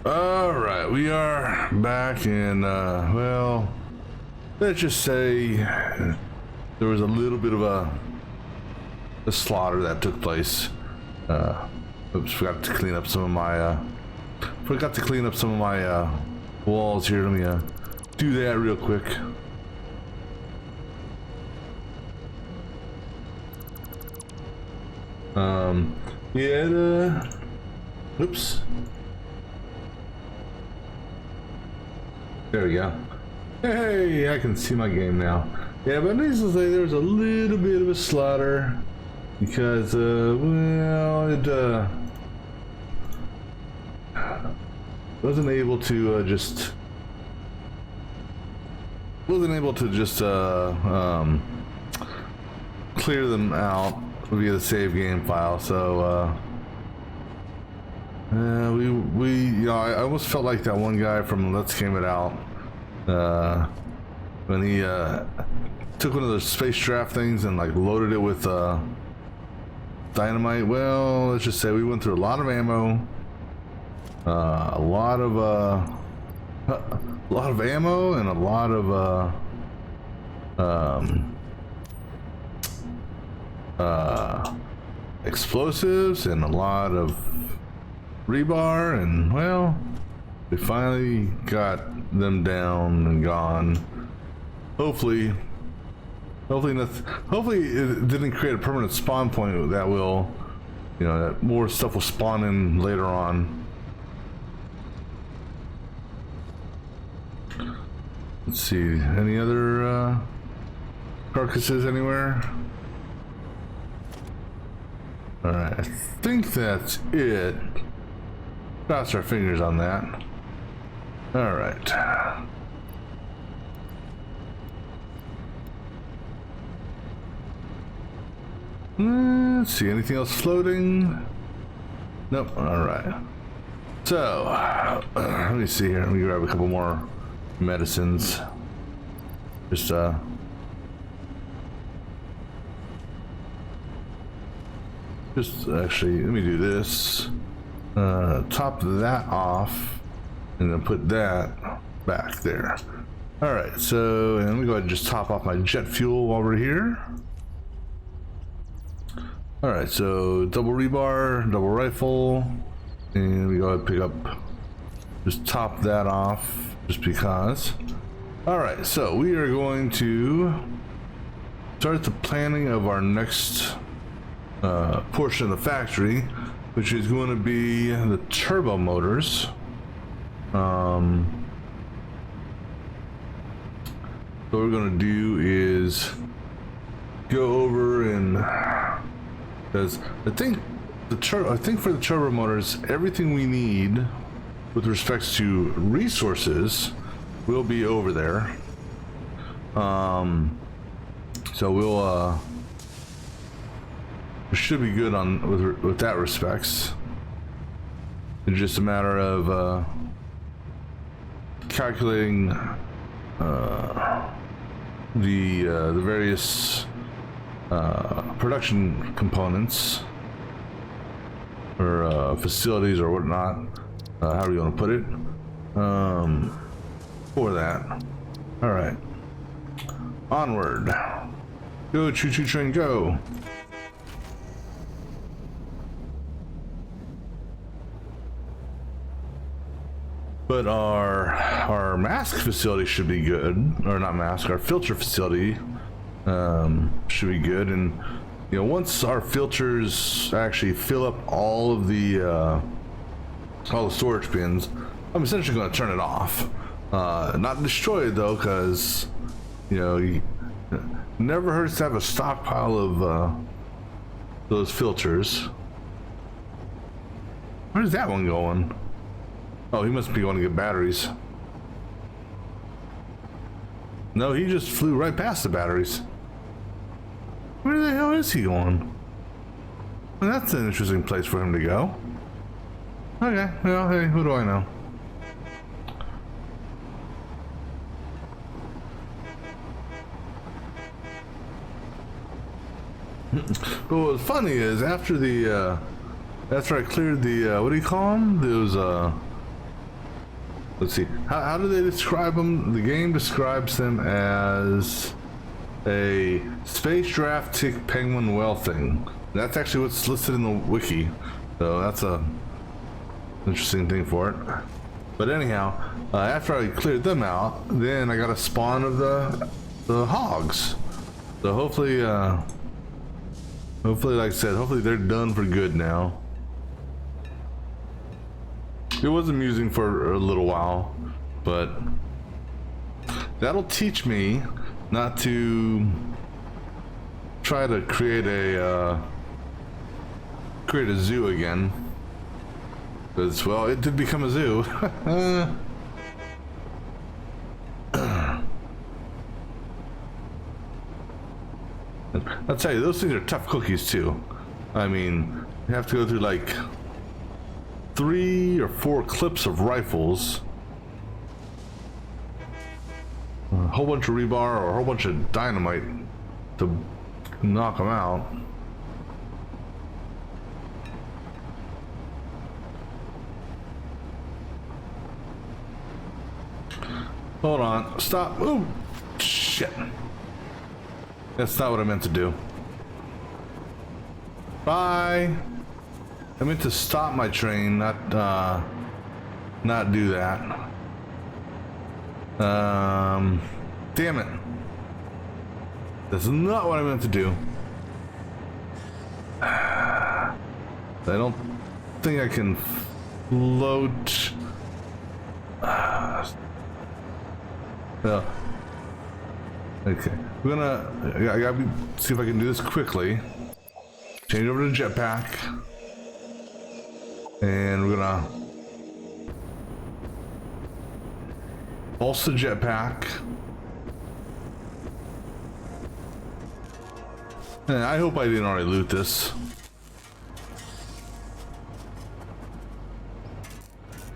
All right, we are back in, well, let's just say there was a little bit of a slaughter that took place. Oops, forgot to clean up some of my, walls here. Let me, do that real quick. Yeah, oops. There we go. Hey, I can see my game now. Yeah, but needless to say, there was a little bit of a slaughter because, well, it wasn't able to just clear them out via the save game file. So I almost felt like that one guy from Let's Game It Out when he took one of those space draft things and like loaded it with dynamite. Well, let's just say we went through a lot of ammo, a lot of ammo, and a lot of explosives, and a lot of rebar, and well, we finally got them down and gone. Hopefully it didn't create a permanent spawn point that will, that more stuff will spawn in later on. Let's see, any other carcasses anywhere? All right, I think that's it. Cross our fingers on that. All right. Let's see, anything else floating? Nope. All right. So, let me see here. Let me grab a couple more medicines. Just actually, let me do this. Top that off, and then put that back there. All right, so and let me go ahead and just top off my jet fuel while we're here. All right, so double rebar, double rifle, and we go ahead and pick up, just top that off, just because. All right, so we are going to start the planning of our next portion of the factory, which is going to be the turbo motors. What we're going to do is go over and, because I think for the turbo motors, everything we need with respects to resources will be over there. So we should be good on with that respects. It's just a matter of calculating the various production components or facilities or whatnot, however you want to put it, for that. All right, onward. Go, choo-choo train, go. But our mask facility should be good, or not mask, our filter facility should be good. And once our filters actually fill up all the storage bins, I'm essentially going to turn it off. Not destroy it though, because you never hurts to have a stockpile of those filters. Where's that one going? Oh, he must be going to get batteries. No, he just flew right past the batteries. Where the hell is he going? Well, that's an interesting place for him to go. Okay, well, hey, who do I know? But what's funny is after I cleared the what do you call them? Those Let's see. How do they describe them? The game describes them as a space giraffe tick penguin whale thing. That's actually what's listed in the wiki. So that's a interesting thing for it. But anyhow, after I cleared them out, then I got a spawn of the hogs. So hopefully, like I said, hopefully they're done for good now. It was amusing for a little while, but that'll teach me not to try to create a zoo again. Because, well, it did become a zoo. I'll tell you, those things are tough cookies too. I mean, you have to go through like 3 or 4 clips of rifles, a whole bunch of rebar or a whole bunch of dynamite to knock them out. Hold on, stop. Ooh, shit. That's not what I meant to do. Bye. I meant to stop my train, not do that. Damn it. That's not what I meant to do. I don't think I can float. Well, okay. I gotta see if I can do this quickly. Change over to jetpack. And we're gonna pulse the jetpack. And I hope I didn't already loot this.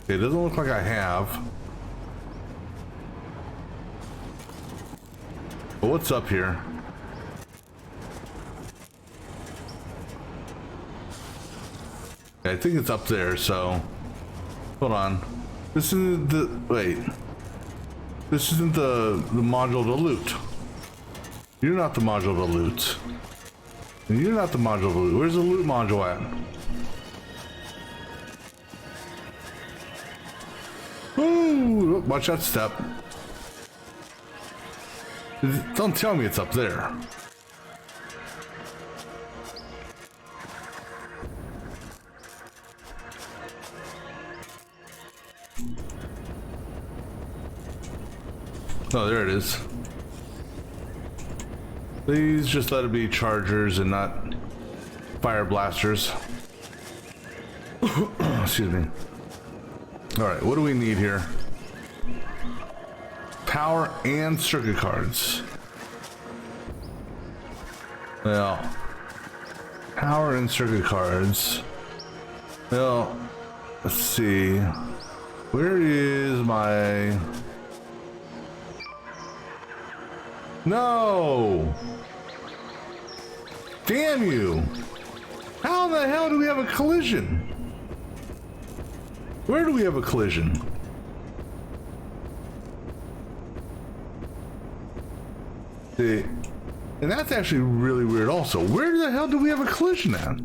Okay, it doesn't look like I have. But what's up here? I think it's up there, so hold on. This isn't the This isn't the module to loot. You're not the module to loot. And you're not the module to loot. Where's the loot module at? Ooh, watch that step. Don't tell me it's up there. Oh, there it is. Please just let it be chargers and not fire blasters. Excuse me. Alright, what do we need here? Power and circuit cards. Well, power and circuit cards. Well, let's see. Where is my... No! Damn you! How the hell do we have a collision? Where do we have a collision? See, and that's actually really weird also. Where the hell do we have a collision at?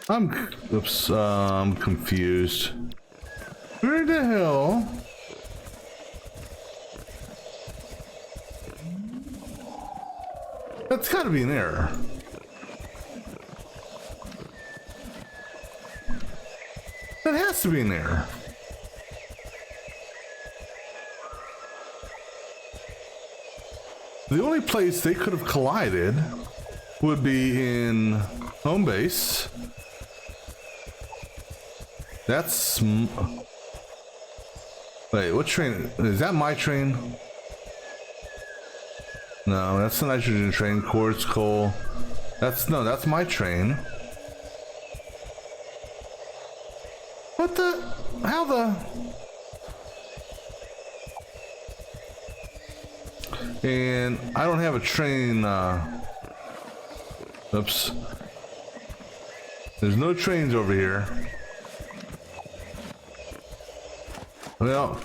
I'm confused. Where the hell? That's gotta be an error. That has to be an error. The only place they could have collided would be in home base. That's... Wait, what train? Is that my train? No, that's the nitrogen train. Quartz, coal. That's my train. What the? How the? And I don't have a train. Oops. There's no trains over here. Well,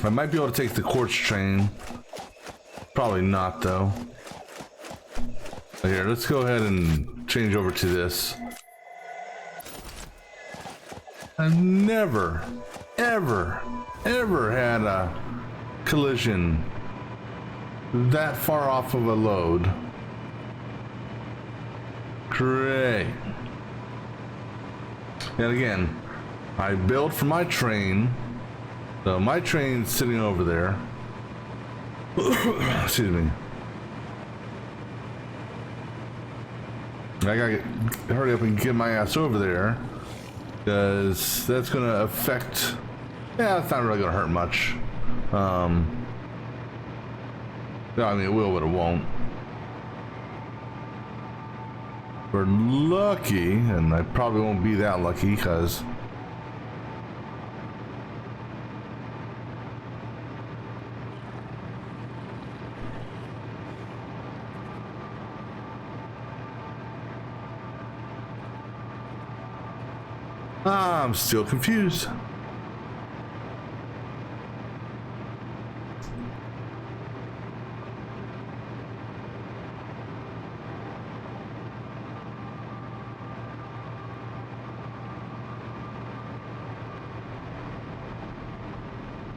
I might be able to take the quartz train. Probably not, though. Here, let's go ahead and change over to this. I've never, ever had a collision that far off of a load. Great. And again, I built for my train. So my train's sitting over there. Excuse me. I gotta hurry up and get my ass over there, because that's gonna affect. Yeah, it's not really gonna hurt much. I mean, it will, but it won't. We're lucky, and I probably won't be that lucky, because I'm still confused.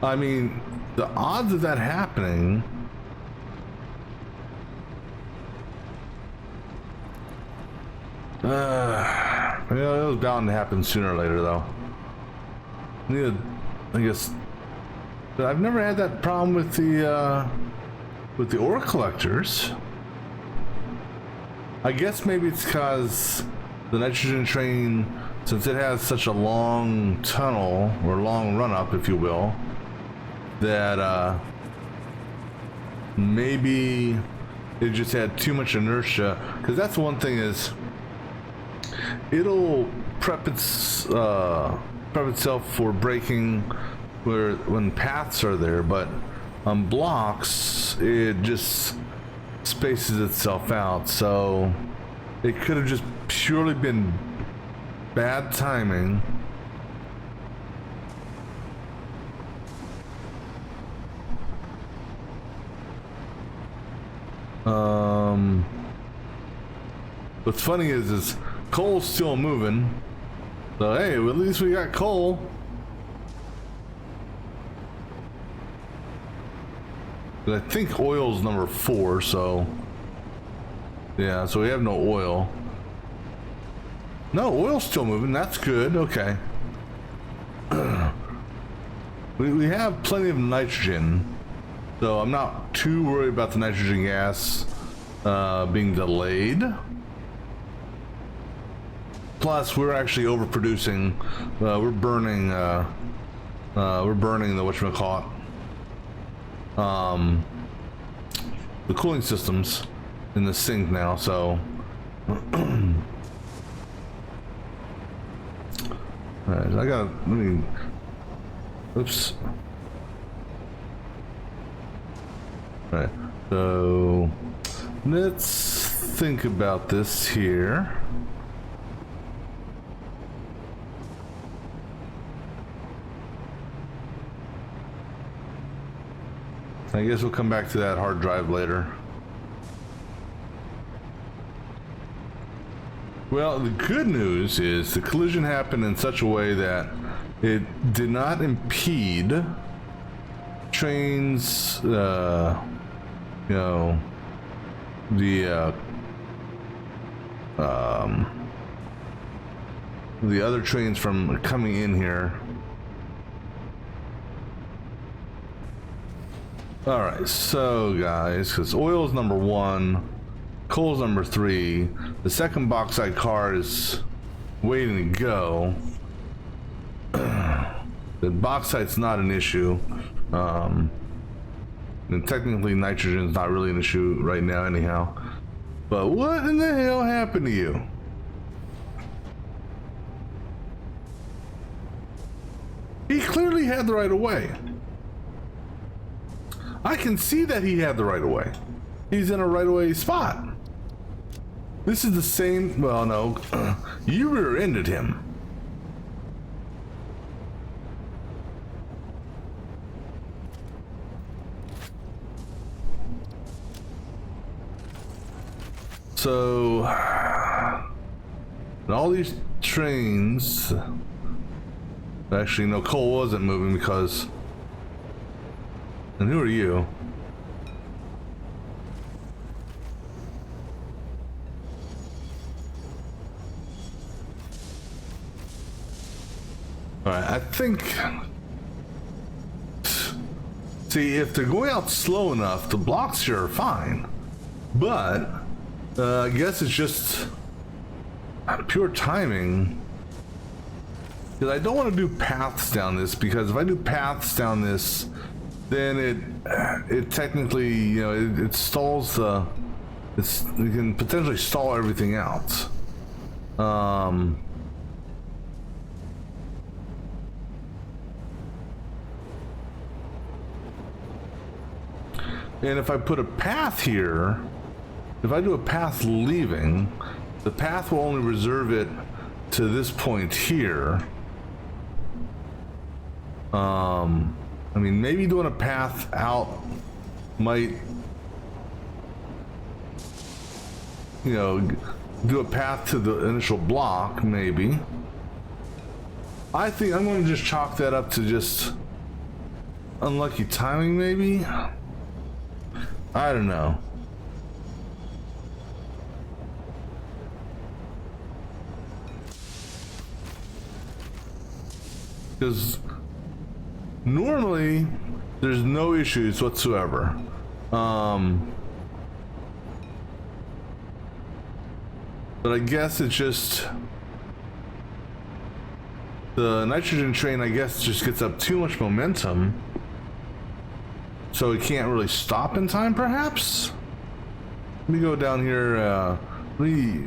I mean, the odds of that happening. You know, it was bound to happen sooner or later, though. Yeah, I guess. But I've never had that problem with the ore collectors. I guess maybe it's because the nitrogen train, since it has such a long tunnel or long run up, if you will, that maybe it just had too much inertia. Because that's one thing is, it'll prep itself for braking when paths are there, but on blocks it just spaces itself out. So it could have just purely been bad timing. What's funny is coal's still moving, so hey, well, at least we got coal. But I think oil's number 4, so yeah, so we have no oil. No, oil's still moving. That's good. Okay. we have plenty of nitrogen, so I'm not too worried about the nitrogen gas being delayed. Plus, we're actually overproducing. We're burning the whatchamacallit, the cooling systems in the sink now. So, alright, let me. Oops. Alright, so let's think about this here. I guess we'll come back to that hard drive later. Well, the good news is the collision happened in such a way that it did not impede trains, you know, the other trains from coming in here. Alright, so guys, because oil is number 1, coal is number 3, the second bauxite car is waiting to go. The bauxite's not an issue, and technically nitrogen's not really an issue right now anyhow. But what in the hell happened to you? He clearly had the right of way. I can see that he had the right of way. He's in a right-of-way spot. This is the same, well, no, you rear-ended him. So, all these trains, actually, no, Cole wasn't moving because, and who are you? Alright, I think, see, if they're going out slow enough, the blocks here are fine, but I guess it's just pure timing, because I don't want to do paths down this, because if I do paths down this, then it technically, you know, it stalls the, you can potentially stall everything out. And if I put a path here, if I do a path leaving, the path will only reserve it to this point here. I mean, maybe doing a path out might, you know, do a path to the initial block, maybe. I think I'm going to just chalk that up to just unlucky timing, maybe. I don't know. Because normally there's no issues whatsoever. But I guess it's just the nitrogen train, I guess, just gets up too much momentum. So it can't really stop in time, perhaps? Let me go down here, let me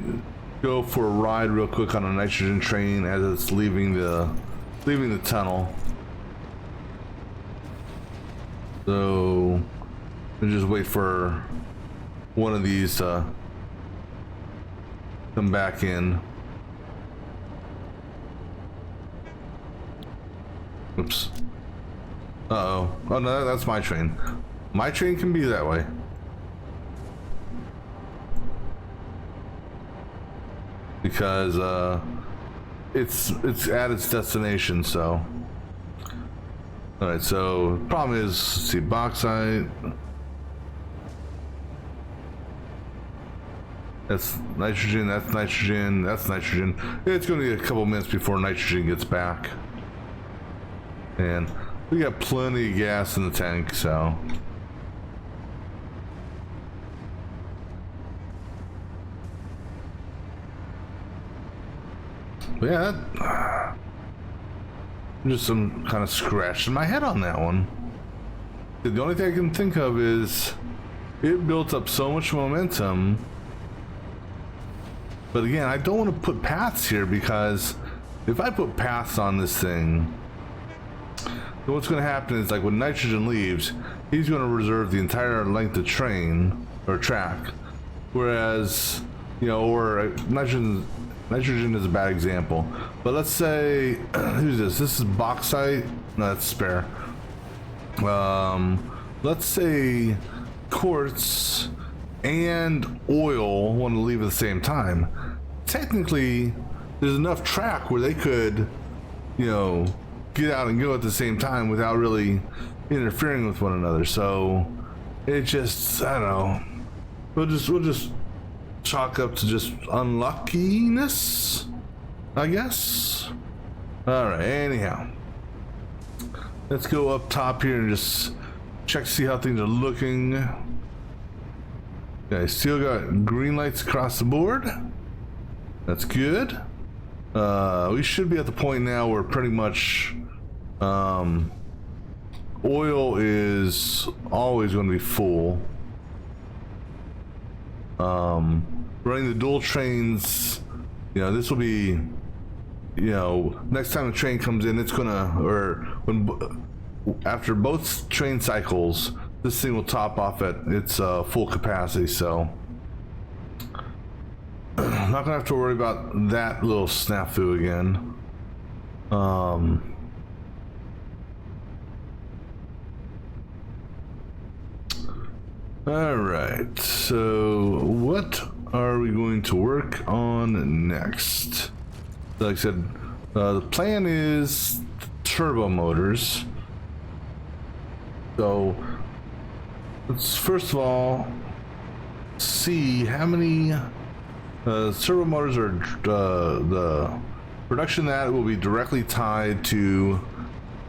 go for a ride real quick on a nitrogen train as it's leaving the tunnel. So, we'll just wait for one of these to come back in. Oops. Uh-oh. Oh no, that's my train. My train can be that way. Because it's at its destination, so. Alright, so problem is, let's see, bauxite. That's nitrogen, that's nitrogen, that's nitrogen. It's gonna be a couple minutes before nitrogen gets back. And we got plenty of gas in the tank, so. But yeah, just some kind of scratching my head on that one. The only thing I can think of is it built up so much momentum. But again, I don't want to put paths here, because if I put paths on this thing, then what's going to happen is, like, when nitrogen leaves, he's going to reserve the entire length of train or track, whereas, you know, or nitrogen is a bad example, but let's say who's this is bauxite, no, that's spare. Let's say quartz and oil want to leave at the same time. Technically there's enough track where they could, you know, get out and go at the same time without really interfering with one another. So it just, I don't know, we'll just chalk up to just unluckiness, I guess. All right, anyhow, let's go up top here and just check to see how things are looking. Okay, still got green lights across the board. That's good. We should be at the point now where pretty much oil is always going to be full. Running the dual trains, you know, this will be, you know, next time a train comes in, it's gonna, or when after both train cycles, this thing will top off at its full capacity, so I'm not gonna have to worry about that little snafu again. All right, so what are we going to work on next? Like I said, the plan is turbo motors. So let's first of all see how many servo motors are. The production of that will be directly tied to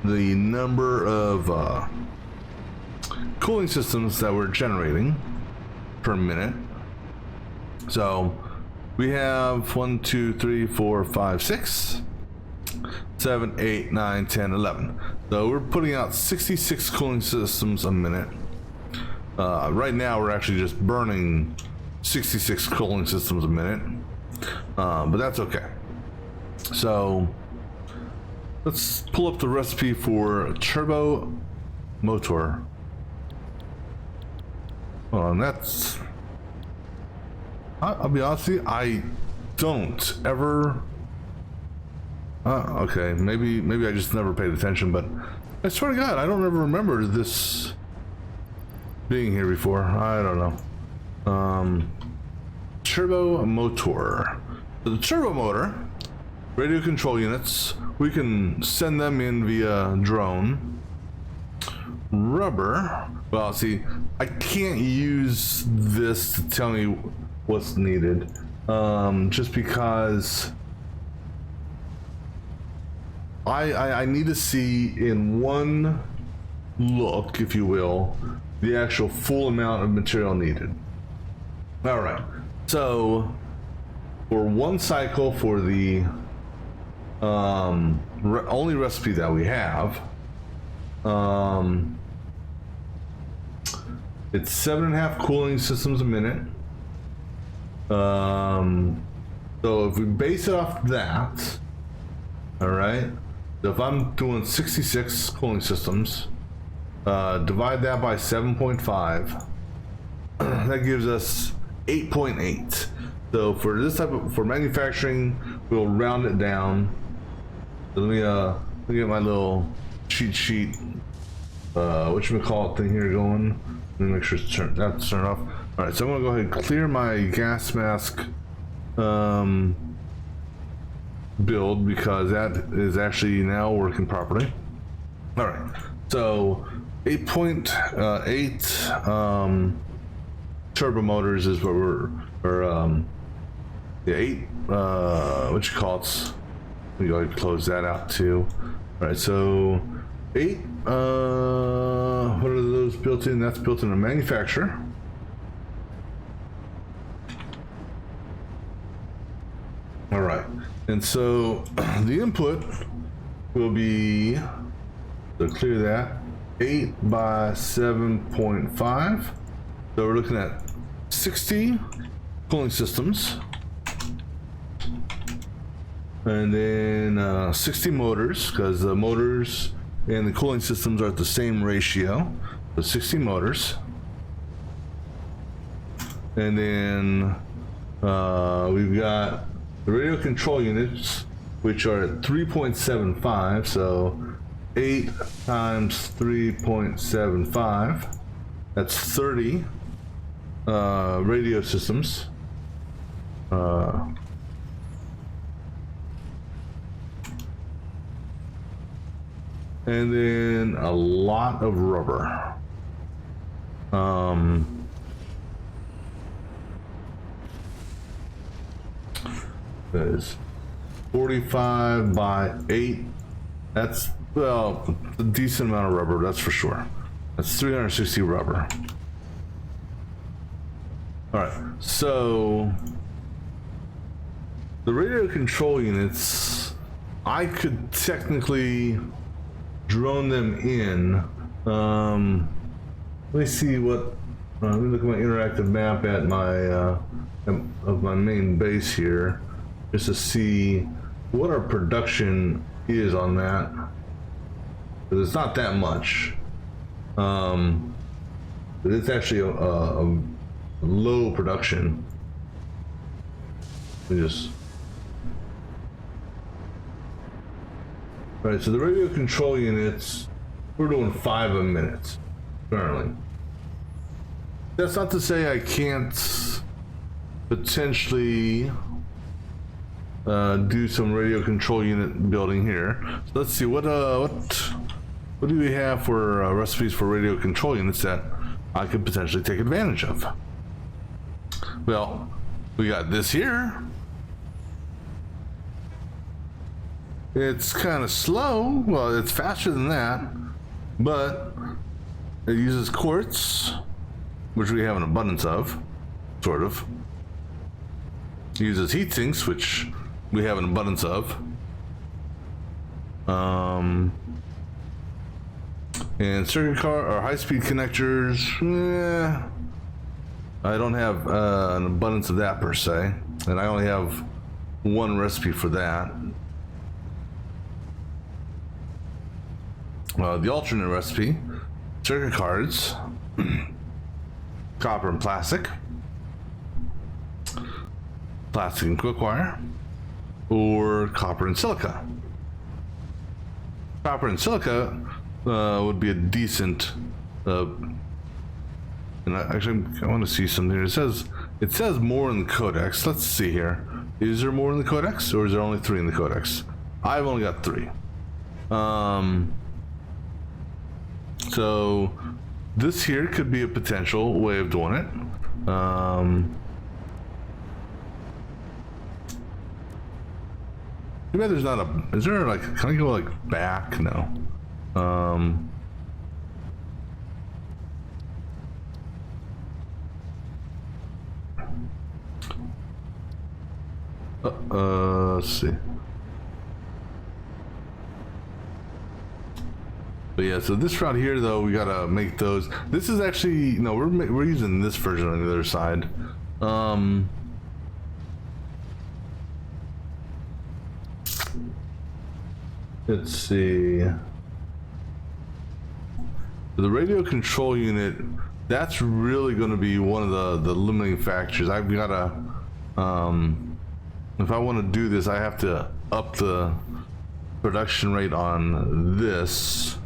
the number of cooling systems that we're generating per minute. So we have 1, 2, 3, 4, 5, 6, 7, 8, 9, 10, 11. So we're putting out 66 cooling systems a minute. Right now we're actually just burning 66 cooling systems a minute, but that's okay. So let's pull up the recipe for turbo motor. And that's, I'll be honest with you, I don't ever, okay, maybe I just never paid attention, but I swear to God, I don't ever remember this being here before. I don't know. Turbo motor. So the turbo motor, radio control units, we can send them in via drone. Rubber, well, see, I can't use this to tell me what's needed, just because I need to see in one look, if you will, the actual full amount of material needed. All right, so for one cycle for the only recipe that we have, it's 7.5 cooling systems a minute. So if we base it off that, all right, so if I'm doing 66 cooling systems, divide that by 7.5, that gives us 8.8. So for this type of, for manufacturing, we'll round it down. So let me get my little cheat sheet, whatchamacallit thing here going. Let me make sure it's turned off. All right, so I'm gonna go ahead and clear my gas mask build, because that is actually now working properly. All right, so 8.8 turbo motors is what we're, or yeah, 8, what you call it? Let me go ahead and close that out too. All right, so 8, what are those built in? That's built in a manufacturer. All right, and so the input will be, so clear that, 8 by 7.5. So we're looking at 60 cooling systems. And then 60 motors, because the motors and the cooling systems are at the same ratio. So 60 motors. And then we've got the radio control units, which are at 3.75. So 8 times 3.75. That's 30 radio systems. And then a lot of rubber. That is 45 by 8. That's, well, a decent amount of rubber, that's for sure. That's 360 rubber. All right, so the radio control units, I could technically drone them in. Let me see what, let me look at my interactive map at my of my main base here, just to see what our production is on that, because it's not that much. but it's actually a low production. We just. All right, so the radio control units, we're doing 5 a minute currently. That's not to say I can't potentially do some radio control unit building here. So let's see what do we have for recipes for radio control units that I could potentially take advantage of. Well, we got this here. It's kind of slow. Well, it's faster than that, but it uses quartz, which we have an abundance of, sort of. It uses heat sinks, which we have an abundance of. And circuit card or high-speed connectors, I don't have an abundance of that per se, and I only have one recipe for that. The alternate recipe, circuit cards, copper and plastic and quick wire, or copper and silica. Copper and silica would be a decent, and actually I want to see something. It says more in the codex. Let's see here. Is there more in the codex, or is there only 3 in the codex? I've only got 3. So this here could be a potential way of doing it. Maybe there's not a. Is there like? Can I go like back? No. Let's see. But yeah, so this route here though, we gotta make those. This is actually no, we're using this version on the other side. Let's see. The radio control unit, that's really going to be one of the limiting factors. I've got to, if I want to do this, I have to up the production rate on this.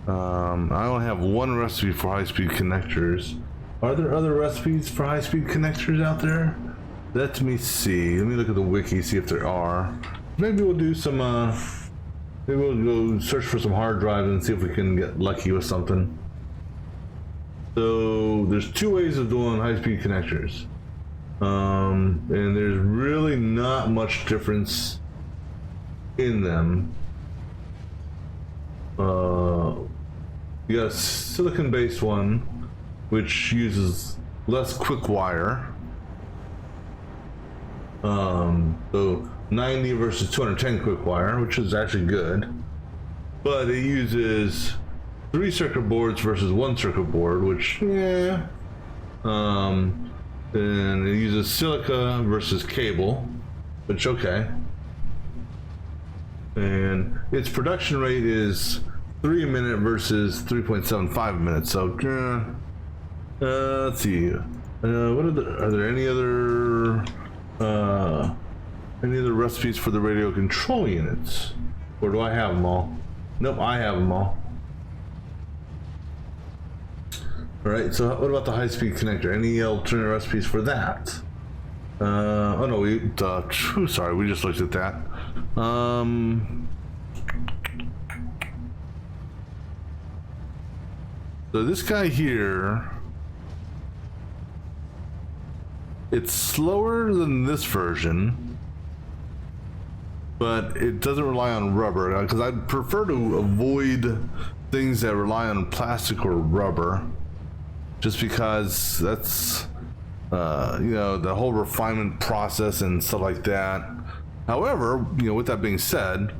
I only have one recipe for high-speed connectors. Are there other recipes for high-speed connectors out there? Let me see. Let me look at the wiki, see if there are. Maybe we'll do some, maybe we'll go search for some hard drives and see if we can get lucky with something. So there's 2 ways of doing high-speed connectors. And there's really not much difference in them. You got a silicon-based one, which uses less quick wire. So 90 versus 210 quick wire, which is actually good, but it uses 3 circuit boards versus 1 circuit board, which and it uses silica versus cable, which okay, and its production rate is 3 a minute versus 3.75 a minute. So let's see, are there any other recipes for the radio control units? Or do I have them all? Nope, I have them all. Alright, so what about the high-speed connector? Any alternate recipes for that? Oh no, sorry, we just looked at that. So this guy here, it's slower than this version, but it doesn't rely on rubber, because I'd prefer to avoid things that rely on plastic or rubber, just because that's you know, the whole refinement process and stuff like that. However, you know, with that being said,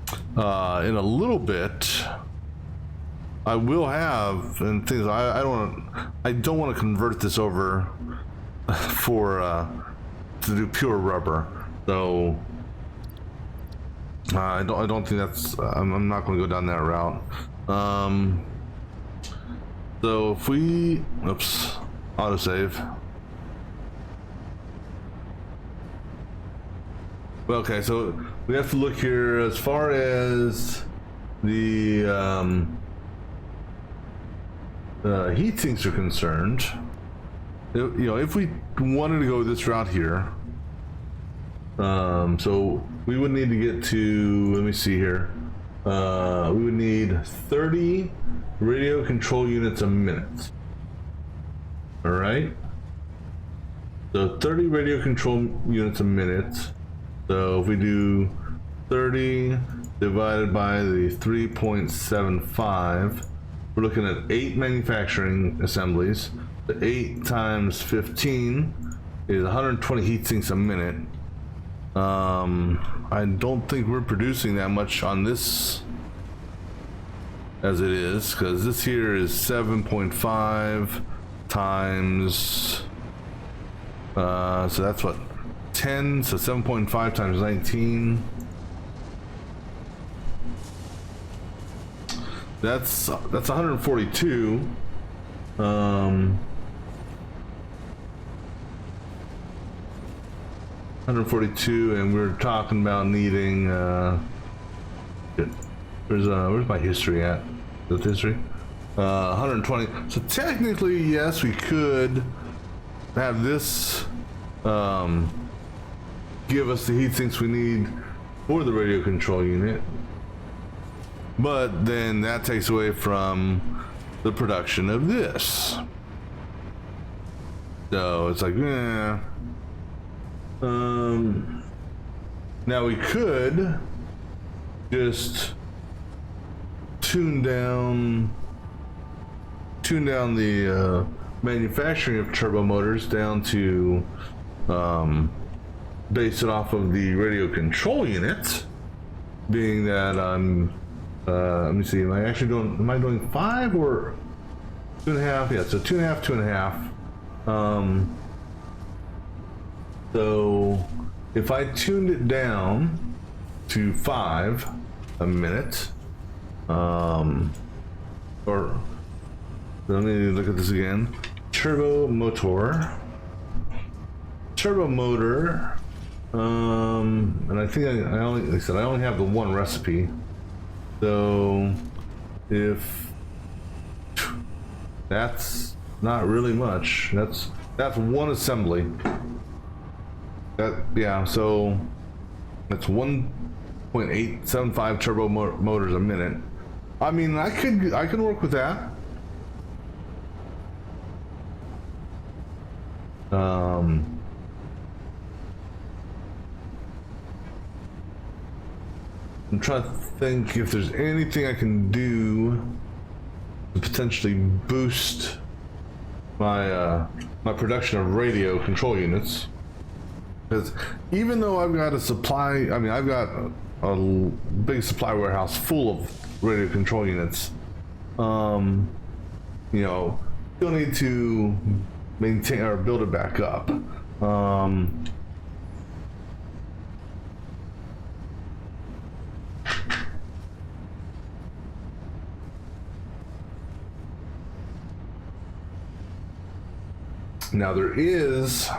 in a little bit I will have, and things I don't want to convert this over for to do pure rubber, so I don't think that's I'm not going to go down that route. So if we, oops, autosave. Well, okay, so we have to look here as far as the heat sinks are concerned. You know, if we wanted to go this route here, so we would need to get to, let me see here, we would need 30 radio control units a minute. All right, so 30 radio control units a minute. So if we do 30 divided by the 3.75, we're looking at 8 manufacturing assemblies. The 8 times 15 is 120 heat sinks a minute. I don't think we're producing that much on this as it is, because this here is 7.5 times, so that's what, 10, so 7.5 times 19. That's 142. 142, and we're talking about needing where's my history at? Is it history? 120. So technically, yes, we could have this give us the heat sinks we need for the radio control unit, but then that takes away from the production of this. So it's like, yeah. Now we could just tune down the manufacturing of turbo motors down to base it off of the radio control unit, being that I'm let me see, am I doing 5 or 2.5? Yeah, so 2.5, 2.5. So if I tuned it down to 5 a minute, or let me look at this again. Turbo motor, and I think I only have the one recipe. So if that's not really much, that's one assembly. Yeah, so that's 1.875 turbo motors a minute. I mean, I can work with that. I'm trying to think if there's anything I can do to potentially boost my my production of radio control units. Because even though I've got a supply, I mean, I've got a big supply warehouse full of radio control units, you know, still need to maintain or build it back up. Now there is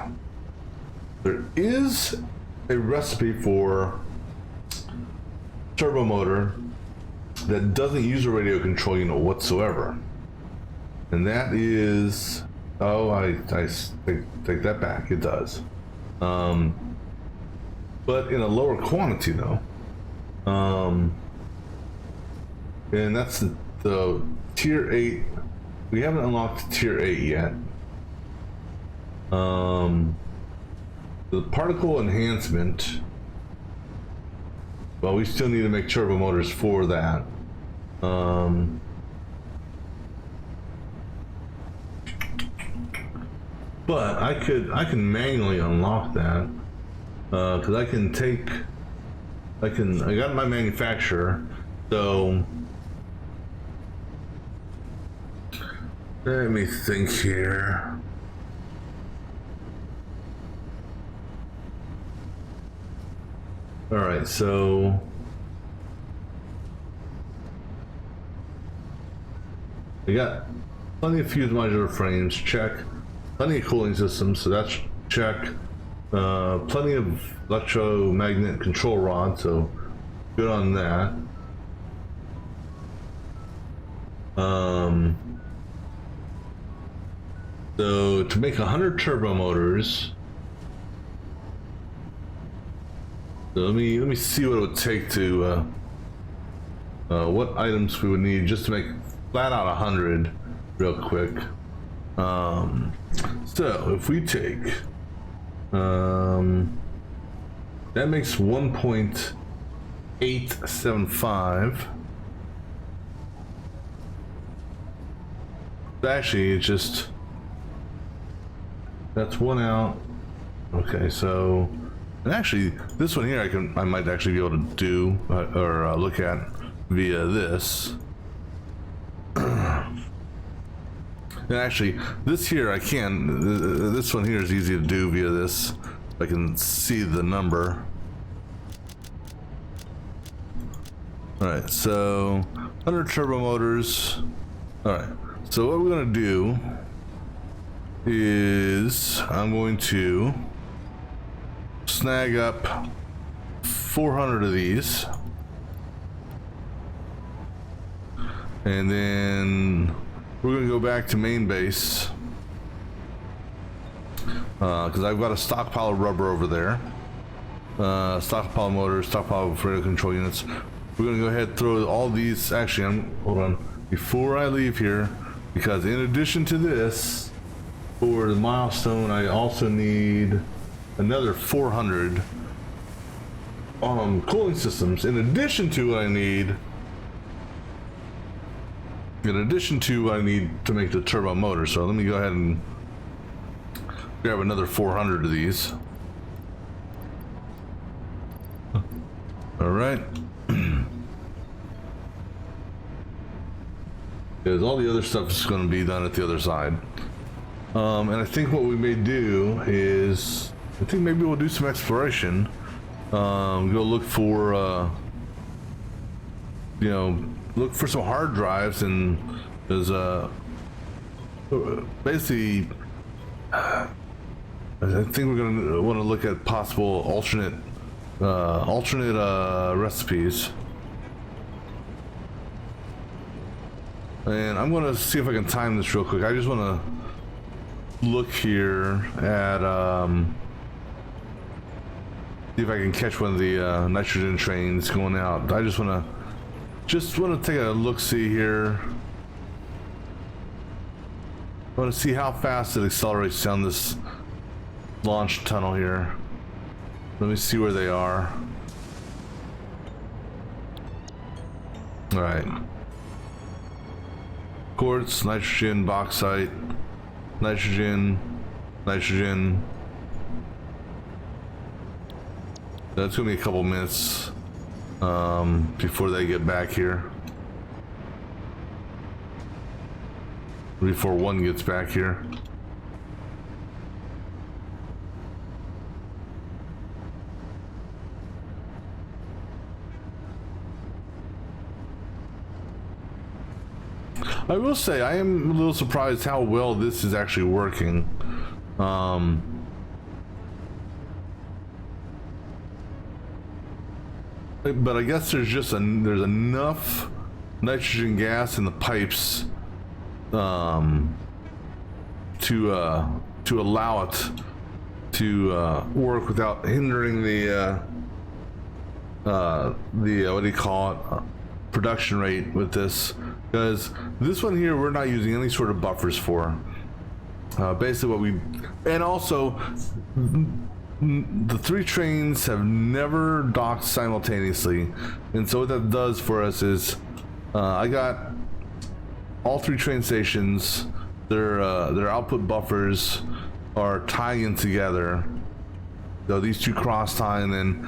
a recipe for turbo motor that doesn't use a radio control unit whatsoever, and that is, oh, I take that back, it does, but in a lower quantity though, and that's the tier 8. We haven't unlocked tier 8 yet. The particle enhancement, well, we still need to make turbo motors for that. But I can manually unlock that, because I got my manufacturer, so let me think here. All right, so I got Plenty of fused modular frames, check. Plenty of cooling systems, so that's check. Plenty of electromagnet control rods, so good on that. So to make 100 turbo motors, so let me see what it would take to what items we would need just to make flat out 100 real quick. So if we take that makes 1.875. Actually, it's just that's one out. Okay, so and actually this one here I might actually be able to do or look at via this. And actually this here I can, this one here is easy to do via this. I can see the number. All right, so 100 turbo motors. All right, so what we're gonna do is I'm going to snag up 400 of these, and then we're gonna go back to main base because I've got a stockpile of rubber over there, stockpile motors, stockpile of radio control units. We're gonna go ahead and throw all these. Actually, hold on before I leave here, because in addition to this, for the milestone, I also need another 400 cooling systems. In addition to what I need. In addition to what I need to make the turbo motor. So let me go ahead and grab another 400 of these. All right. Because all the other stuff is going to be done at the other side. And I think what we may do is, I think maybe we'll do some exploration. Go look for, you know, look for some hard drives, and there's basically I think we're gonna want to look at possible alternate recipes, and I'm gonna see if I can time this real quick. I just want to look here at see if I can catch one of the nitrogen trains going out. I just want to take a look-see here. I want to see how fast it accelerates down this launch tunnel here. Let me see where they are. All right. Quartz, nitrogen, bauxite, nitrogen, nitrogen. That's gonna be a couple minutes before they get back here. Before one gets back here. I will say I am a little surprised how well this is actually working. But I guess there's enough nitrogen gas in the pipes to allow it to work without hindering the what do you call it, production rate with this. Because this one here we're not using any sort of buffers for. Basically what we, and also the three trains have never docked simultaneously, and so what that does for us is I got all three train stations, their output buffers are tying together. So these two cross tie, and then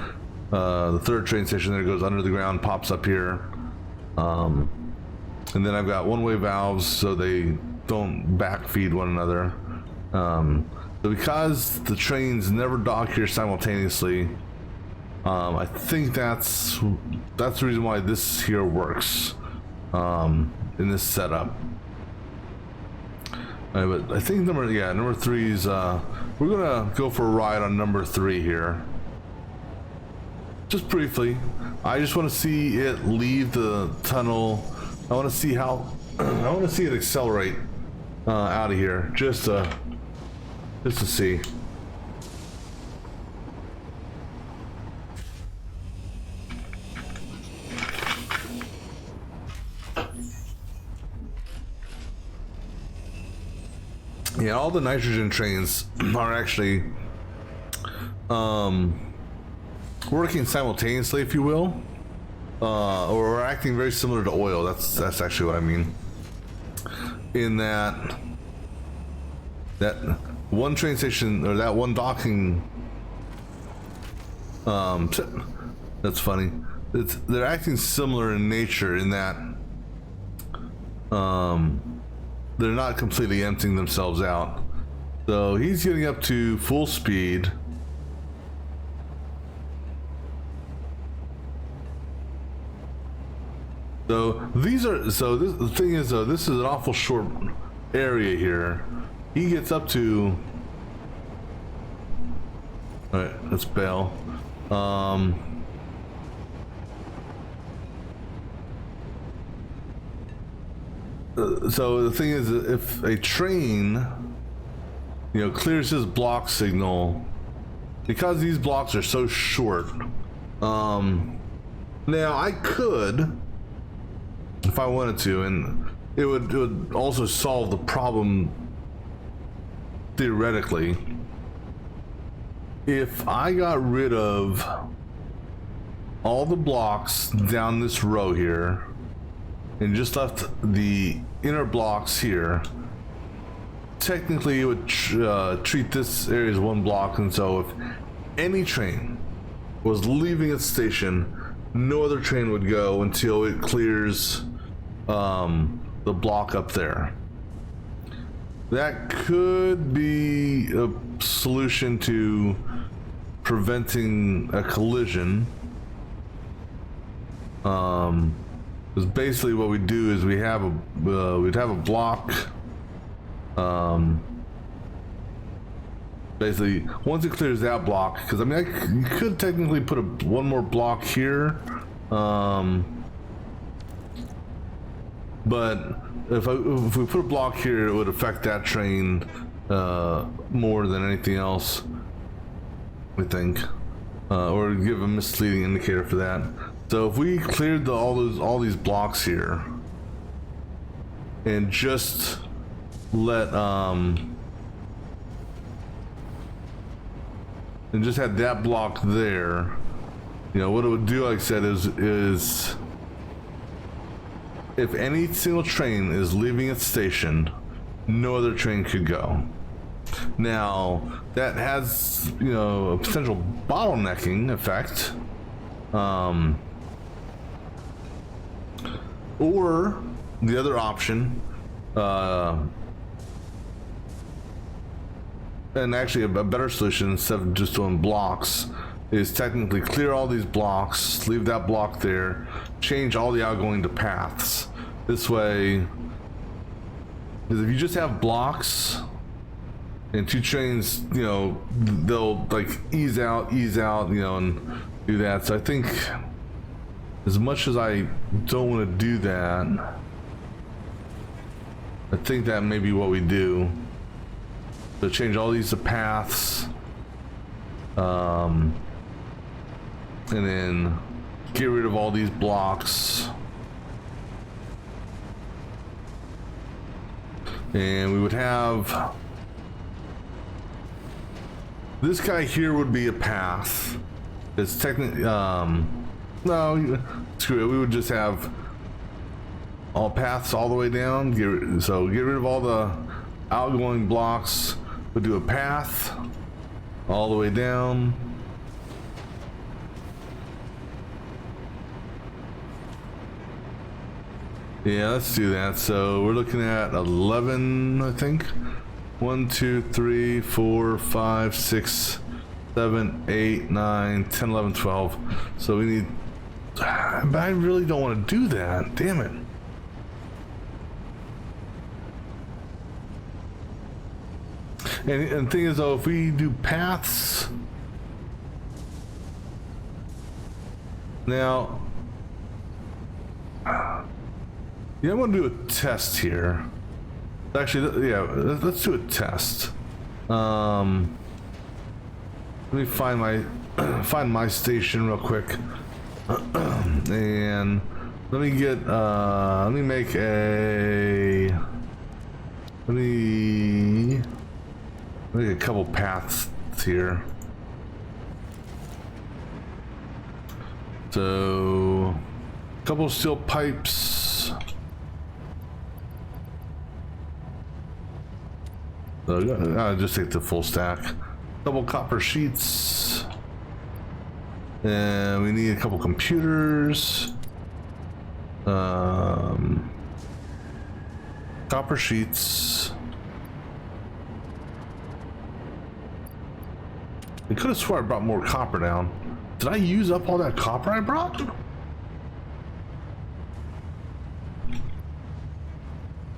the third train station there goes under the ground, pops up here, and then I've got one-way valves so they don't backfeed one another. So because the trains never dock here simultaneously, I think that's the reason why this here works in this setup. But I think number 3 is, we're gonna go for a ride on number 3 here. Just briefly. I just want to see it leave the tunnel. I want to see how, I want to see it accelerate out of here, just to see. Yeah, all the nitrogen trains are actually working simultaneously, if you will, or acting very similar to oil. That's actually what I mean. In that one train station, or that one docking, that's funny. They're acting similar in nature in that they're not completely emptying themselves out. So he's getting up to full speed. So the thing is though, this is an awful short area here. He gets up to, all right, let's bail. So the thing is, if a train, clears his block signal, because these blocks are so short, now I could, if I wanted to, and it would also solve the problem theoretically, if I got rid of all the blocks down this row here and just left the inner blocks here. Technically it would treat this area as one block, and so if any train was leaving its station, no other train would go until it clears the block up there. That could be a solution to preventing a collision. Because basically what we do is we'd have a block. Basically, once it clears that block, because I mean, you could technically put one more block here, but if we put a block here, it would affect that train more than anything else, we think, or give a misleading indicator for that. So if we cleared all these blocks here and just let and just had that block there, what it would do, like I said, is if any single train is leaving its station, no other train could go. Now that has a potential bottlenecking effect, or the other option, and actually a better solution instead of just doing blocks, is technically clear all these blocks, leave that block there, change all the outgoing to paths. This way, because if you just have blocks and two trains, they'll like ease out, and do that. So I think, as much as I don't want to do that, I think that may be what we do. So change all these to paths, and then get rid of all these blocks, and we would have this guy here would be a path. It's technically no, screw it. We would just have all paths all the way down. Get rid of all the outgoing blocks. We'll do a path all the way down. Yeah, let's do that. So we're looking at 11, I think. 1, 2, 3, 4, 5, 6, 7, 8, 9, 10, 11, 12. So we need, but I really don't want to do that. Damn it. And the thing is though, if we do paths now, yeah, I'm gonna do a test here. Actually, yeah, let's do a test. Let me find my station real quick, and let me get let me make a couple paths here. So, a couple steel pipes. I'll just take the full stack. Couple copper sheets. And we need a couple computers. Copper sheets. I could have sworn I brought more copper down. Did I use up all that copper I brought?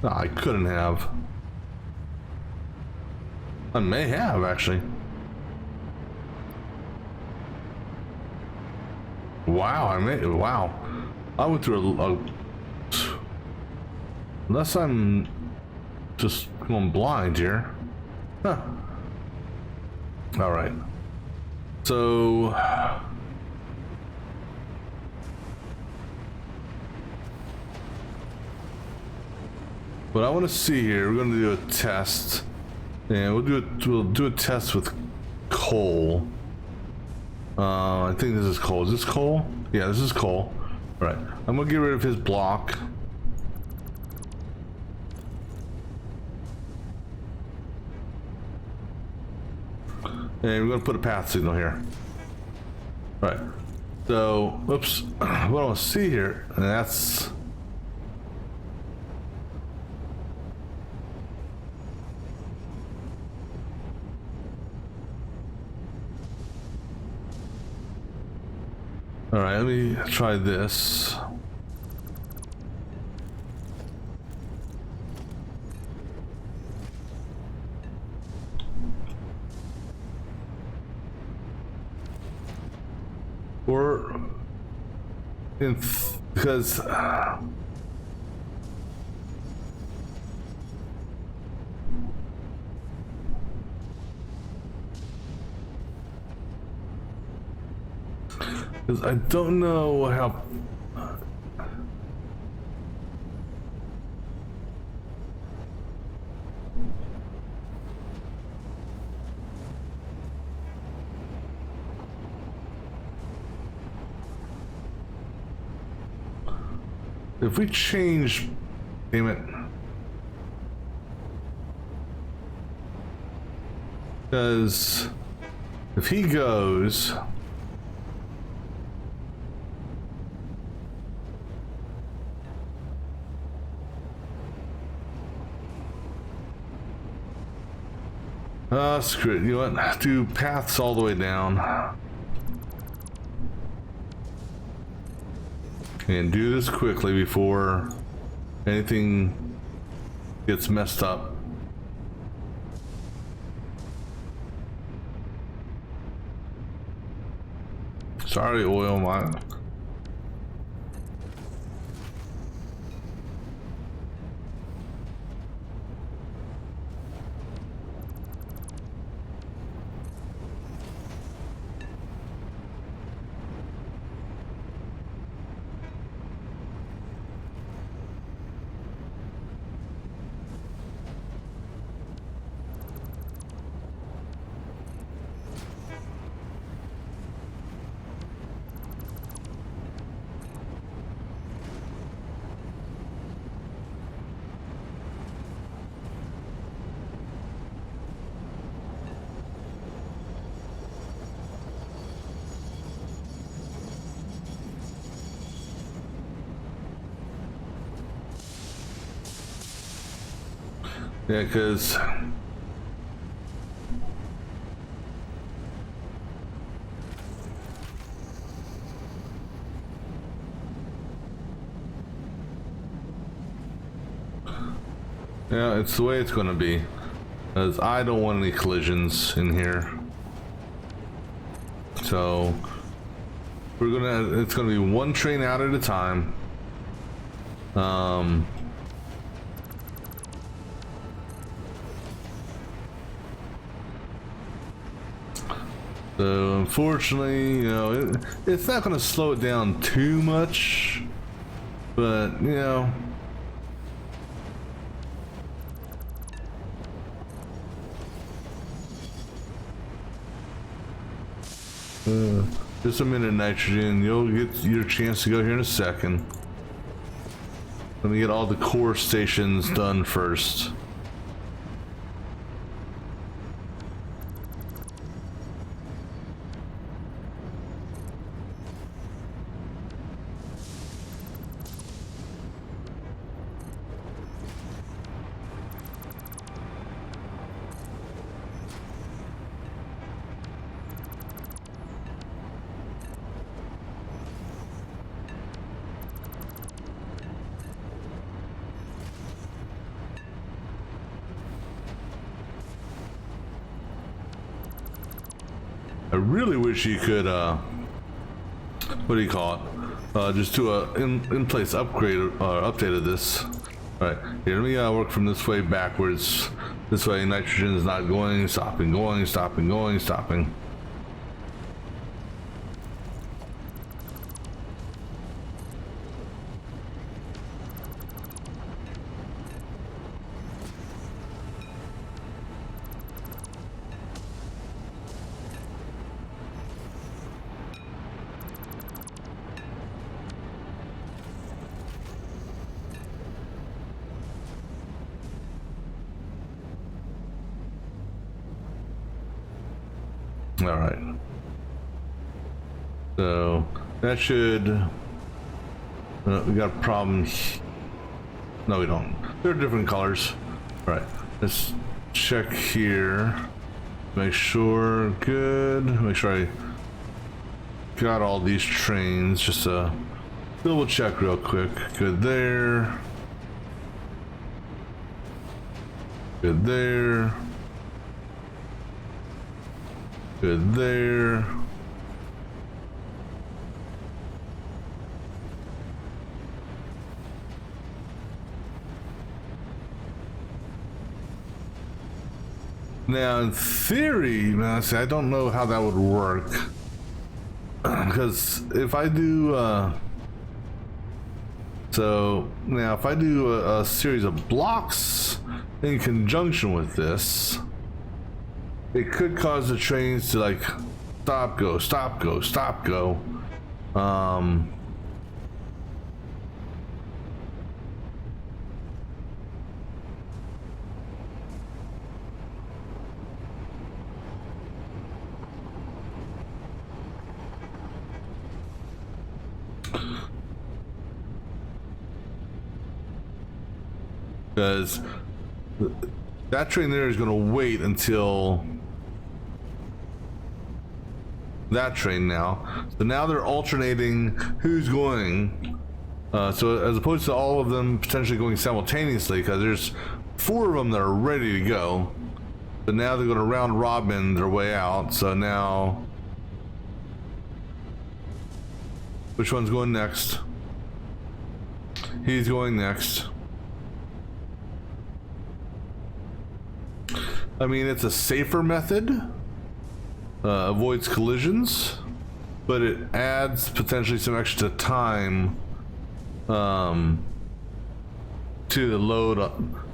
No, I couldn't have. I may have, actually. Wow, wow. I went through unless I'm just going blind here. Huh. All right. So... what I want to see here, we're going to do a test. And we'll do a test with coal. I think this is coal. Is this coal? Yeah, this is coal. All right. I'm going to get rid of his block. And we're going to put a path signal here. All right. So, oops. What I want to see here, and that's... all right, let me try this. Or because I don't know how. If we change, damn it. Because if he goes, screw it. You know what? Do paths all the way down. And do this quickly before anything gets messed up. Sorry, oil mine. Yeah, because yeah, it's the way it's going to be. Because I don't want any collisions in here. So it's gonna be one train out at a time. So unfortunately, you know, it's not gonna slow it down too much, but you know. Just a minute, nitrogen. You'll get your chance to go here in a second. Let me get all the core stations done first. I really wish you could, what do you call it? Just do a in-place upgrade or update of this. All right, here, let me work from this way backwards. This way nitrogen is not going, stopping, going, stopping, going, stopping. All right. So that should. We got a problem. No, we don't. They're different colors. All right. Let's check here. Make sure. Good. Make sure I got all these trains. Just a double check real quick. Good there. Good there. Good there. Now, in theory, man, see, I don't know how that would work. Because if I do, so now if I do a series of blocks in conjunction with this, it could cause the trains to like stop, go, stop, go, stop, go. Because that train there is going to wait until that train now. So now they're alternating who's going. So as opposed to all of them potentially going simultaneously, because there's 4 of them that are ready to go. But now they're going to round robin their way out. So now, which one's going next? He's going next. I mean, it's a safer method. Avoids collisions, but it adds potentially some extra time to the load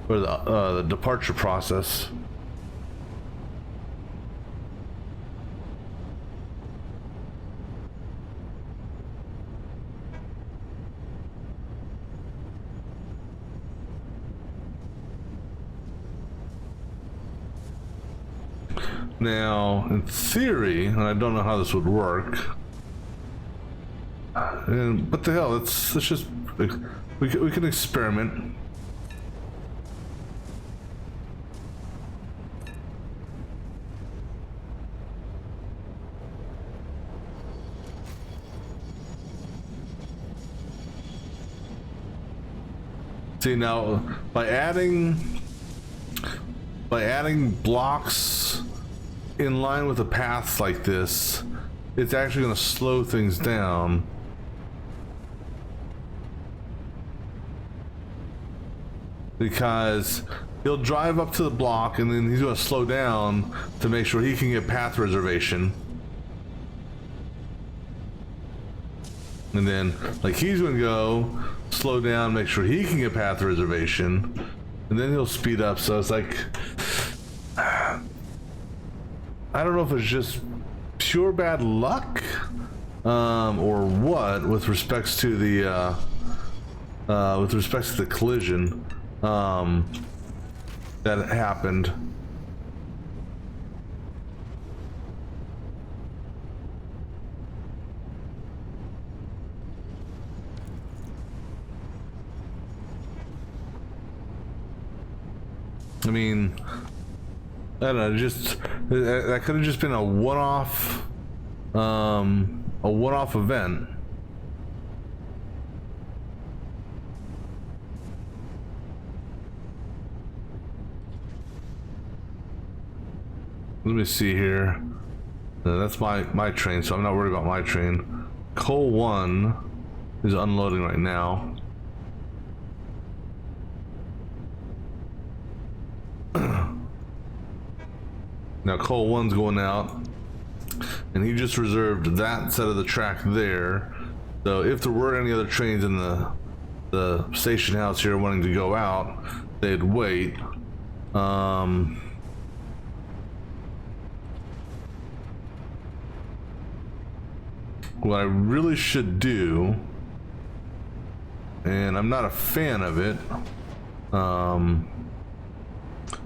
or the departure process. Now, in theory, and I don't know how this would work, and what the hell? Let's just we can experiment. See now, by by adding blocks in line with a path like this, it's actually going to slow things down. Because he'll drive up to the block and then he's going to slow down to make sure he can get path reservation. And then, like, he's going to go slow down, make sure he can get path reservation, and then he'll speed up. So it's like, I don't know if it's just pure bad luck, or what, with respects to the collision that happened. I mean, I don't know, just that could have just been a one-off event. Let me see here. That's my train, so I'm not worried about my train. Coal 1 is unloading right now. Now coal 1's going out, and he just reserved that set of the track there. So if there were any other trains in the station house here wanting to go out, they'd wait. What I really should do, and I'm not a fan of it,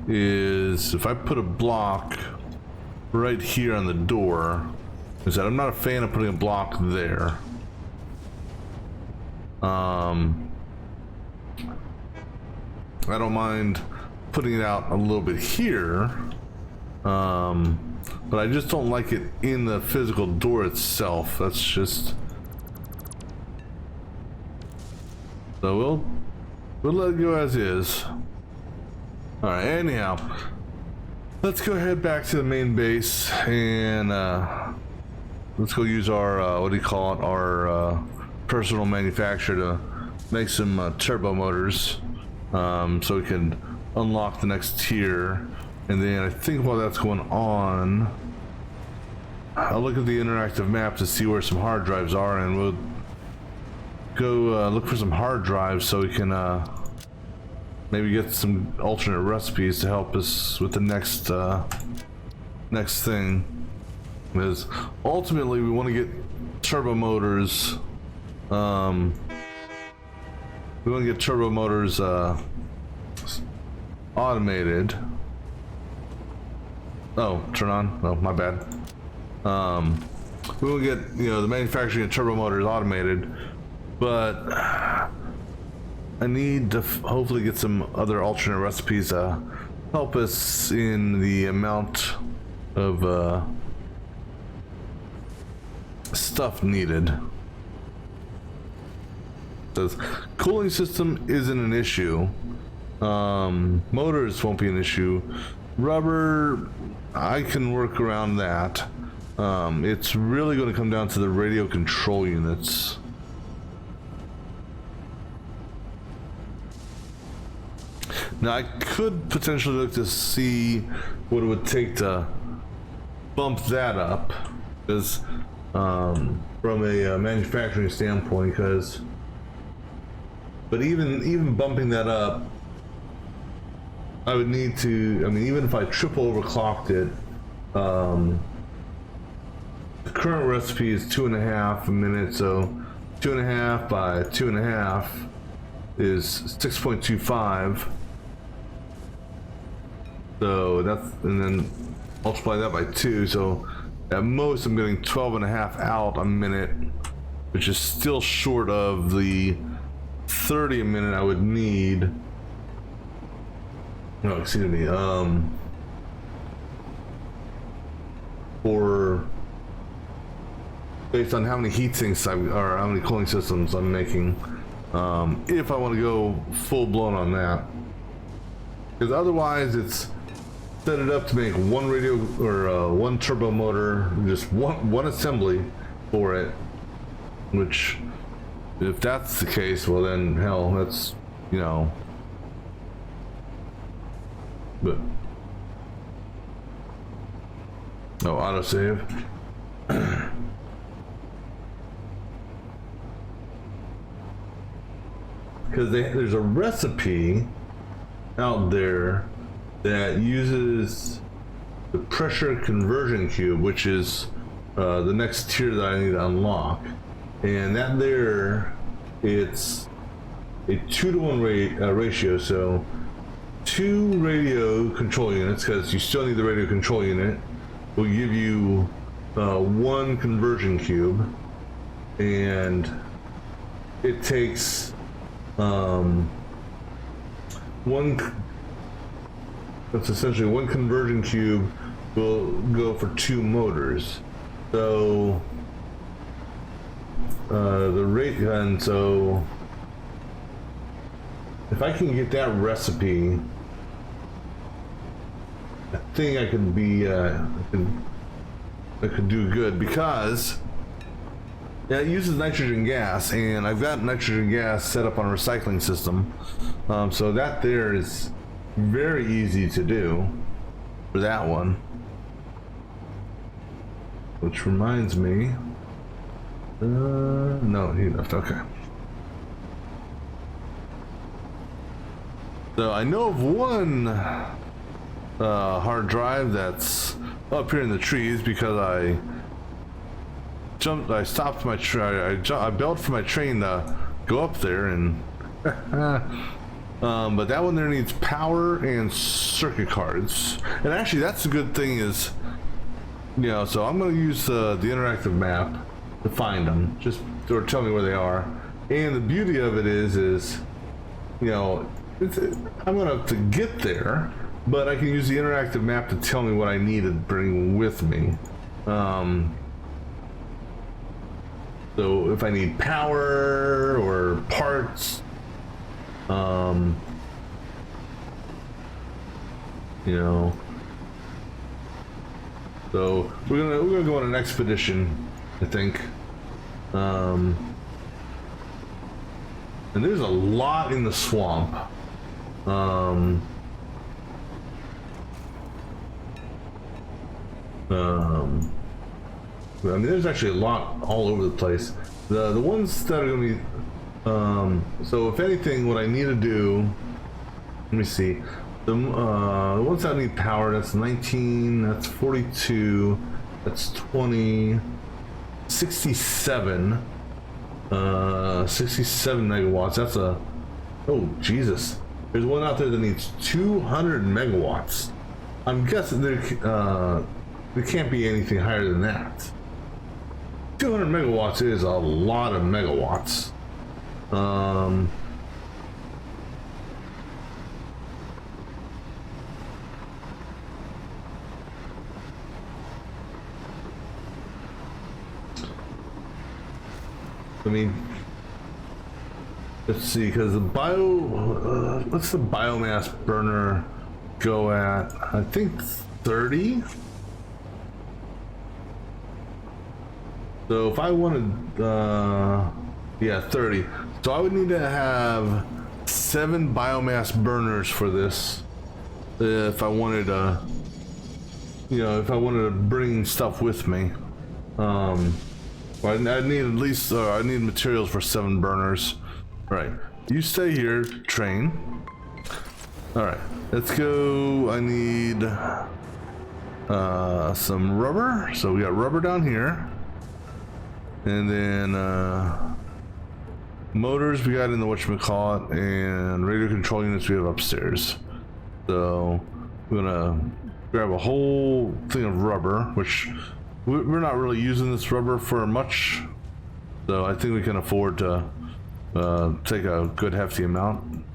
is if I put a block right here on the door, is that I'm not a fan of putting a block there. I don't mind putting it out a little bit here, but I just don't like it in the physical door itself. That's just, so we'll let it go as is. All right, anyhow, let's go head back to the main base and let's go use our what do you call it, our personal manufacturer to make some turbo motors, so we can unlock the next tier. And then I think while that's going on, I'll look at the interactive map to see where some hard drives are, and we'll go look for some hard drives so we can maybe get some alternate recipes to help us with the next thing. Because ultimately we want to get turbo motors. We want to get turbo motors automated. Oh, turn on. Oh, my bad. We will get, you know, the manufacturing of turbo motors automated, but I need to hopefully get some other alternate recipes to help us in the amount of stuff needed. Says cooling system isn't an issue. Motors won't be an issue. Rubber, I can work around that. It's really going to come down to the radio control units. Now I could potentially look to see what it would take to bump that up, because from a manufacturing standpoint, but even bumping that up, I would need to, I mean, even if I triple overclocked it, the current recipe is 2.5 a minute, so 2.5 by 2.5 is 6.25. So that's, and then multiply that by 2, so at most I'm getting 12.5 out a minute, which is still short of the 30 a minute I would need. No, excuse me, for based on how many heat sinks or how many cooling systems I'm making, if I want to go full blown on that, because otherwise it's set it up to make one radio or one turbo motor, just one assembly for it. Which, if that's the case, well then hell, that's, you know. But no autosave. Because there's a recipe out there that uses the pressure conversion cube, which is the next tier that I need to unlock, and that there, it's a 2-to-1 ratio. So 2 radio control units, because you still need the radio control unit, will give you 1 conversion cube, and it takes that's essentially 1 conversion cube will go for 2 motors. So the rate, and so if I can get that recipe, I think I could be I could do good, because yeah, it uses nitrogen gas, and I've got nitrogen gas set up on a recycling system, so that there is very easy to do for that one. Which reminds me, no, he left. Okay. So I know of one hard drive that's up here in the trees, because I stopped my train. I bailed for my train to go up there, and but that one there needs power and circuit cards. And actually, that's the good thing is, you know, so I'm going to use the interactive map to find them, just or tell me where they are. And the beauty of it is you know, I'm going to have to get there, but I can use the interactive map to tell me what I need to bring with me. So if I need power or parts, you know, so we're gonna go on an expedition, I think. And there's a lot in the swamp. I mean, there's actually a lot all over the place. The ones that are gonna be, so if anything, what I need to do, let me see, the ones that need power, that's 19, that's 42, that's 20, 67, 67 megawatts. That's a, oh Jesus, there's one out there that needs 200 megawatts. I'm guessing there can't be anything higher than that. 200 megawatts is a lot of megawatts. I mean, let's see, because the what's the biomass burner go at? I think 30. So if I wanted, yeah, 30. So I would need to have 7 biomass burners for this. If I wanted to, you know, if I wanted to bring stuff with me. I need at least, I need materials for 7 burners. All right, you stay here, train. All right, let's go. I need some rubber. So we got rubber down here. And then motors we got in the whatchamacallit, and radio control units we have upstairs. So we're gonna grab a whole thing of rubber, which we're not really using this rubber for much, so I think we can afford to take a good hefty amount.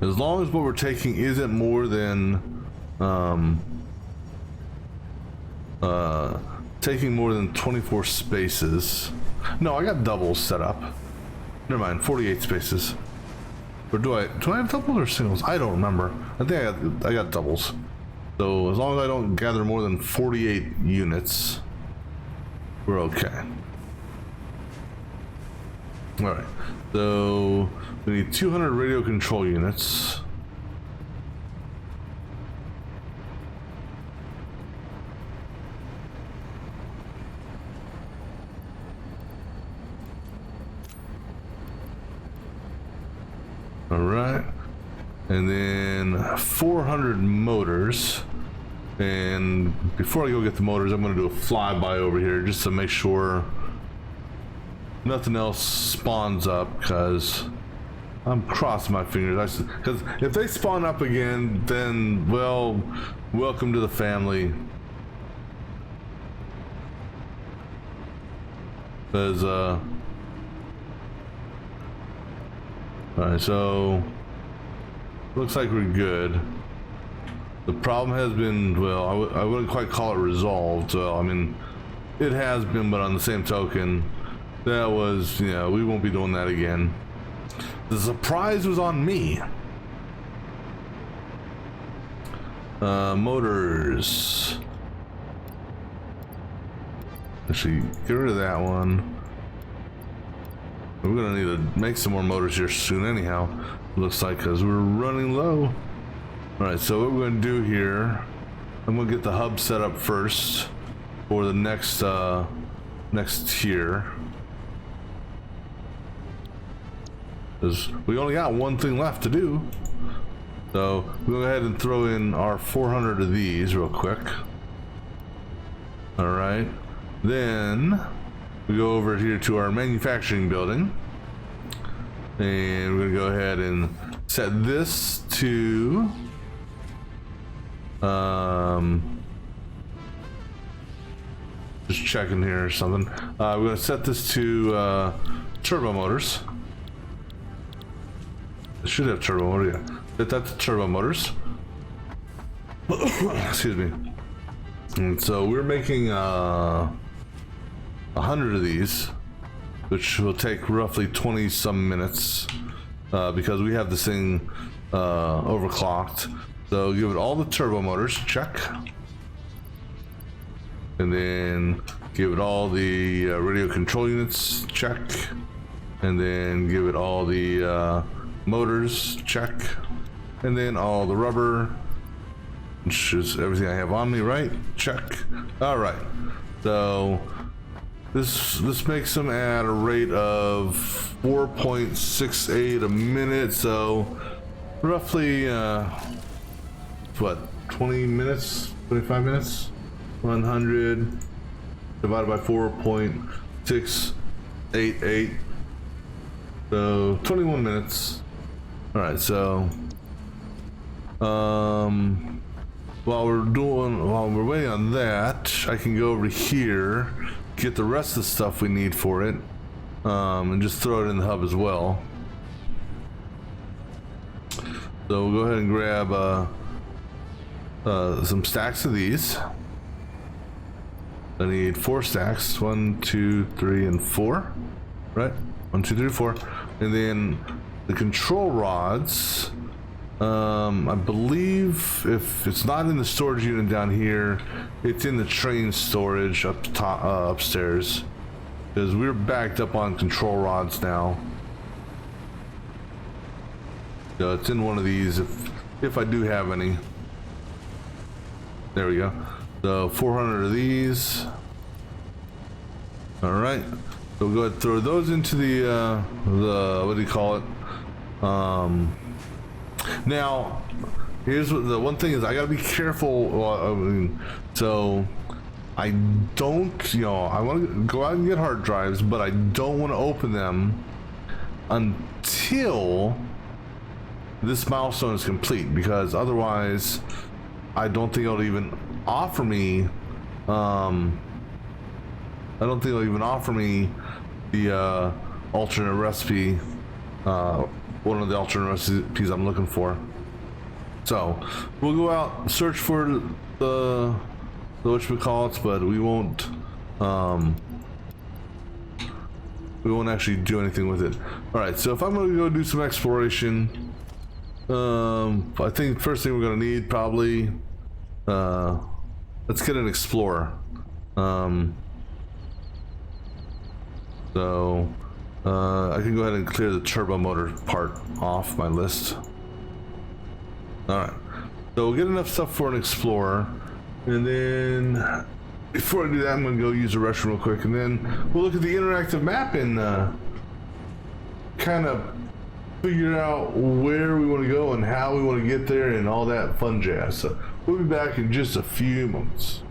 As long as what we're taking isn't more than taking more than 24 spaces. No, I got doubles set up. Never mind, 48 spaces. Or do I have doubles or singles? I don't remember. I think I got doubles. So as long as I don't gather more than 48 units, we're okay. All right. So we need 200 radio control units. All right, and then 400 motors. And before I go get the motors, I'm going to do a flyby over here just to make sure nothing else spawns up, because I'm crossing my fingers. Because if they spawn up again, then, well, welcome to the family. Because, alright, so looks like we're good. The problem has been, well, I wouldn't quite call it resolved. Well, I mean, it has been, but on the same token, that was, you know, we won't be doing that again. The surprise was on me. Motors. Actually, get rid of that one. We're gonna need to make some more motors here soon anyhow, looks like, because we're running low. All right, so what we're gonna do here, I'm gonna get the hub set up first for the next next tier, because we only got one thing left to do. So we'll go ahead and throw in our 400 of these real quick. All right, then we go over here to our manufacturing building, and we're gonna go ahead and set this to just checking here or something. We're gonna set this to turbo motors. It should have turbo motor, yeah. Set that to turbo motors. Excuse me. And so we're making 100 of these, which will take roughly 20 some minutes, because we have this thing overclocked. So give it all the turbo motors, check, and then give it all the radio control units, check, and then give it all the motors, check, and then all the rubber, which is everything I have on me, right? Check. All right, so this makes them at a rate of 4.68 a minute, so roughly what, 20 minutes, 25 minutes, 100 divided by 4.688, so 21 minutes. All right, so while we're waiting on that, I can go over here, get the rest of the stuff we need for it, and just throw it in the hub as well. So we'll go ahead and grab some stacks of these. I need 4 stacks, 1, 2, 3, and 4, right? 1, 2, 3, 4, and then the control rods. I believe if it's not in the storage unit down here, it's in the train storage up top, upstairs, because we're backed up on control rods now. So it's in one of these if I do have any. There we go. So 400 of these. All right. So we'll go ahead and throw those into the what do you call it? Now, here's what the one thing is, I gotta be careful. Well, I mean, so I don't, you know, I want to go out and get hard drives, but I don't want to open them until this milestone is complete, because otherwise I don't think it'll even offer me I don't think it'll even offer me the alternate recipe, one of the alternate recipes I'm looking for. So we'll go out, search for the whatchamacallits, but we won't we won't actually do anything with it. All right, so if I'm gonna go do some exploration, I think the first thing we're gonna need probably, let's get an explorer. So I can go ahead and clear the turbo motor part off my list. All right, so we'll get enough stuff for an explorer, and then before I do that, I'm gonna go use the restroom real quick, and then we'll look at the interactive map and kind of figure out where we want to go and how we want to get there and all that fun jazz. So we'll be back in just a few moments.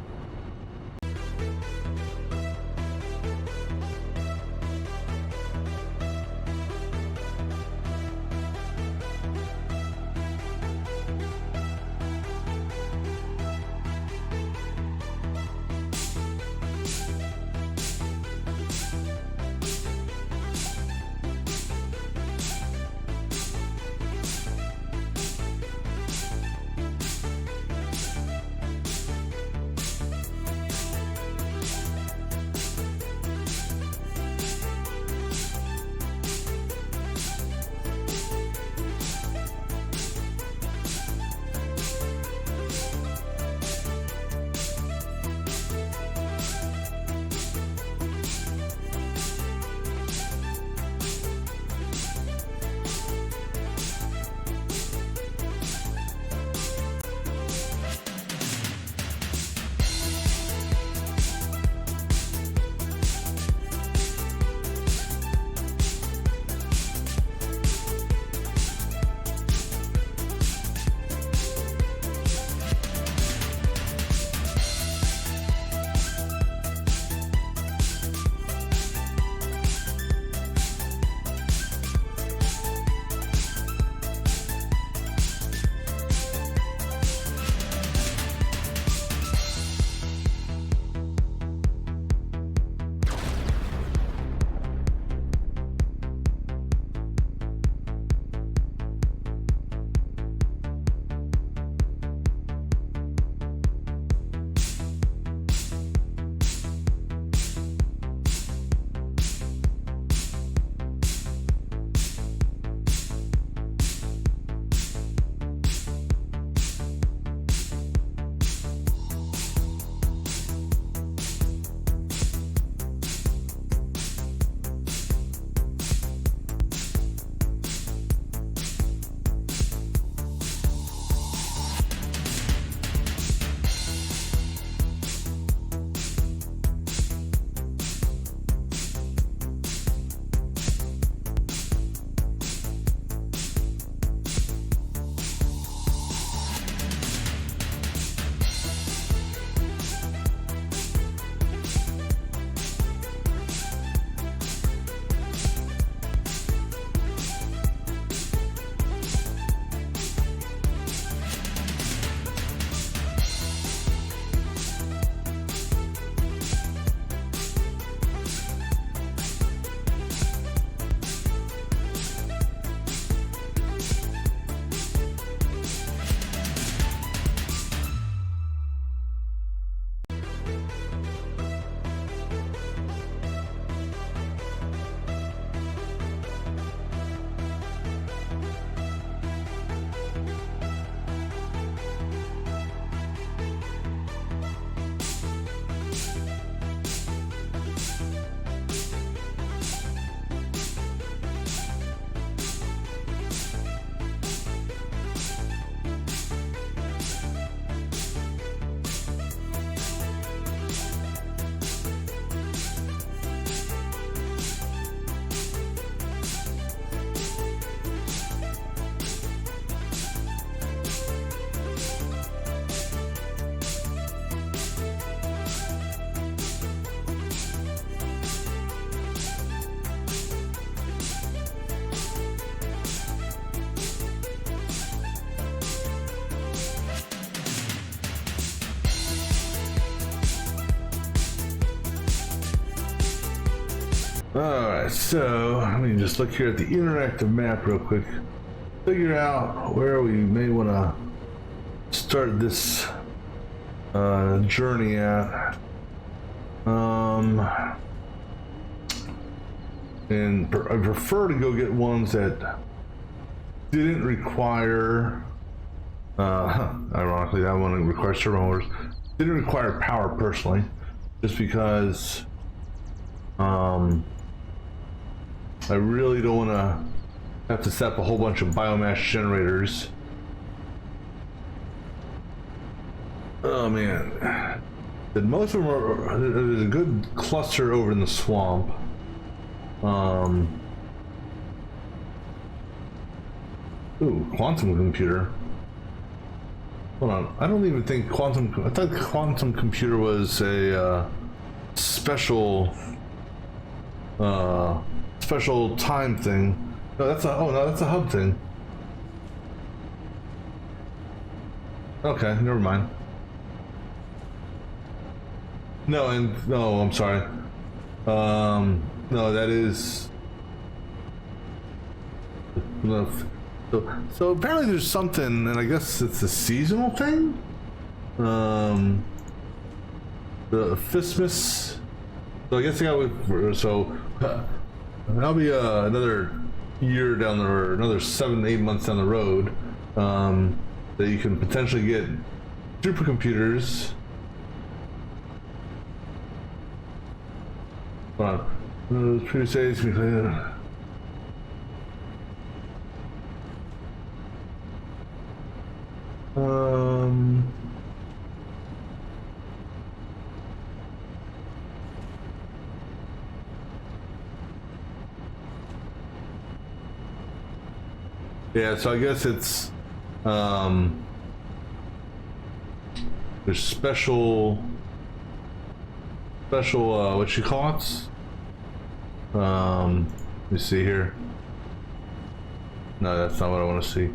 Alright, so let me just look here at the interactive map real quick. Figure out where we may want to start this journey at. and I prefer to go get ones that didn't require, ironically, that one requires turbo motors. Didn't require power personally, just because I really don't want to have to set up a whole bunch of biomass generators. Oh man, most of them are. There's a good cluster over in the swamp. Ooh, quantum computer. Hold on, I don't even think quantum. I thought quantum computer was a special special time thing. No, that's a. Oh no, that's a hub thing. Okay, never mind. No, and no, I'm sorry. No, that is. No, so apparently there's something, and I guess it's a seasonal thing. The Fismus. So I guess I got with. So that'll be another year down the road, another 7-8 months down the road. That you can potentially get supercomputers. Hold on. Those previous days. Yeah, so I guess it's there's special what you call it? Let me see here. No, that's not what I want to see.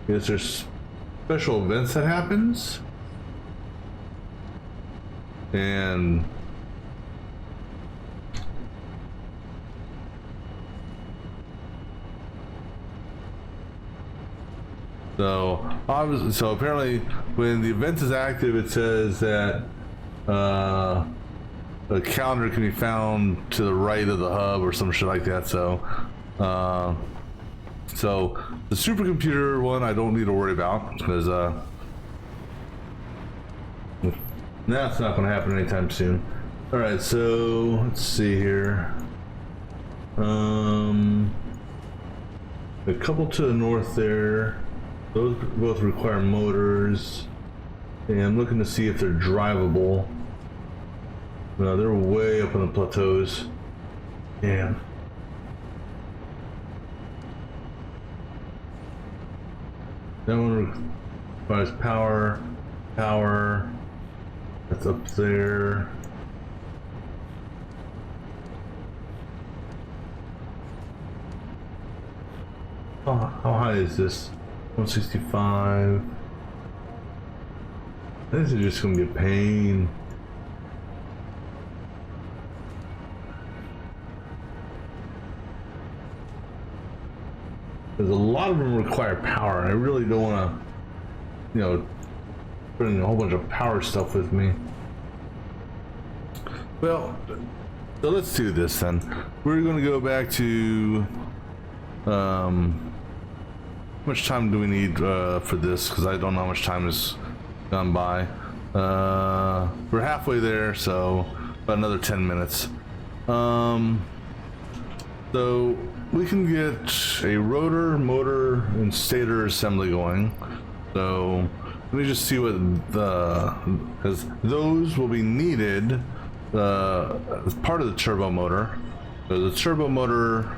Yes, there's special events that happens, and so obviously, so apparently when the event is active, it says that a calendar can be found to the right of the hub or some shit like that. So so the supercomputer one I don't need to worry about, because that's not going to happen anytime soon. All right, so let's see here. A couple to the north there. Those both require motors, and I'm looking to see if they're drivable. No, they're way up on the plateaus. Yeah. That one requires power. That's up there. Oh, how high is this? 165. This is just gonna be a pain. There's a lot of them require power. I really don't want to, you know, bring a whole bunch of power stuff with me. Well, so let's do this then. We're going to go back to how much time do we need for this, because I don't know how much time has gone by. We're halfway there, so about another 10 minutes. So we can get a rotor, motor, and stator assembly going. So let me just see what because those will be needed as part of the turbo motor. So the turbo motor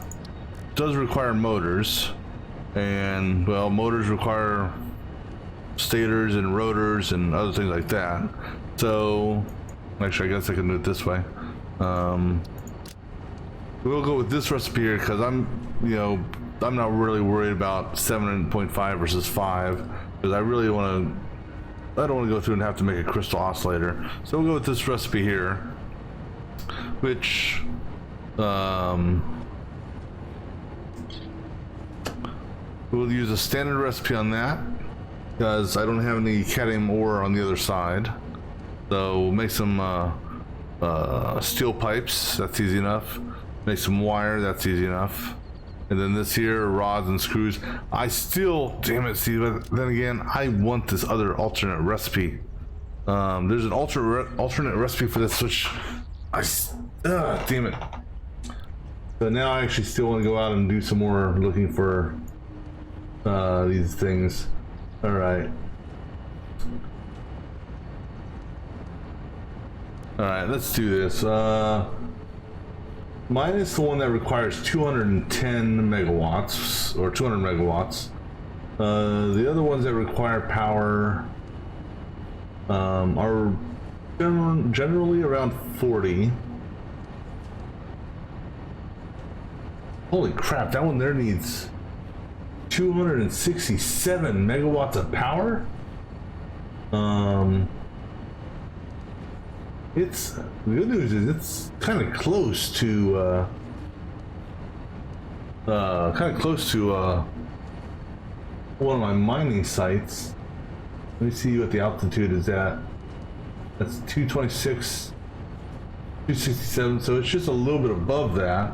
does require motors, and well, motors require stators and rotors and other things like that. So actually, I guess I can do it this way. We'll go with this recipe here because I'm not really worried about 7.5 versus 5, because I really don't want to go through and have to make a crystal oscillator. So we'll go with this recipe here, which we'll use a standard recipe on that because I don't have any cadmium ore on the other side. So we'll make some steel pipes, that's easy enough. Make some wire, that's easy enough. And then this here, rods and screws. I still, damn it, see, but then again, I want this other alternate recipe. There's an alternate recipe for this, which damn it. So now I actually still want to go out and do some more looking for these things. All right. All right, let's do this. Mine is the one that requires 210 megawatts or 200 megawatts. The other ones that require power are generally around 40. Holy crap, that one there needs 267 megawatts of power. It's the good news is it's kind of close to one of my mining sites. Let me see what the altitude is at. That's 226, 267. So it's just a little bit above that.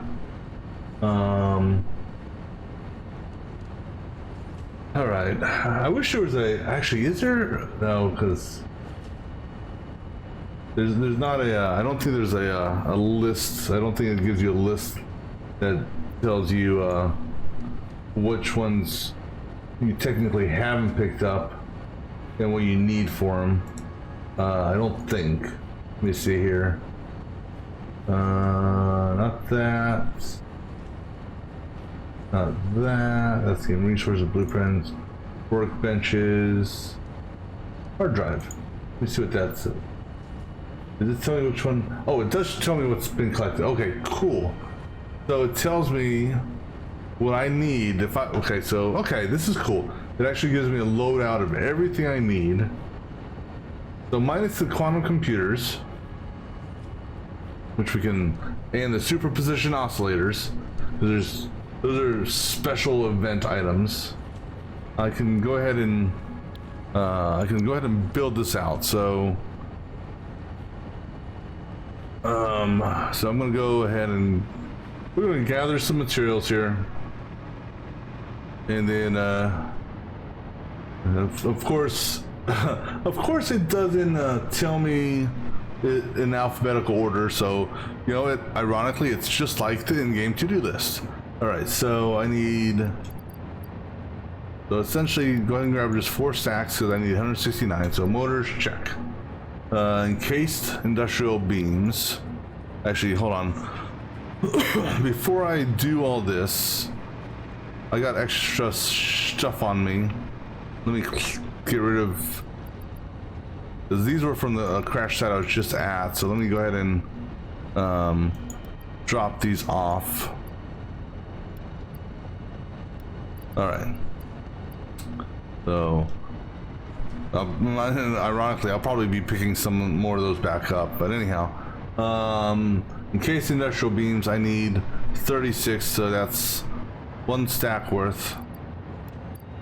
All right. I wish there was actually, is there? No, because there's not a, I don't think there's a list. I don't think it gives you a list that tells you which ones you technically haven't picked up and what you need for them. I don't think. Let me see here. Not that. Not that. That's the resources, blueprints, workbenches, hard drive. Let me see what that's. Does it tell me which one? Oh, it does tell me what's been collected. Okay, cool. So it tells me what I need if I, okay, this is cool. It actually gives me a loadout of everything I need. So minus the quantum computers, which we can, and the superposition oscillators. Those are special event items. I can go ahead and build this out. So so I'm gonna go ahead and we're gonna gather some materials here, and then of course it doesn't tell me it in alphabetical order, so you know it, ironically it's just like the in-game to-do list. All right, so I need, so essentially go ahead and grab just 4 stacks because I need 169. So motors, check. Encased industrial beams. Actually, hold on. Before I do all this, I got extra stuff on me. Let me get rid of, because these were from the crash site I was just at. So let me go ahead and drop these off. All right. So ironically, I'll probably be picking some more of those back up, but anyhow, encased industrial beams, I need 36, so that's 1 stack worth,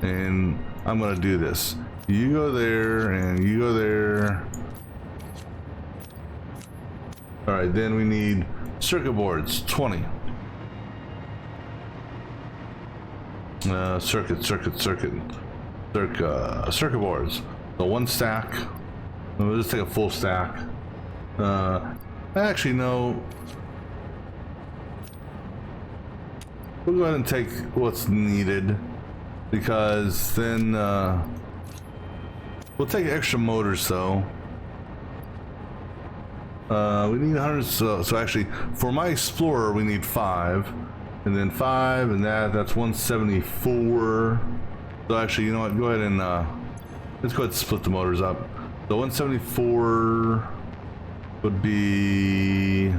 and I'm gonna do this. You go there and you go there. All right, then we need circuit boards, 20. Circuit boards. So 1 stack. We'll just take a full stack. Actually, no. We'll go ahead and take what's needed, because then we'll take extra motors though. We need 100. So actually, for my Explorer, we need 5, and then 5, and that's 174. So actually, you know what? Go ahead and let's go ahead and split the motors up. So 174 would be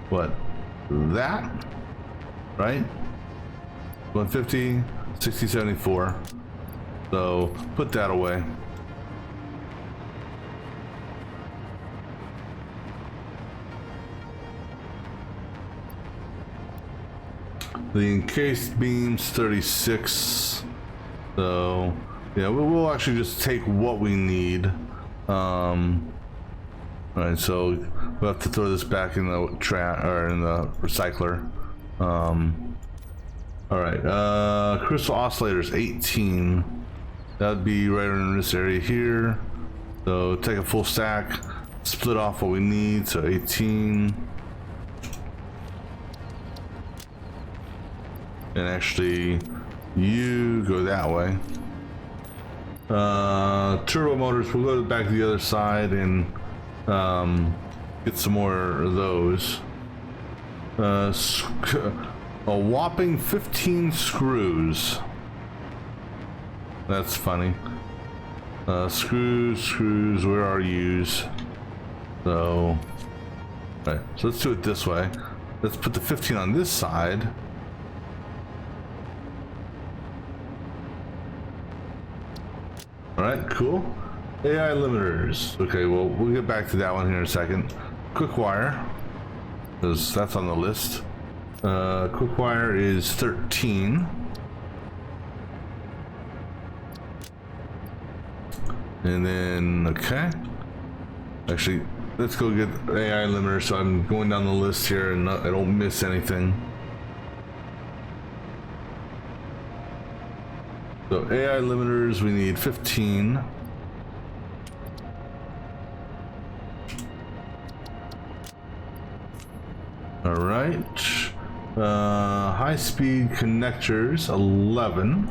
what? That, right? 150, 60, 74. So put that away. The encased beams, 36. So yeah, we'll actually just take what we need. All right, so we'll have to throw this back in the or in the recycler. All right, crystal oscillators 18. That would be right in this area here. So take a full stack, split off what we need. So 18. And actually, you go that way. Turbo motors, we'll go back to the other side and get some more of those. A whopping 15 screws. That's funny. Screws, where are yous? So, right, so let's do it this way. Let's put the 15 on this side. All right, cool. AI limiters. Okay, well, we'll get back to that one here in a second. Quick wire, because that's on the list. Quick wire is 13. And then, okay. Actually, let's go get AI limiter so I'm going down the list here and I don't miss anything. So AI limiters, we need 15. All right. High-speed connectors, 11.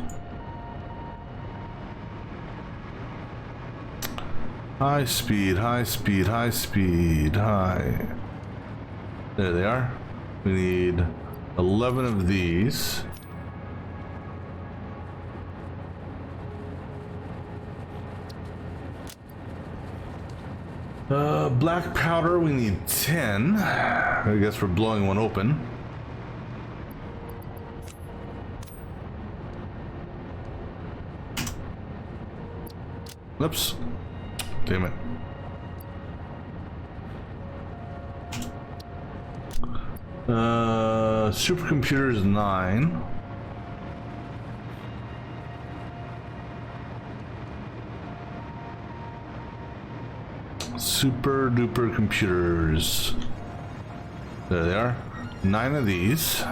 High speed. There they are. We need 11 of these. Black powder, we need 10. I guess we're blowing one open. Oops. Damn it. Supercomputers 9. Super duper computers. There they are. 9 of these.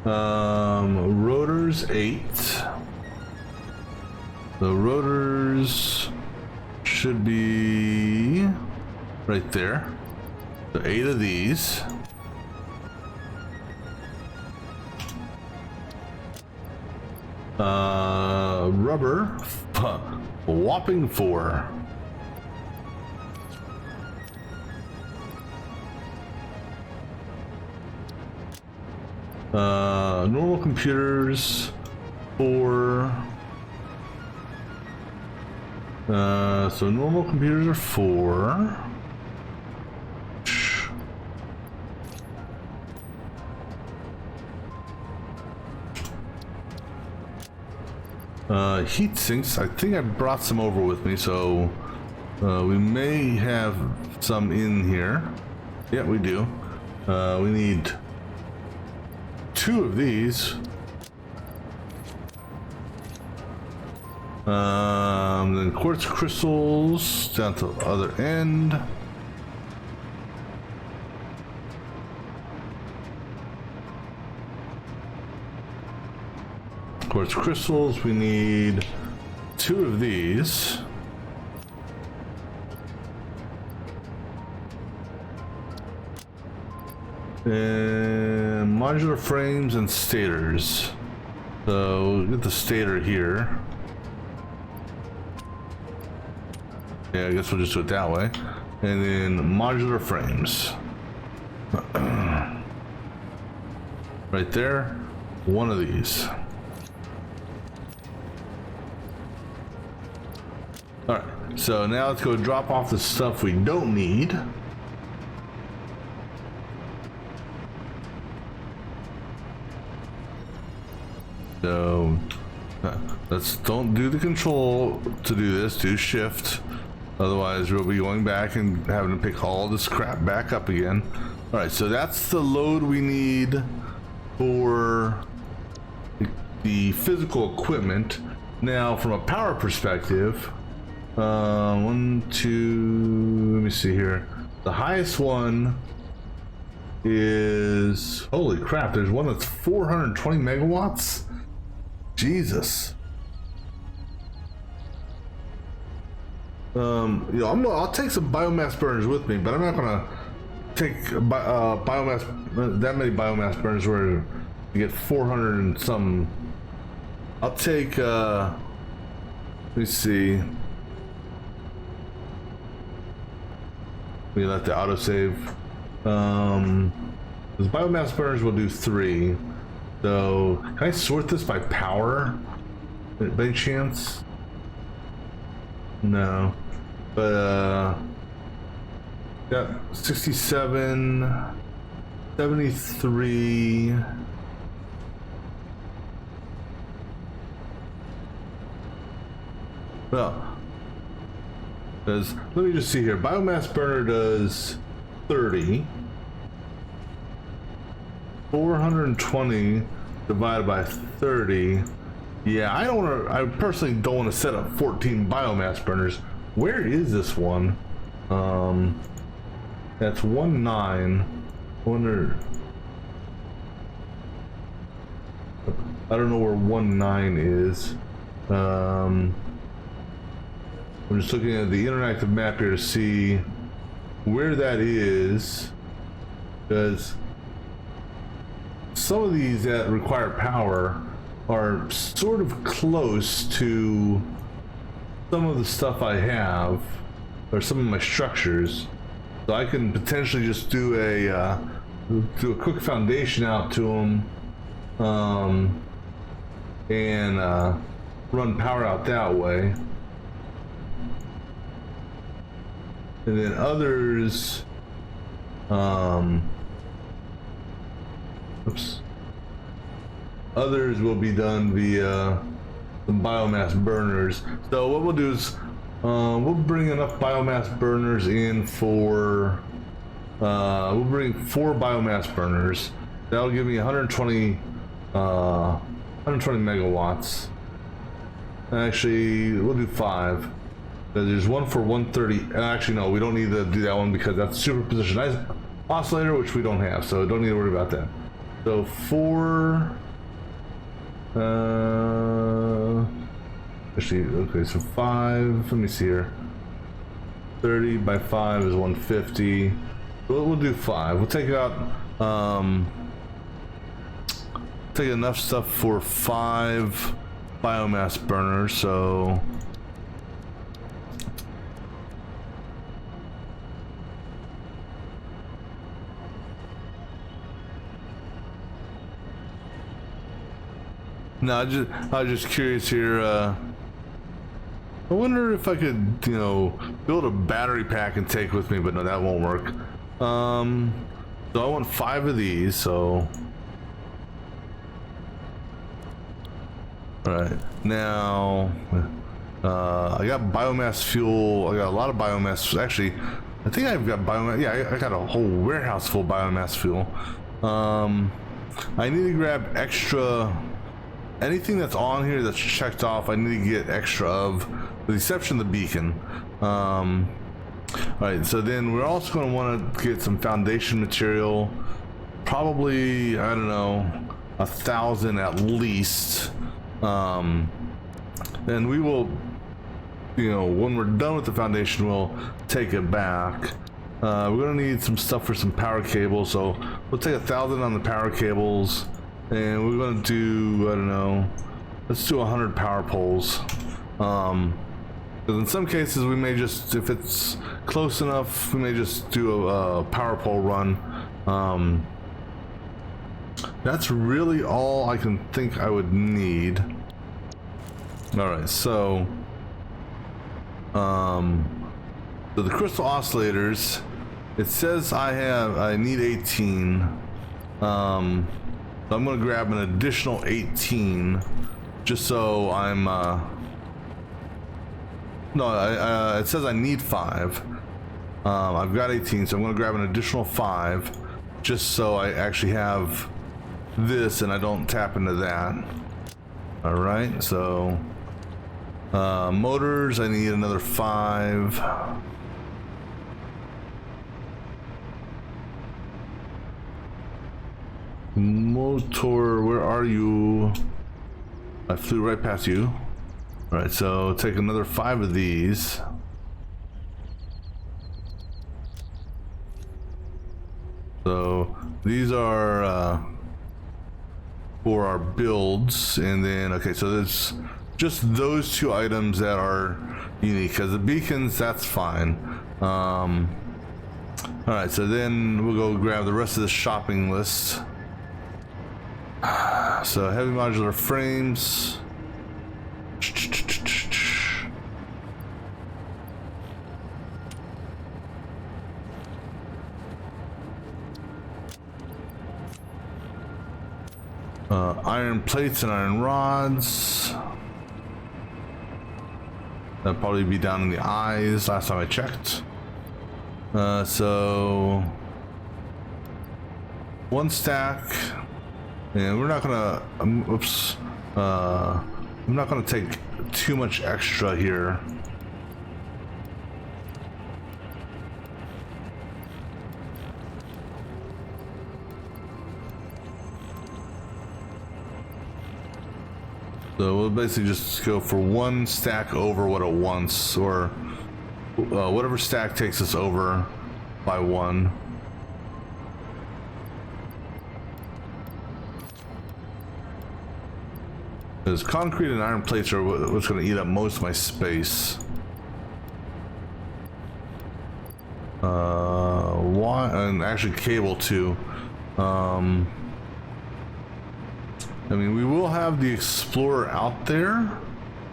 Rotors 8. The rotors should be right there. So 8 of these. Rubber, a whopping 4. Normal computers, 4. So normal computers are 4. Heat sinks, I think I brought some over with me, so we may have some in here. Yeah, we do. We need 2 of these. Then quartz crystals down to the other end. Quartz crystals, we need 2 of these. And modular frames and stators. So we'll get the stator here. Yeah, I guess we'll just do it that way. And then modular frames. Right there, 1 of these. Alright, so now let's go drop off the stuff we don't need. So let's don't do the control to do this, do shift. Otherwise we'll be going back and having to pick all this crap back up again. Alright, so that's the load we need for the physical equipment. Now, from a power perspective, one, two, let me see here. The highest one is, holy crap, there's one that's 420 megawatts. Jesus. You know, I'll take some biomass burners with me, but I'm not gonna take biomass, that many biomass burners where you get 400 and some. I'll take, let me see. We let the autosave. Those biomass burners will do 3. So, can I sort this by power? By any chance? No. But, got 67, 73. Well, let me just see here. Biomass burner does 30. 420 divided by 30. Yeah, I personally don't want to set up 14 biomass burners. Where is this one? That's 19. Wonder. I don't know where 19 is. I'm just looking at the interactive map here to see where that is, because some of these that require power are sort of close to some of the stuff I have, or some of my structures. So I can potentially just do a quick foundation out to them, and run power out that way. And then others, others will be done via some biomass burners. So what we'll do is we'll bring enough biomass burners in for, we'll bring 4 biomass burners. That'll give me 120 megawatts. Actually, we'll do 5. There's one for 130. Actually, no, we don't need to do that one because that's superposition oscillator, which we don't have, so don't need to worry about that. So 4. Actually, okay, so 5. Let me see here. 30 by 5 is 150. We'll do 5. We'll take out take enough stuff for 5 biomass burners. So. No, I was just curious here. I wonder if I could, you know, build a battery pack and take with me, but no, that won't work. So I want 5 of these. So, all right, now I got biomass fuel. I got a lot of biomass. Actually, I think I've got biomass. Yeah, I got a whole warehouse full of biomass fuel. I need to grab extra. Anything that's on here that's checked off, I need to get extra of, with the exception of the beacon. Alright, so then we're also going to want to get some foundation material. Probably, I don't know, 1,000 at least. And we will, you know, when we're done with the foundation, we'll take it back. We're going to need some stuff for some power cables, so we'll take 1,000 on the power cables. And we're going to do, I don't know, let's do 100 power poles. Because in some cases we may just, if it's close enough, we may just do a power pole run. That's really all I can think I would need. Alright, so the crystal oscillators, it says I need 18. So I'm going to grab an additional 18 just so I'm no, it says I need 5. I've got 18, so I'm going to grab an additional 5 just so I actually have this and I don't tap into that. Alright, so Motors, I need another 5. Motor, where are you? I flew right past you. All right, so take another 5 of these. So these are for our builds, and then okay, so there's just those 2 items that are unique, because the beacons, that's fine. All right, so then we'll go grab the rest of the shopping list. So heavy modular frames. Iron plates and iron rods. That'll probably be down in the eyes last time I checked. So 1 stack, and we're not gonna oops, I'm not gonna take too much extra here. So we'll basically just go for 1 stack over what it wants, or whatever stack takes us over by 1. Because concrete and iron plates are what's going to eat up most of my space. Why? And actually cable too. I mean, we will have the Explorer out there,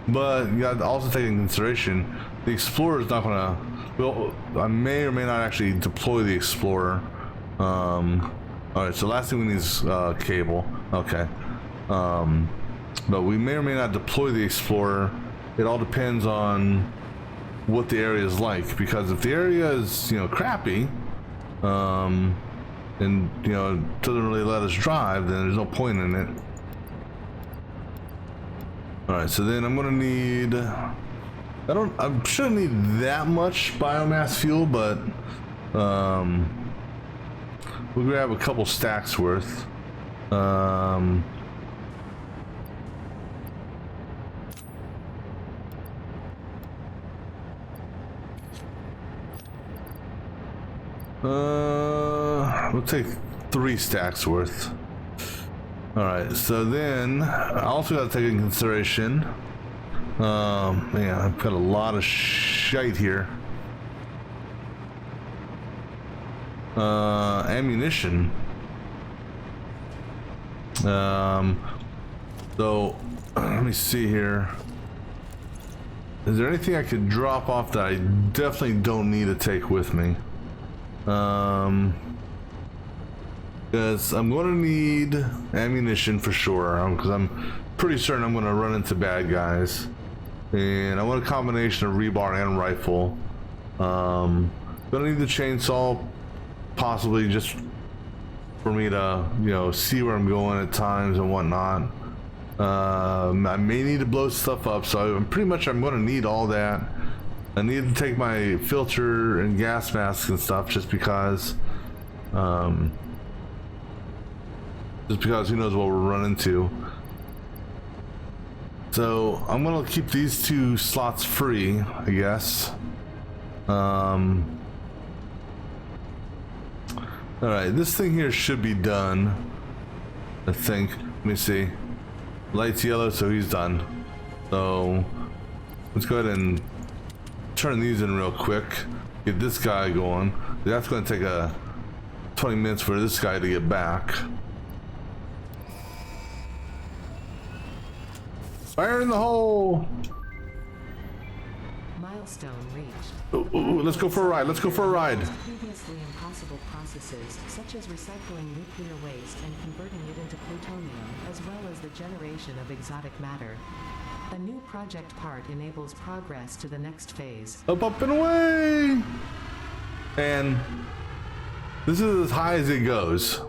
but you got to also take into consideration the Explorer is not gonna. Well, I may or may not actually deploy the Explorer. All right, so last thing we need is cable. Okay, but we may or may not deploy the Explorer. It all depends on what the area is like, because if the area is, you know, crappy, and you know, doesn't really let us drive, then there's no point in it. Alright, so then I'm gonna need, I shouldn't need that much biomass fuel, but we'll grab a couple stacks worth. We'll take 3 stacks worth. Alright, so then I also got to take into consideration, man, I've got a lot of shite here. Ammunition. So let me see here. Is there anything I could drop off that I definitely don't need to take with me? Because I'm going to need ammunition for sure, because I'm pretty certain I'm going to run into bad guys. And I want a combination of rebar and rifle. Going to need the chainsaw, possibly just for me to, you know, see where I'm going at times and whatnot. I may need to blow stuff up, so I'm going to need all that. I need to take my filter and gas masks and stuff just because who knows what we'll run into. So I'm gonna keep these 2 slots free, I guess. Alright, this thing here should be done, I think. Let me see. Light's yellow, so he's done. So let's go ahead and turn these in real quick. Get this guy going. That's going to take 20 minutes for this guy to get back. Fire in the hole! Milestone reached. Ooh, let's go for a ride. Let's go for a ride. Previously impossible processes such as recycling nuclear waste and converting it into plutonium, as well as the generation of exotic matter. A new project part enables progress to the next phase. Up, up, and away! And this is as high as it goes,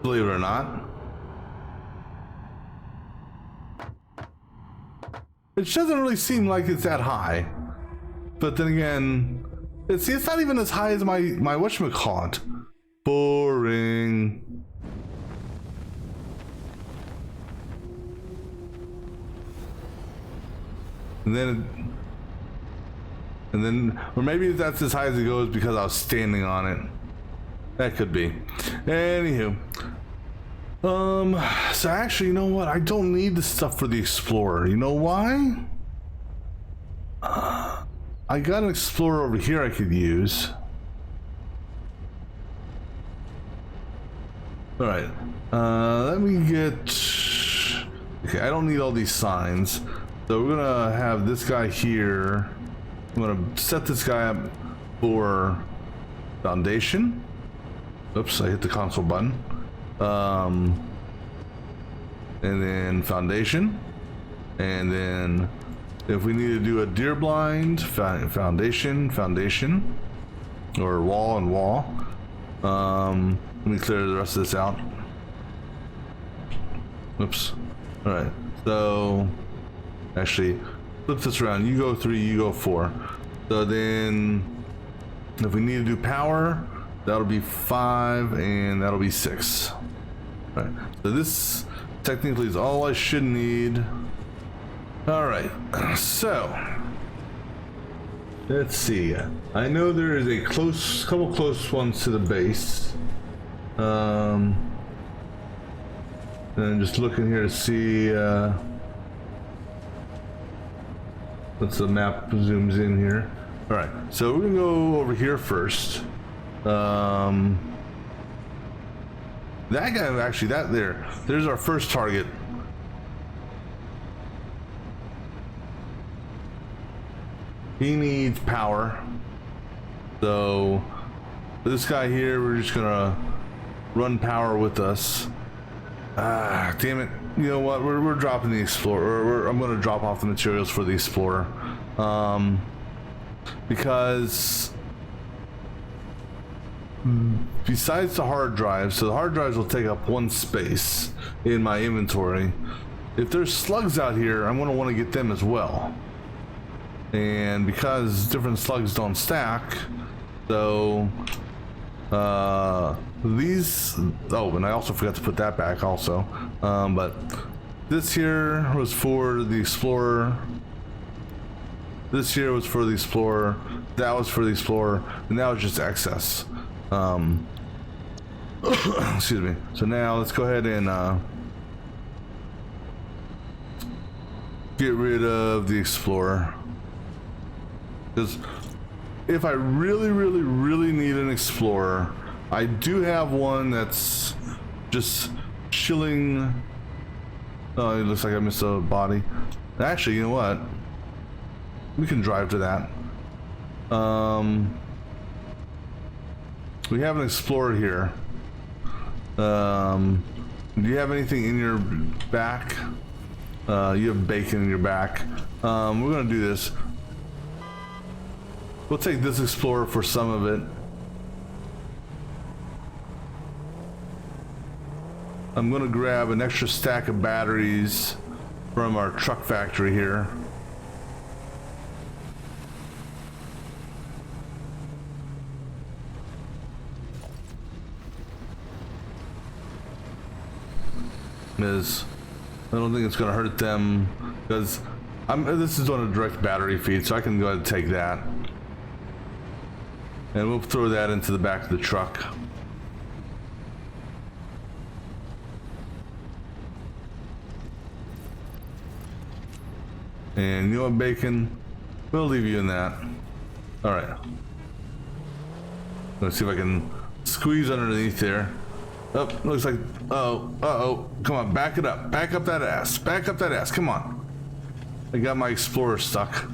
believe it or not. Which doesn't really seem like it's that high. But then again, it's not even as high as my whatchamacallit. Boring. And then, or maybe that's as high as it goes because I was standing on it. That could be. Anywho. So actually, you know what? I don't need the stuff for the Explorer. You know why? I got an Explorer over here I could use. Alright. Let me get... Okay, I don't need all these signs. So we're gonna have this guy here. I'm gonna set this guy up for foundation. Oops, I hit the console button. And then foundation. And then if we need to do a deer blind, foundation, or wall and wall. Let me clear the rest of this out. Oops. All right. So actually, flip this around. You go 3, you go 4. So then, if we need to do power, that'll be 5, and that'll be 6. All right. So this technically is all I should need. All right. So let's see. I know there is a couple close ones to the base. And just looking here to see. Once the map zooms in here. All right. So we're gonna go over here first. That guy actually, there's our first target. He needs power. So this guy here, we're just gonna run power with us. Ah, damn it. You know what? We're dropping the Explorer. I'm gonna drop off the materials for the Explorer. Because besides the hard drives, so the hard drives will take up 1 space in my inventory. If there's slugs out here, I'm going to want to get them as well. And because different slugs don't stack, so these, oh, and I also forgot to put that back also. But this here was for the Explorer. This here was for the Explorer. That was for the Explorer, and that was just excess. Excuse me. So now let's go ahead and get rid of the Explorer. Because if I really need an Explorer, I do have one that's just chilling. Oh, it looks like I missed a body. Actually, you know what? We can drive to that. We have an Explorer here. Do you have anything in your back? You have bacon in your back. We're gonna do this. We'll take this Explorer for some of it. I'm gonna grab an extra stack of batteries from our truck factory here. Is I don't think it's gonna hurt them because this is on a direct battery feed, so I can go ahead and take that, and we'll throw that into the back of the truck. And you know what, bacon? We'll leave you in that. All right. Let's see if I can squeeze underneath there. Oh, looks like, uh-oh, come on, back it up. Back up that ass. Back up that ass, come on. I got my Explorer stuck.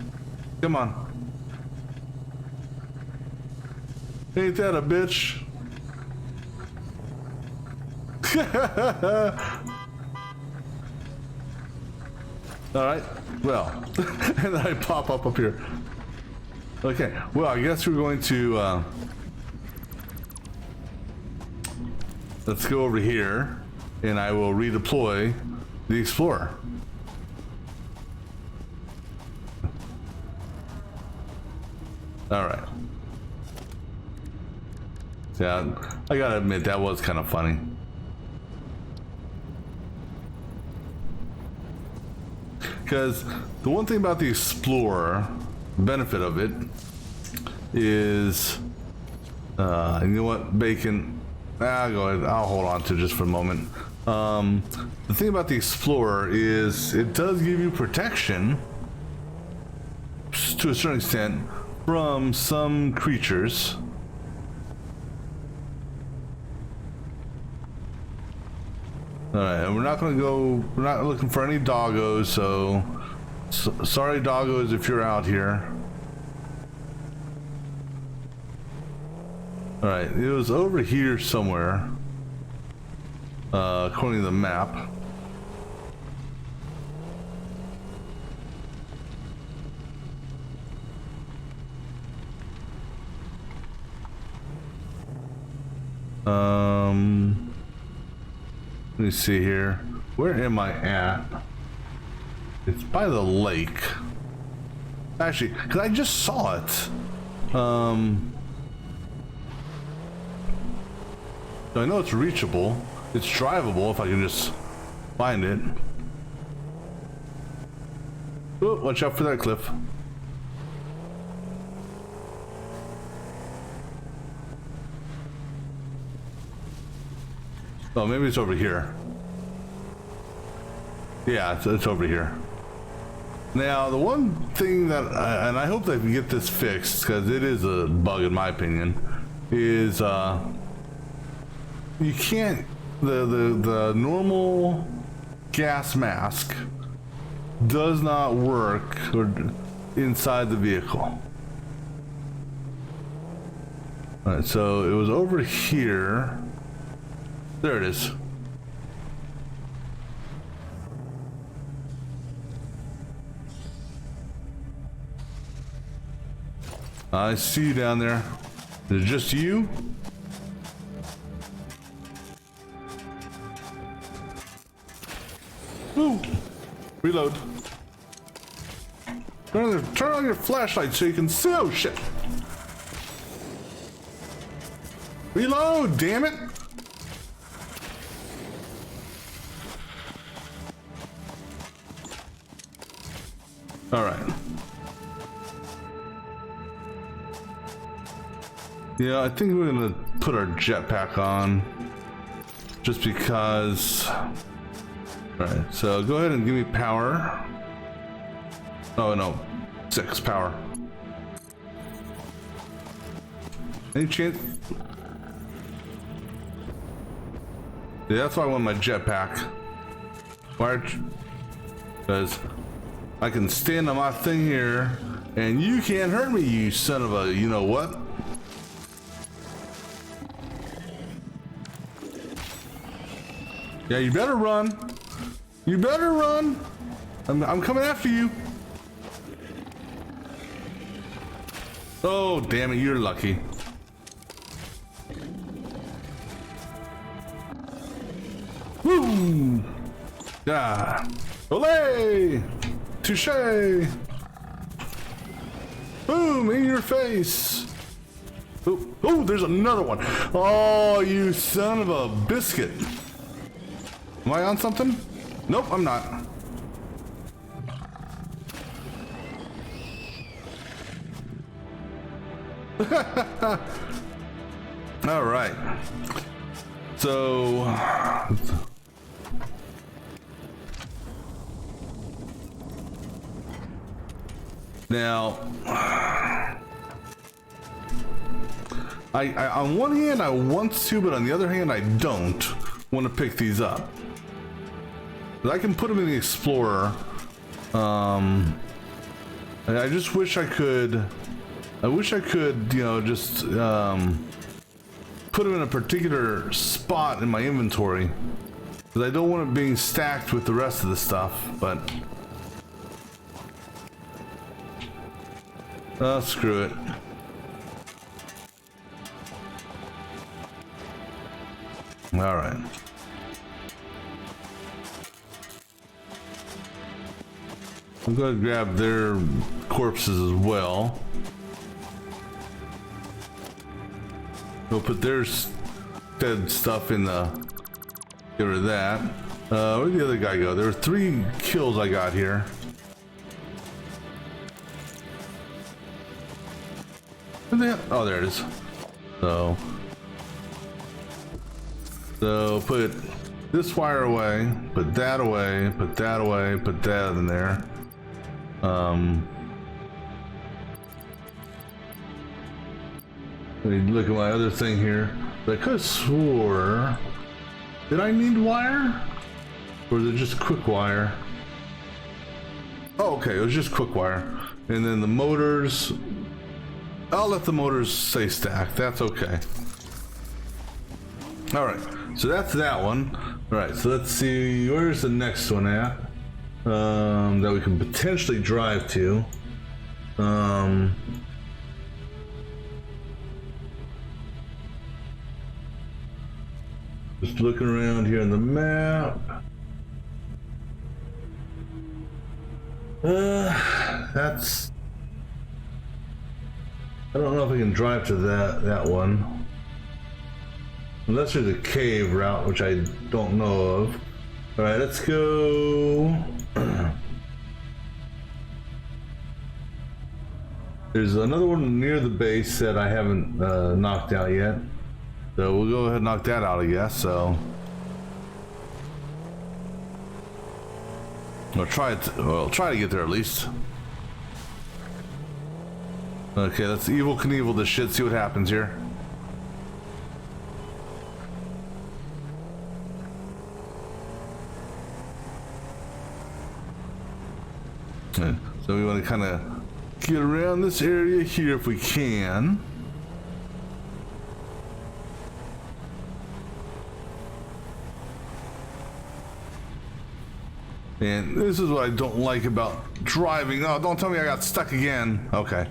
Come on. Ain't that a bitch? Alright, well, and then I pop up here. Okay, well, I guess we're going to, let's go over here, and I will redeploy the Explorer. Yeah, I gotta admit that was kind of funny. Because the one thing about the Explorer, benefit of it, is, you know what, Bacon, go ahead, I'll hold on to it just for a moment. The thing about the Explorer is it does give you protection, to a certain extent, from some creatures. Alright, and we're not looking for any doggos, so sorry doggos if you're out here. Alright, it was over here somewhere, according to the map. Let me see here. Where am I at? It's by the lake. Actually, because I just saw it. So I know it's reachable. It's drivable if I can just find it. Oh, watch out for that cliff. Oh, maybe it's over here. Yeah, it's over here. Now, the one thing that, and I hope they can get this fixed, because it is a bug in my opinion, is you can't, the normal gas mask does not work inside the vehicle. Alright, so it was over here. There it is. I see you down there. Is it just you? Ooh. Reload. Turn on your flashlight so you can see. Oh shit. Reload, damn it. All right. Yeah, I think we're gonna put our jetpack on, just because. All right. So go ahead and give me power. Oh no, 6 power. Any chance? Yeah, that's why I want my jetpack. Why? Because I can stand on my thing here, and you can't hurt me, you son of a, you know what? Yeah, you better run. You better run. I'm coming after you. Oh, damn it, you're lucky. Woo! Ah. Olay! Touché! Boom! In your face! Oh, oh, there's another one! Oh, you son of a biscuit! Am I on something? Nope, I'm not. All right. So now, I on one hand I want to, but on the other hand I don't want to pick these up. But I can put them in the Explorer. I just wish I could. I wish I could, you know, just put them in a particular spot in my inventory, because I don't want it being stacked with the rest of the stuff. But screw it. All right. I'm going to grab their corpses as well. We'll put their dead stuff in the... Get rid of that. Where'd the other guy go? There were 3 kills I got here. Oh, there it is. So put this wire away, put that away, put that away, put that in there. Let me look at my other thing here. I could have swore, did I need wire? Or is it just quick wire? Oh, okay, it was just quick wire. And then the motors, I'll let the motors say stack, that's okay. All right, so that's that one. All right, so let's see, where's the next one at? That we can potentially drive to. Just looking around here on the map. That's... I don't know if I can drive to that one. Unless there's a cave route, which I don't know of. All right, let's go. There's another one near the base that I haven't knocked out yet. So we'll go ahead and knock that out, I guess, so. I'll try to get there at least. Okay, let's Evil Knievel this shit, see what happens here. Okay, so we want to kind of get around this area here if we can. And this is what I don't like about driving. Oh, don't tell me I got stuck again. Okay.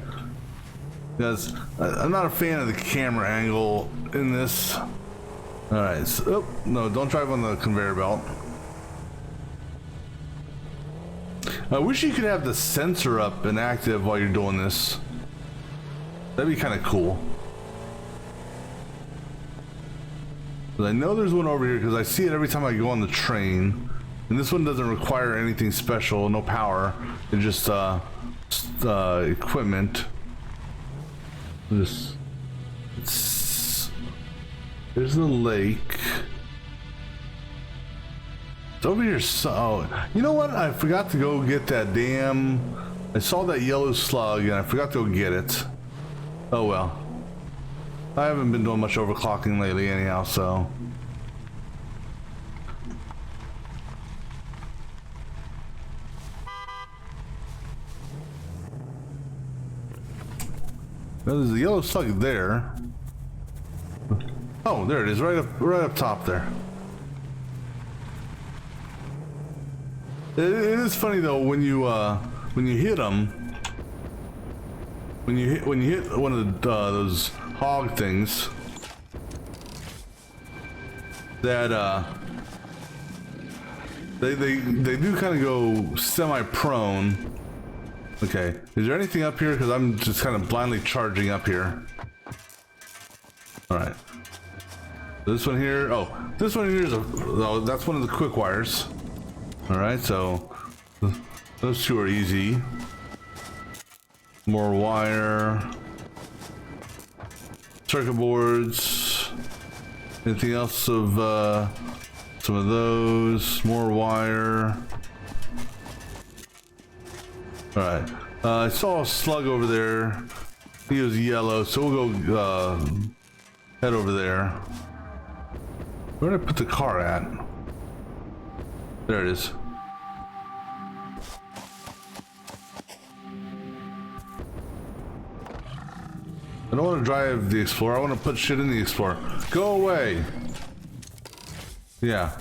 Because I'm not a fan of the camera angle in this. Alright, so, oh, no, don't drive on the conveyor belt. I wish you could have the sensor up and active while you're doing this. That'd be kind of cool. But I know there's one over here because I see it every time I go on the train. And this one doesn't require anything special, no power. It's just equipment. There's the lake. It's over here. So, you know what? I forgot to go get that damn. I saw that yellow slug and I forgot to go get it. Oh well. I haven't been doing much overclocking lately, anyhow. So. There's a yellow slug there. Oh, there it is, right up top there. It is funny though when you hit them, when you hit one of those hog things, that they do kind of go semi-prone. Okay, is there anything up here? Because I'm just kind of blindly charging up here. All right. This one here, oh, this one here is oh, that's one of the quick wires. All right, so those two are easy. More wire. Circuit boards. Anything else of some of those? More wire. Alright, I saw a slug over there. He was yellow, so we'll go head over there. Where did I put the car at? There it is. I don't want to drive the Explorer, I want to put shit in the Explorer. Go away! Yeah.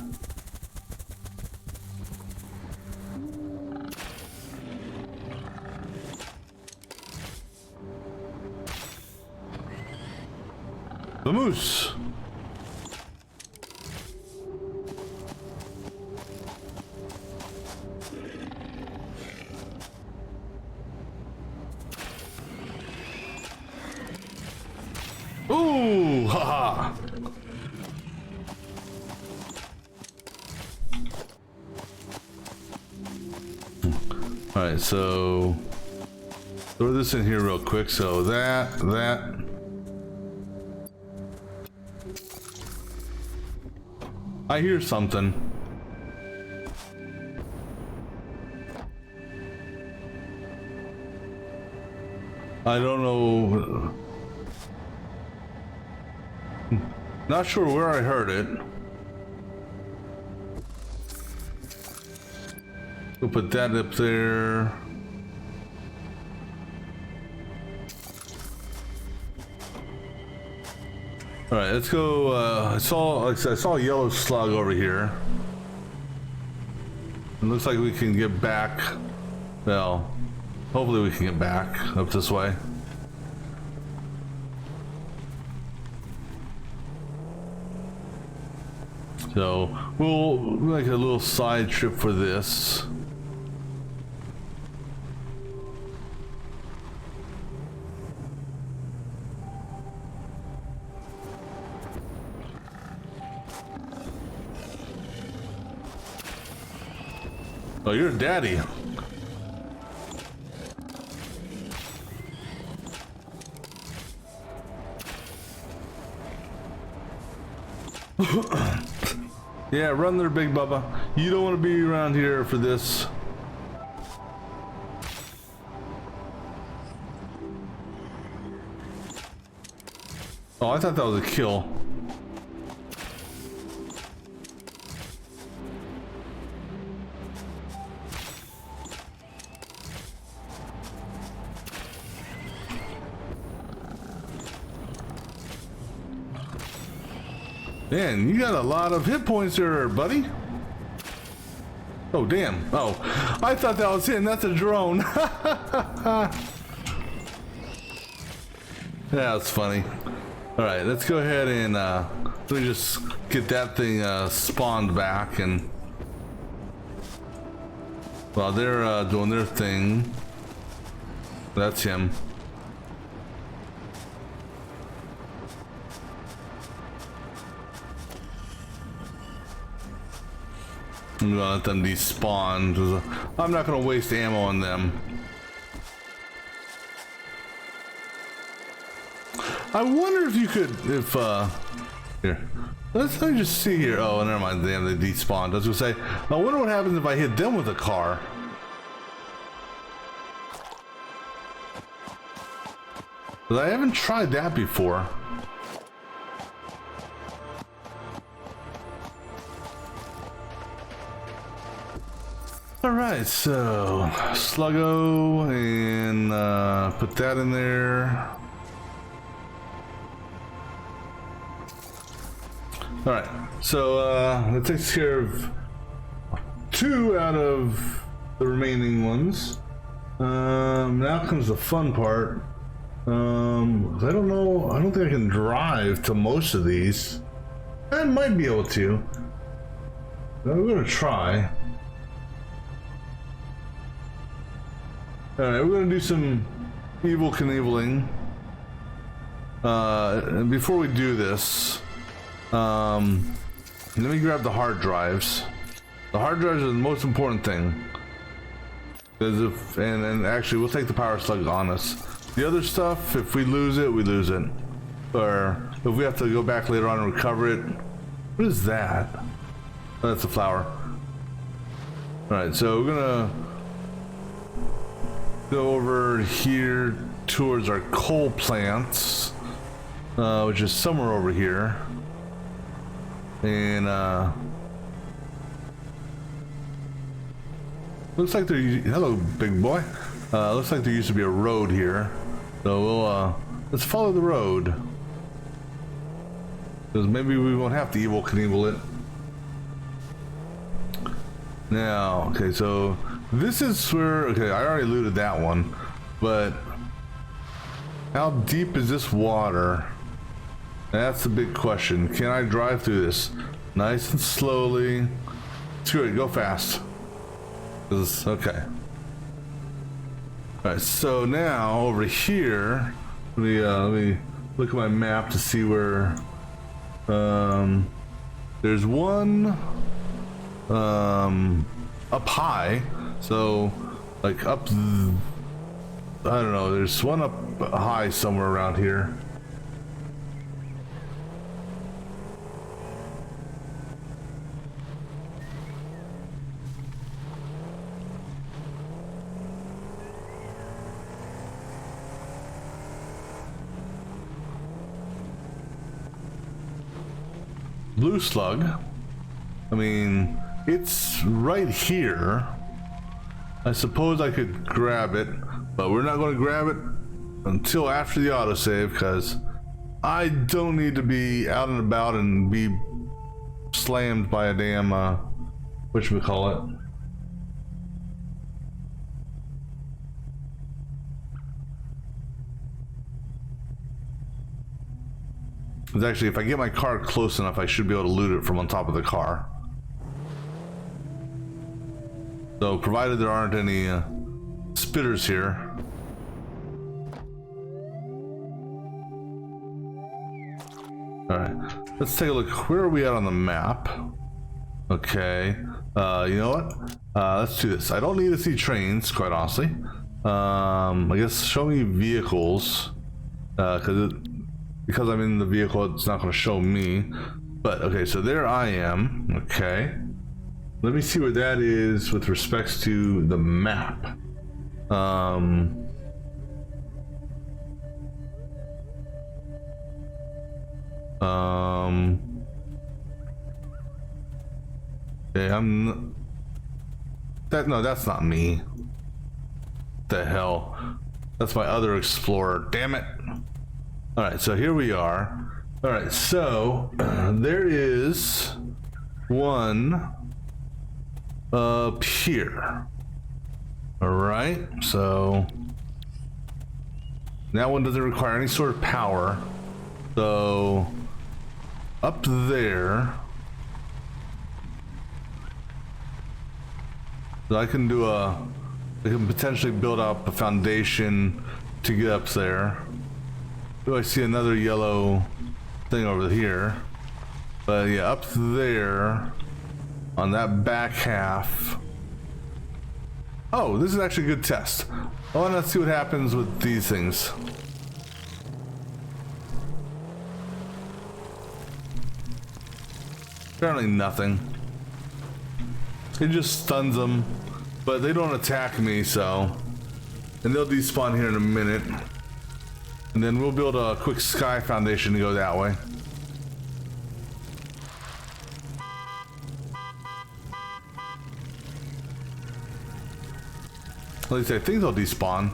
The moose. Ooh, haha, All right, so throw this in here real quick. So that. I hear something. I don't know. Not sure where I heard it. We'll put that up there. All right, let's go. I saw a yellow slug over here. It looks like we can get back. Well, hopefully we can get back up this way. So we'll make a little side trip for this. Oh, you're daddy. Yeah, run there, Big Bubba. You don't want to be around here for this. Oh, I thought that was a kill. Man, you got a lot of hit points there, buddy. Oh, damn. Oh, I thought that was him. That's a drone. Yeah, that's funny. All right, let's go ahead and let me just get that thing spawned back. And while they're doing their thing, that's him. I'm gonna let them despawn because I'm not gonna waste ammo on them. I wonder if you could, here. Let me just see here. Oh, never mind. Damn, they despawned. I was gonna say, I wonder what happens if I hit them with a car. But I haven't tried that before. Alright, so Sluggo and put that in there. Alright, so that takes care of 2 out of the remaining ones. Now comes the fun part. I don't know, I don't think I can drive to most of these. I might be able to. I'm gonna try. Alright, we're gonna do some evil Knieveling. And before we do this, let me grab the hard drives. The hard drives are the most important thing. Because if, and actually we'll take the power slug on us. The other stuff, if we lose it, we lose it. Or if we have to go back later on and recover it. What is that? Oh, that's a flower. Alright, so we're gonna go over here towards our coal plants, which is somewhere over here. And looks like there, hello big boy. Looks like there used to be a road here. So we'll let's follow the road. Because maybe we won't have to Evel Knievel it. Now, okay, so this is where, okay, I already looted that one, but how deep is this water? That's the big question. Can I drive through this? Nice and slowly. Screw it, go fast. Okay. Alright, so now over here, let me look at my map to see where, there's one, up high. So Like up, I don't know, there's one up high somewhere around here. Blue slug. I mean, it's right here. I suppose I could grab it, but we're not going to grab it until after the autosave, because I don't need to be out and about and be slammed by a damn, whatchamacallit. Because actually, if I get my car close enough, I should be able to loot it from on top of the car. So, provided there aren't any spitters here. Alright, let's take a look. Where are we at on the map? Okay, you know what? Let's do this. I don't need to see trains, quite honestly. I guess show me vehicles. Because I'm in the vehicle, it's not going to show me. But, okay, so there I am. Okay. Let me see where that is with respects to the map. Okay, no, that's not me. The hell? That's my other explorer. Damn it. All right, so here we are. All right, so there is one up here. All right, so that one doesn't require any sort of power. So up there, so I can potentially build up a foundation to get up there. Oh, I see another yellow thing over here. But yeah, up there on that back half. Oh, this is actually a good test. I want to see what happens with these things. Apparently nothing. It just stuns them, but they don't attack me, so. And they'll despawn here in a minute. And then we'll build a quick sky foundation to go that way. At least I think they'll despawn.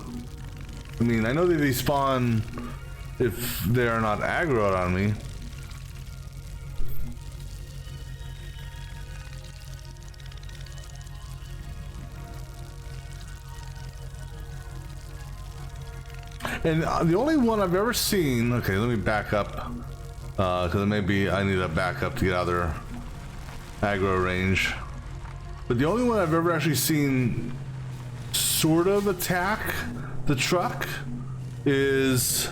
I mean, I know they despawn if they are not aggroed on me. And the only one I've ever seen, okay, let me back up, because maybe I need a backup to get out of their aggro range. But the only one I've ever actually seen sort of attack the truck is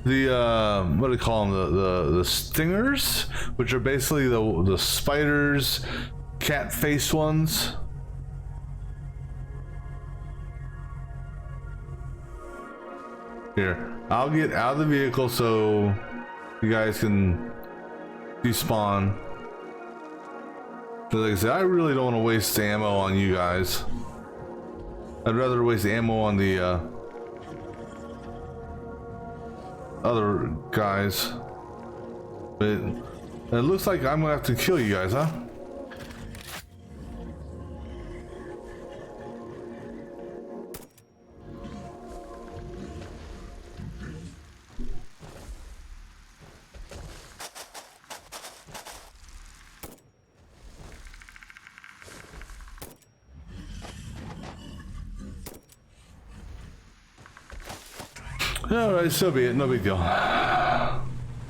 the, what do they call them, the stingers, which are basically the spiders, cat face ones. Here, I'll get out of the vehicle so you guys can despawn. Like I said, I really don't want to waste ammo on you guys. I'd rather waste ammo on the other guys. But it looks like I'm gonna have to kill you guys, huh? Alright, so be it, no big deal. I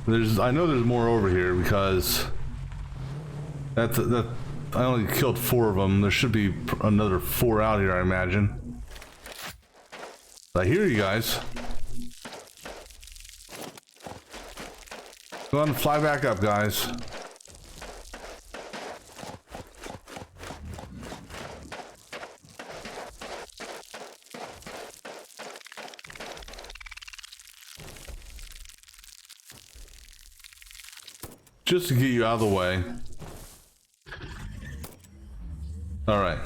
know there's more over here because I only killed 4 of them. There should be another 4 out here, I imagine. I hear you guys. Go on, fly back up, guys. just to get you out of the way. All right.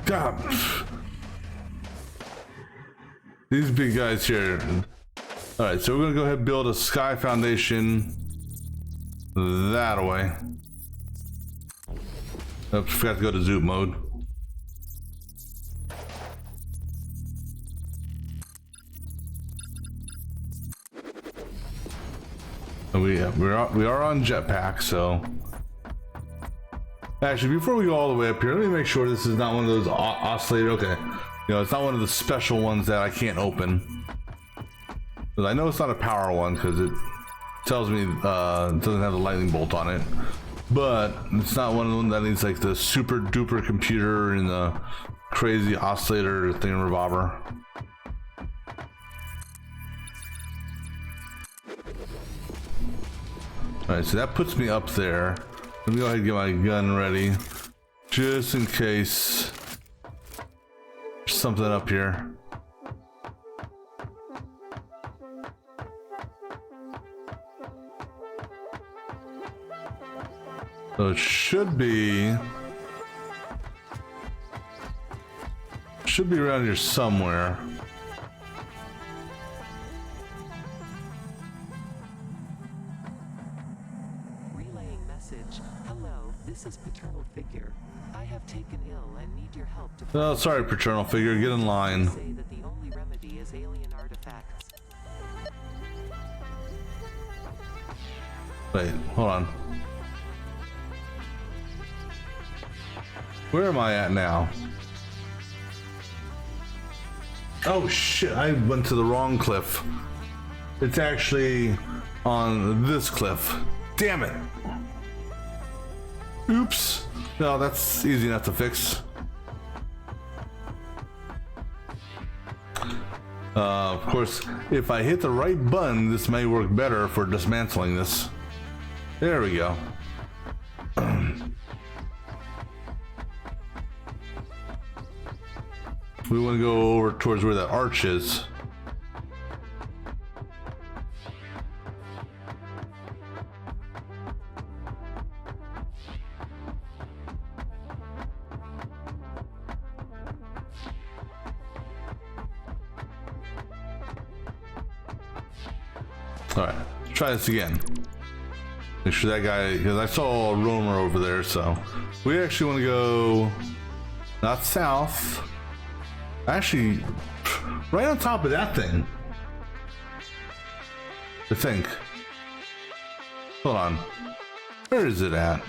God. These big guys here. All right, so we're gonna go ahead and build a sky foundation that way. Oops, forgot to go to zoom mode. We are on jetpack, so actually before we go all the way up here, let me make sure this is not one of those oscillator. Okay, you know, it's not one of the special ones that I can't open. But I know it's not a power one because it tells me it doesn't have the lightning bolt on it. But it's not one of them that needs like the super duper computer and the crazy oscillator thing revolver. Alright, so that puts me up there. Let me go ahead and get my gun ready. Just in case there's something up here. So it should be around here somewhere. Relaying message. Hello, this is paternal figure. I have taken ill and need your help to. Oh, sorry, paternal figure. Get in line. Say that the only remedy is alien artifacts. Wait, hold on. Where am I at now? Oh shit, I went to the wrong cliff. It's actually on this cliff. Damn it. Oops. No, that's easy enough to fix. Of course, if I hit the right button, this may work better for dismantling this. There we go. We want to go over towards where that arch is. All right, let's try this again. Make sure that guy, because I saw a roamer over there, so we actually want to go not south. Actually, right on top of that thing. I think. Hold on. Where is it at?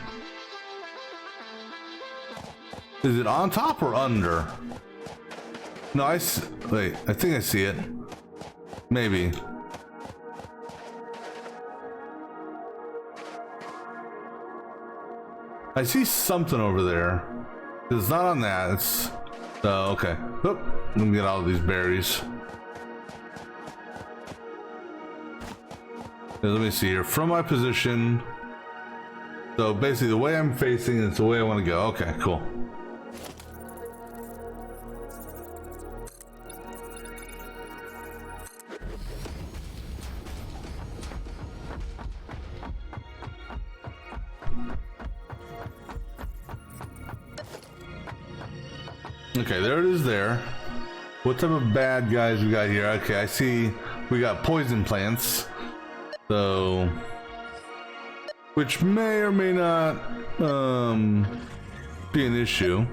Is it on top or under? No, wait, I think I see it. Maybe. I see something over there. It's not on that, it's... okay. Oop. Let me get all of these berries. Here, let me see here. From my position. So basically the way I'm facing is the way I want to go. Okay, cool. Okay, there it is there. What type of bad guys we got here? Okay, I see we got poison plants. So, which may or may not be an issue.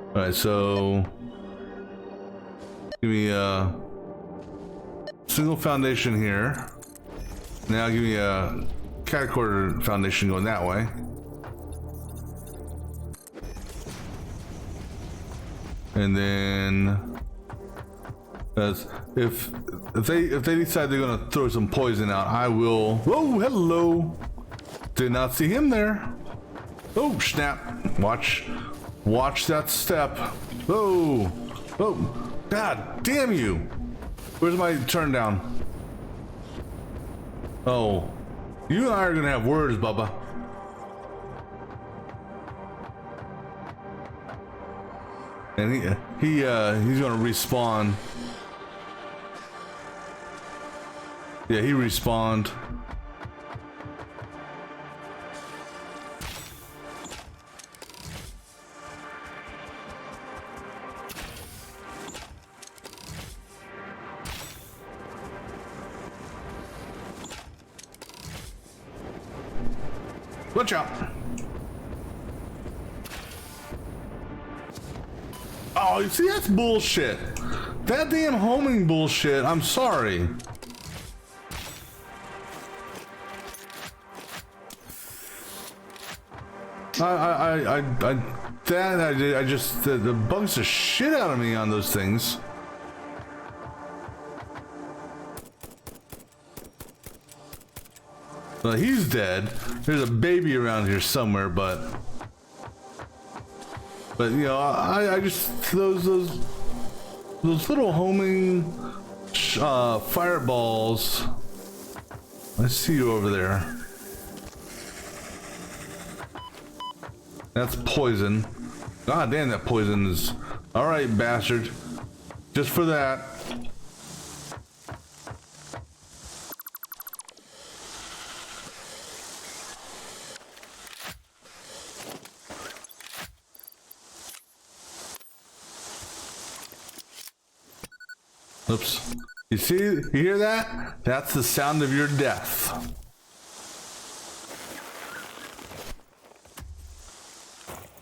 Alright, so give me a single foundation here. Now give me a catty-corner foundation going that way. And then, as if they decide they're gonna throw some poison out, I will. Oh, hello! Did not see him there. Oh, snap! Watch that step. Oh, God damn you! Where's my turn down? Oh, you and I are gonna have words, Bubba. And he's gonna respawn. Yeah, he respawned. Watch out. Oh, you see, that's bullshit. That damn homing bullshit. I'm sorry. I just the bugs the shit out of me on those things. Well, he's dead. There's a baby around here somewhere, but you know, I just those little homing fireballs. I see you over there. That's poison. God damn, that poison is all right, bastard. Just for that. Oops. You see, you hear that? That's the sound of your death.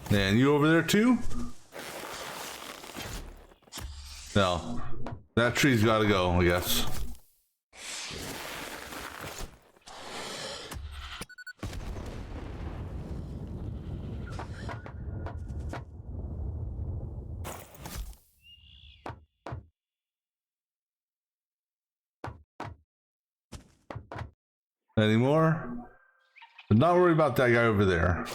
And you over there too? No. That tree's gotta go, I guess. Anymore? But not worry about that guy over there.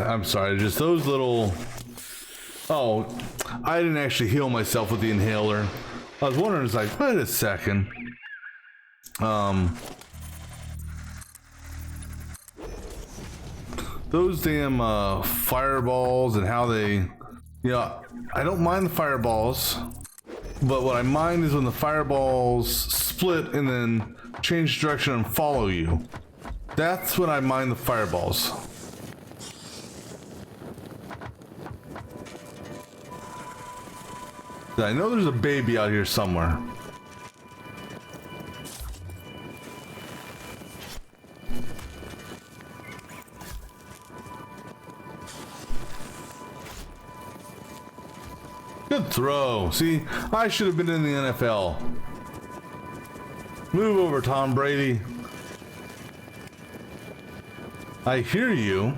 I'm sorry, just those little... Oh, I didn't actually heal myself with the inhaler. I was wondering, it's like, wait a second. Those damn fireballs and how they... Yeah, I don't mind the fireballs, but what I mind is when the fireballs split and then change direction and follow you. That's when I mind the fireballs. I know there's a baby out here somewhere. Good throw. See, I should have been in the NFL. Move over, Tom Brady. I hear you.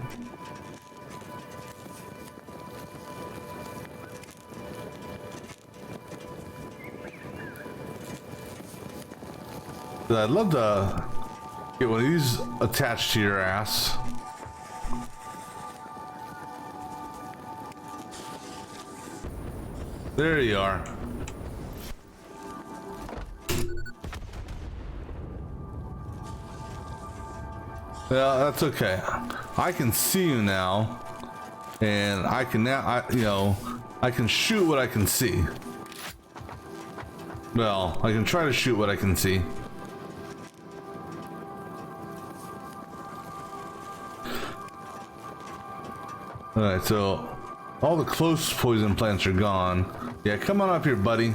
I'd love to get one of these attached to your ass. There you are. Yeah, that's okay. I can see you now, and I can now, I can shoot what I can see. Well, I can try to shoot what I can see. Alright, so all the close poison plants are gone. Yeah, come on up here, buddy.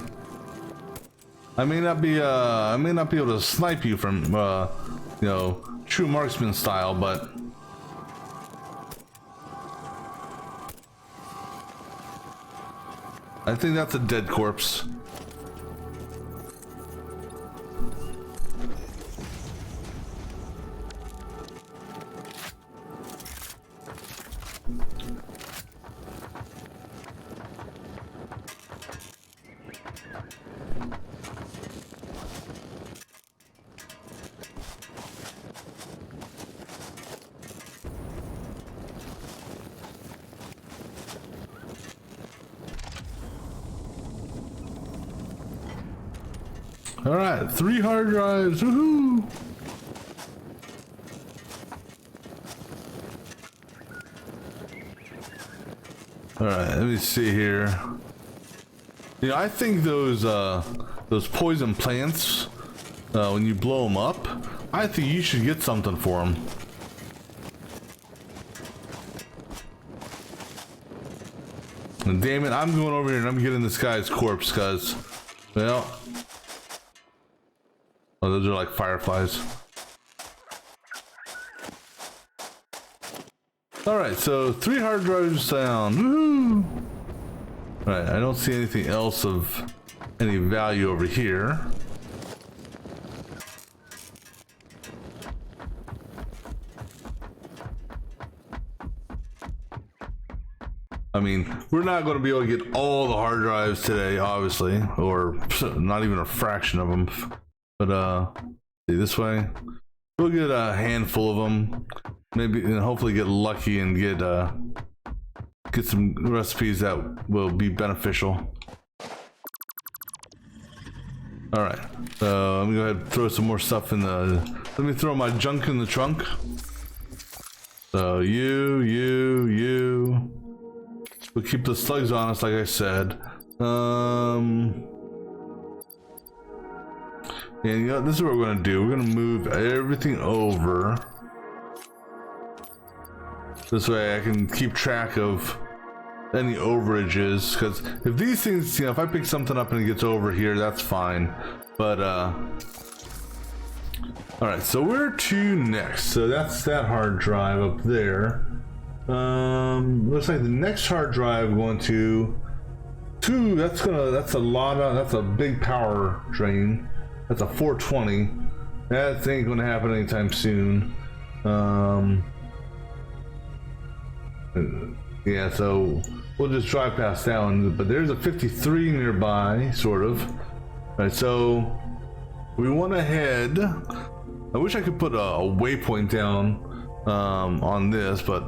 I may not be able to snipe you from true marksman style, but I think that's a dead corpse. All right, 3 hard drives. Woohoo! All right, let me see here. You know, I think those poison plants, when you blow them up, I think you should get something for them. And damn it, I'm going over here and I'm getting this guy's corpse, cause, well, oh, those are like fireflies. All right, so 3 hard drives down. Woohoo! All right, I don't see anything else of any value over here. I mean, we're not going to be able to get all the hard drives today, obviously, or not even a fraction of them. But see, this way, we'll get a handful of them, maybe, and hopefully get lucky and get some recipes that will be beneficial. All right, so let me go ahead and throw some more stuff in the. Let me throw my junk in the trunk. So you. We'll keep the slugs on us, like I said. And you know, this is what we're gonna do. We're gonna move everything over. This way I can keep track of any overages, because if these things, you know, if I pick something up and it gets over here, that's fine. But all right, so where to next? So that's that hard drive up there. Looks like the next hard drive going to that's a big power drain. That's a 420. That ain't gonna happen anytime soon. Yeah, so we'll just drive past that one, but there's a 53 nearby, sort of. All right, so we want to head. I wish I could put a waypoint down on this, but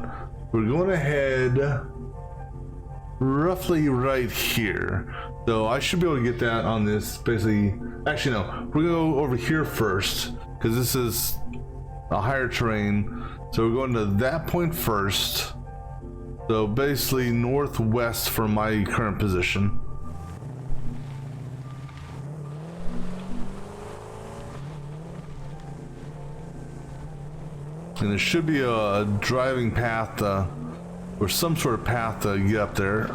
we're going to head roughly right here. So I should be able to get that on this, basically. Actually, no, we're going to go over here first, because this is a higher terrain. So we're going to that point first. So basically northwest from my current position. And there should be a driving path or some sort of path to get up there.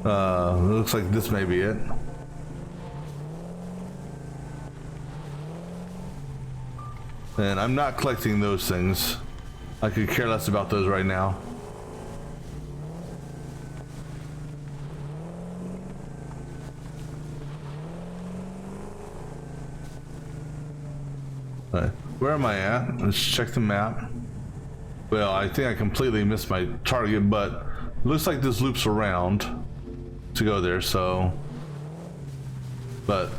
It looks like this may be it. And I'm not collecting those things. I could care less about those right now. Right. Where am I at? Let's check the map. Well, I think I completely missed my target, but it looks like this loops around to go there, so. But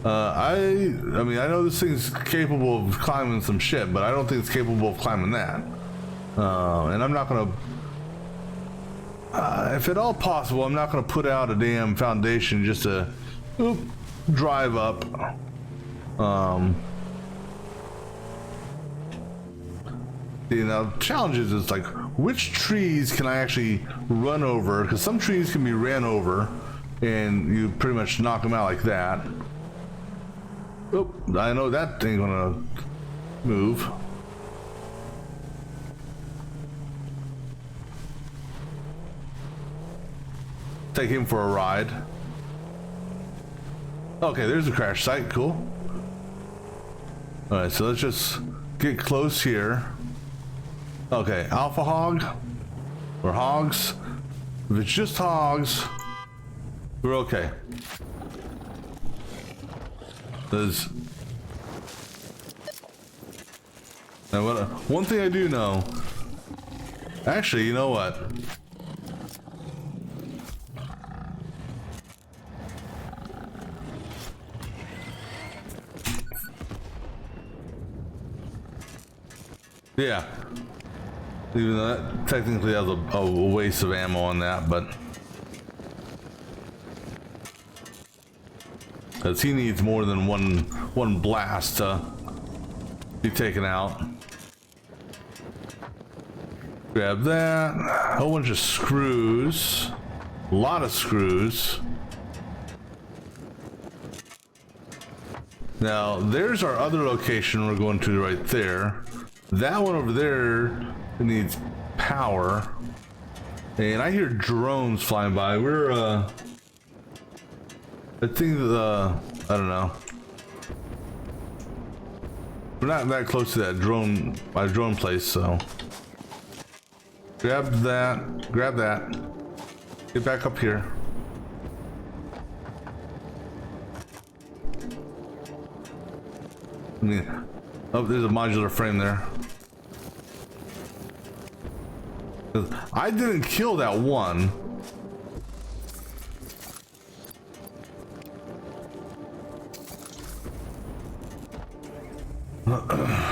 I mean, I know this thing's capable of climbing some shit, but I don't think it's capable of climbing that. And I'm not gonna, if at all possible, I'm not gonna put out a damn foundation just to drive up. You know, challenges is like, which trees can I actually run over? Because some trees can be ran over and you pretty much knock them out like that. Oh, I know that ain't gonna move. Take him for a ride. Okay, there's a crash site, cool. All right, so let's just get close here. Okay, alpha hog or hogs. If it's just hogs, we're okay. There's now one thing I do know. Actually, you know what? Yeah. Even though that technically has a waste of ammo on that, but because he needs more than one blast to be taken out. Grab that. A whole bunch of screws. A lot of screws. Now, there's our other location we're going to right there. That one over there needs power. And I hear drones flying by. We're, I think I don't know. We're not that close to that drone place, so. Grab that. Grab that. Get back up here. Oh, there's a modular frame there. I didn't kill that one.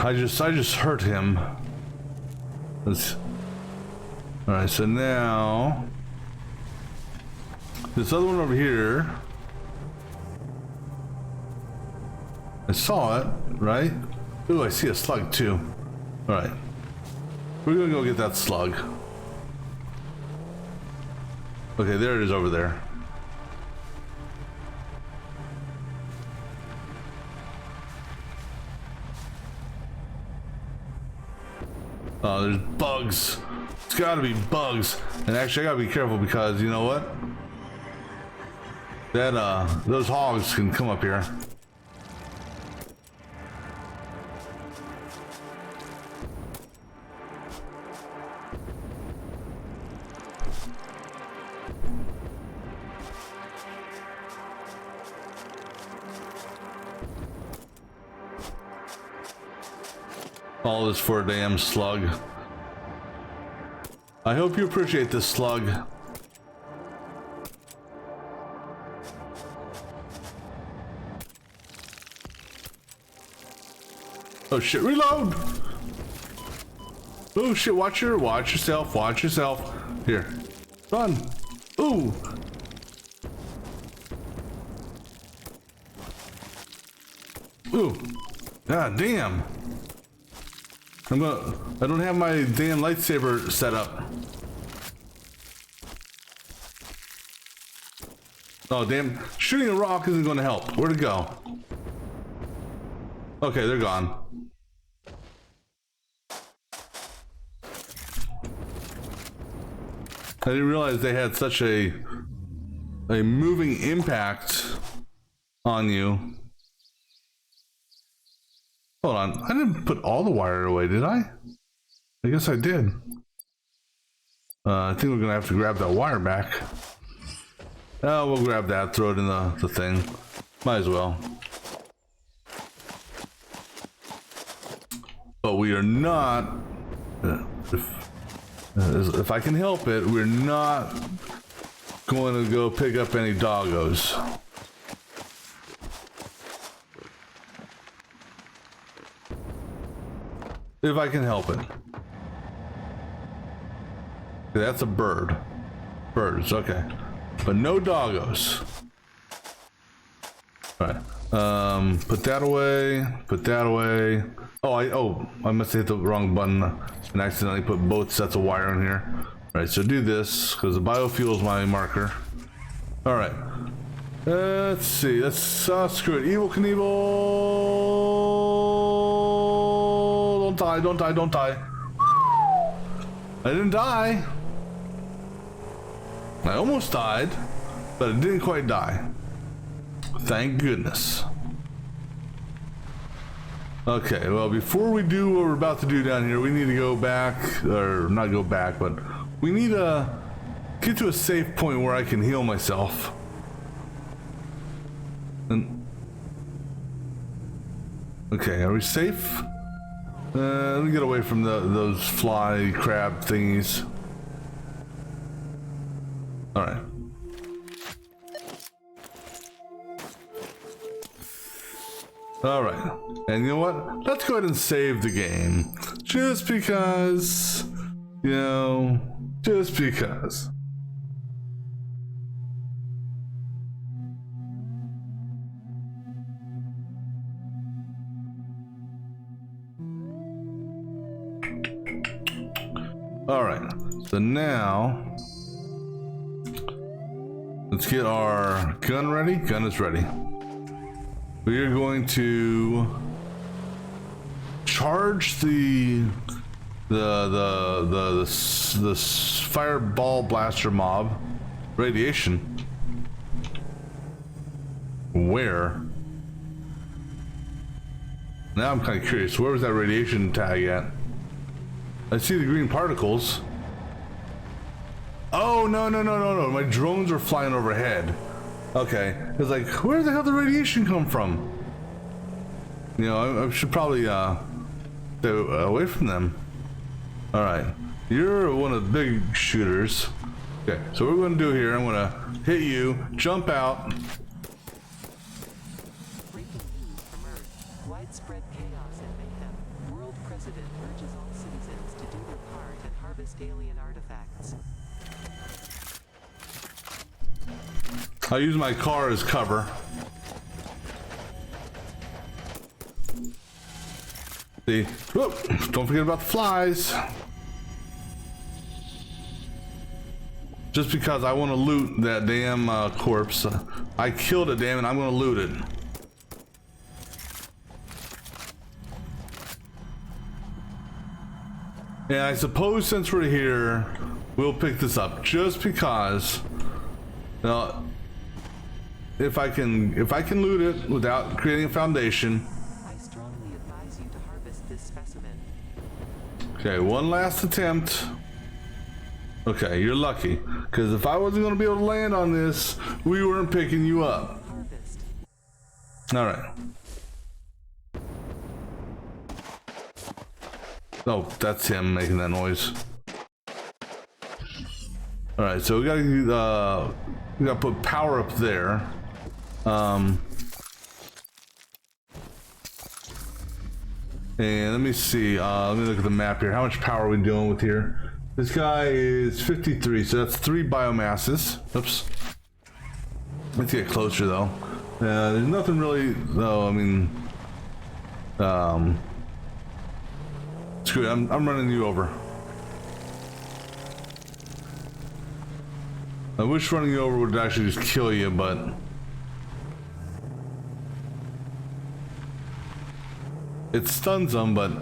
I just hurt him. All right, so now this other one over here. I saw it, right? Ooh, I see a slug too. All right, we're gonna go get that slug. Okay, there it is over there. Oh, there's bugs. It's gotta be bugs. And actually, I gotta be careful because you know what? That those hogs can come up here. All this for a damn slug. I hope you appreciate this slug. Oh shit, reload! Oh shit, watch yourself, watch yourself. Here, run! Ooh! Ooh! God damn! I don't have my damn lightsaber set up. Oh damn, shooting a rock isn't gonna help. Where'd it go? Okay, they're gone. I didn't realize they had such a moving impact on you. Hold on, I didn't put all the wire away, did I? I guess I did. I think we're gonna have to grab that wire back. Oh, we'll grab that, throw it in the thing. Might as well. But we are not, if I can help it, we're not going to go pick up any doggos. If I can help it. That's a bird. Birds, okay. But no doggos. Alright. Put that away. Put that away. Oh, I must have hit the wrong button and accidentally put both sets of wire in here. Alright, so do this, because the biofuel is my marker. Alright. Let's see. Let's screw it. Evil Knievel. Don't die, don't die, don't die. I didn't die. I almost died, but I didn't quite die. Thank goodness. Okay, well, before we do what we're about to do down here, we need to go back, or not go back, but we need to get to a safe point where I can heal myself. And okay, are we safe? Let me get away from those fly crab thingies. All right. All right. And you know what? Let's go ahead and save the game. Just because, you know, just because. . All right, so now let's get our gun ready. Gun is ready. We are going to charge the fireball blaster mob. Radiation. Where? Now I'm kind of curious. Where was that radiation tag at? I see the green particles. Oh, no. My drones are flying overhead. Okay. It's like, where the hell did the radiation come from? You know, I should probably stay away from them. All right. You're one of the big shooters. Okay. So what we're going to do here, I'm going to hit you, jump out. Widespread chaos and mayhem. World President urges all citizens to do their part and harvest alien artifacts. I'll use my car as cover. See? Whoop. Don't forget about the flies. Just because I want to loot that damn corpse. I killed it, damn it. I'm going to loot it. And I suppose since we're here, we'll pick this up just because. Now, if I can loot it without creating a foundation. I strongly advise you to harvest this specimen. Okay, one last attempt. Okay, you're lucky, because if I wasn't going to be able to land on this, we weren't picking you up. Harvest. All right. Oh, that's him making that noise. All right, so we gotta put power up there. And let me see. Let me look at the map here. How much power are we dealing with here? This guy is 53, so that's 3 biomasses. Oops. Let's get closer though. There's nothing really, though. I mean, screw it. I'm running you over. I wish running you over would actually just kill you, but it stuns them. But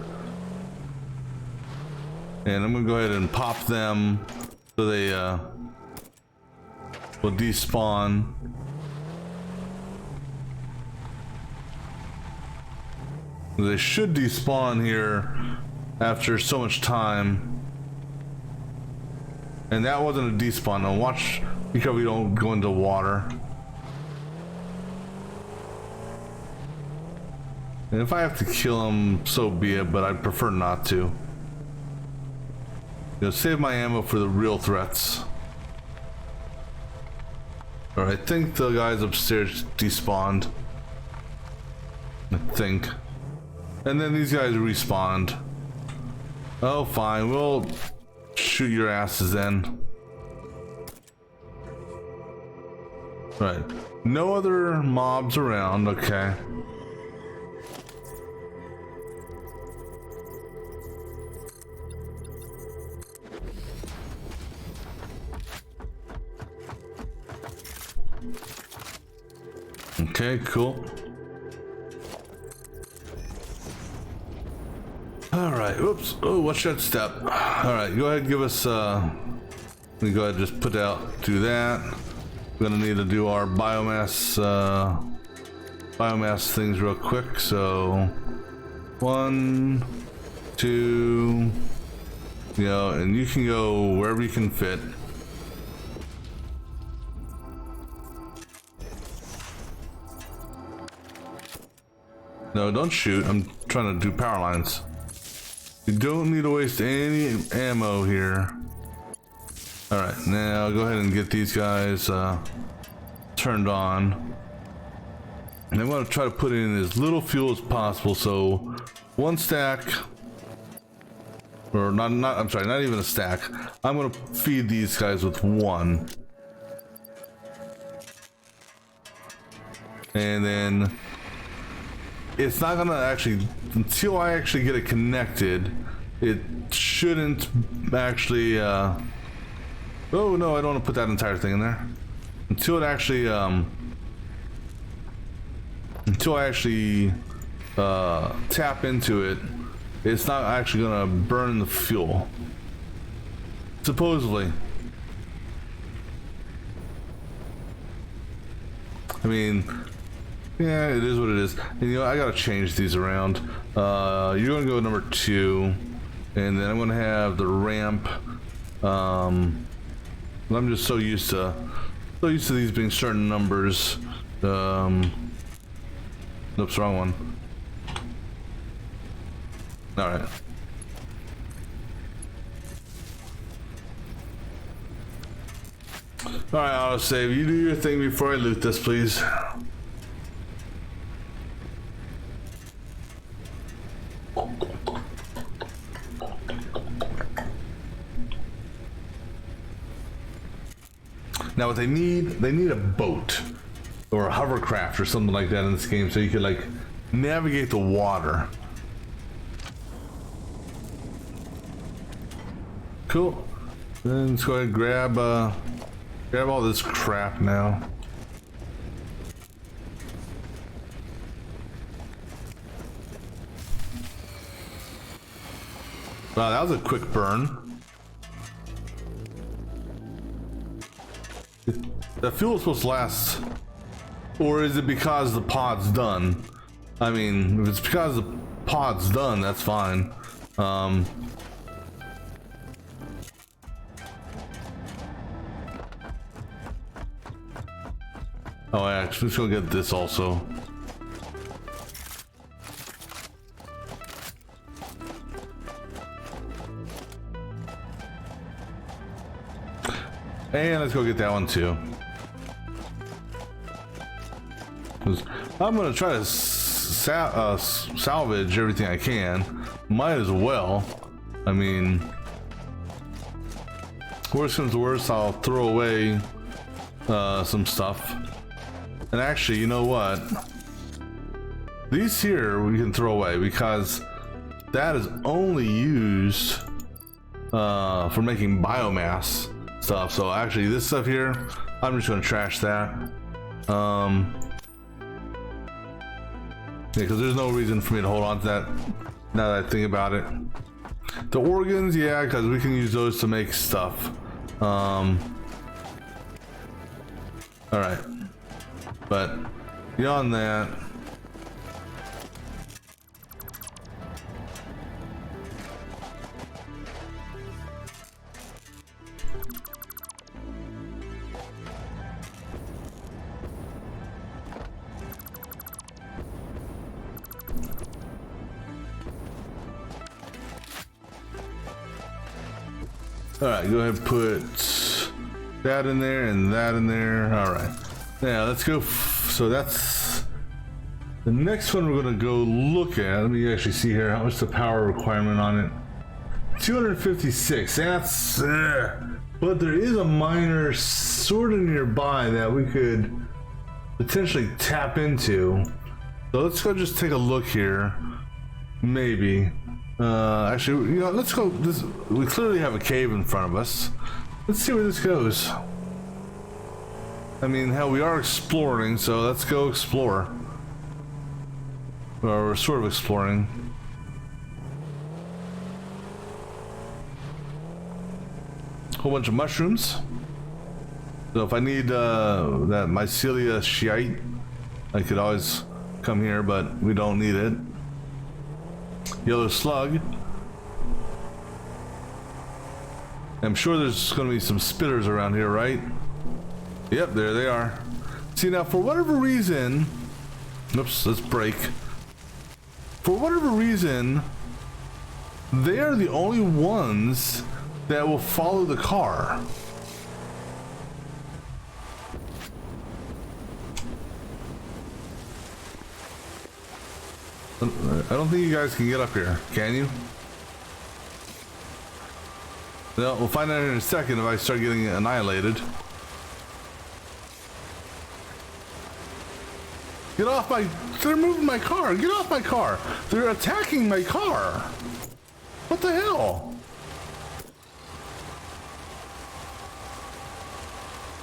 and I'm gonna go ahead and pop them so they will despawn. They should despawn here after so much time. And that wasn't a despawn. Now watch, because we don't go into water. And if I have to kill them, so be it, but I'd prefer not to. You know, save my ammo for the real threats. Alright, I think the guys upstairs despawned. I think. And then these guys respawned. Oh, fine. We'll shoot your asses then. Right. No other mobs around. Okay. Okay, cool. All right. Oops. Oh, watch that step. All right. Go ahead and give us. Let me go ahead and just do that. We're gonna need to do our biomass things real quick. So 1, 2. You know, and you can go wherever you can fit. No, don't shoot. I'm trying to do power lines. You don't need to waste any ammo here. Alright, now go ahead and get these guys turned on. And I want to try to put in as little fuel as possible. So 1 stack, or I'm sorry, not even a stack. I'm going to feed these guys with 1. And then it's not gonna actually, until I actually get it connected, it shouldn't actually, oh no, I don't want to put that entire thing in there. Until it actually, until I actually tap into it, it's not actually gonna burn the fuel. Supposedly. I mean, yeah, it is what it is. And you know, I gotta change these around. You're gonna go number 2, and then I'm gonna have the ramp. I'm just so used to these being certain numbers. Oops, wrong one. All right. All right, autosave. You do your thing before I loot this, please. Now what they need a boat or a hovercraft or something like that in this game, so you could like navigate the water. Cool. Then let's go ahead and grab all this crap now. Wow, that was a quick burn. The fuel is supposed to last, or is it because the pod's done? I mean, if it's because the pod's done, that's fine. Oh, actually, let's go get this also. And let's go get that one too. I'm gonna try to salvage everything I can. Might as well. I mean, worst comes to worst, I'll throw away some stuff. And actually, you know what? These here we can throw away because that is only used for making biomass stuff. So actually, this stuff here, I'm just gonna trash that. Yeah, because there's no reason for me to hold on to that now that I think about it. The organs, yeah, because we can use those to make stuff. All right, but beyond that, all right, go ahead and put that in there and that in there. All right, now let's go. So that's the next one we're gonna go look at. Let me actually see here how much the power requirement on it. 256. That's but there is a miner sort of nearby that we could potentially tap into. So let's go just take a look here. Maybe. Actually, you know, let's go. We clearly have a cave in front of us. Let's see where this goes. I mean, hell, we are exploring, so let's go explore. Or we're sort of exploring. Whole bunch of mushrooms. So if I need that mycelia shite, I could always come here, but we don't need it. Yellow slug. I'm sure there's going to be some spitters around here, right? Yep, there they are. See, now for whatever reason, oops, let's break. For whatever reason, they are the only ones that will follow the car. I don't think you guys can get up here, can you? No, we'll find out in a second if I start getting annihilated. Get off my... They're moving my car. Get off my car. They're attacking my car. What the hell?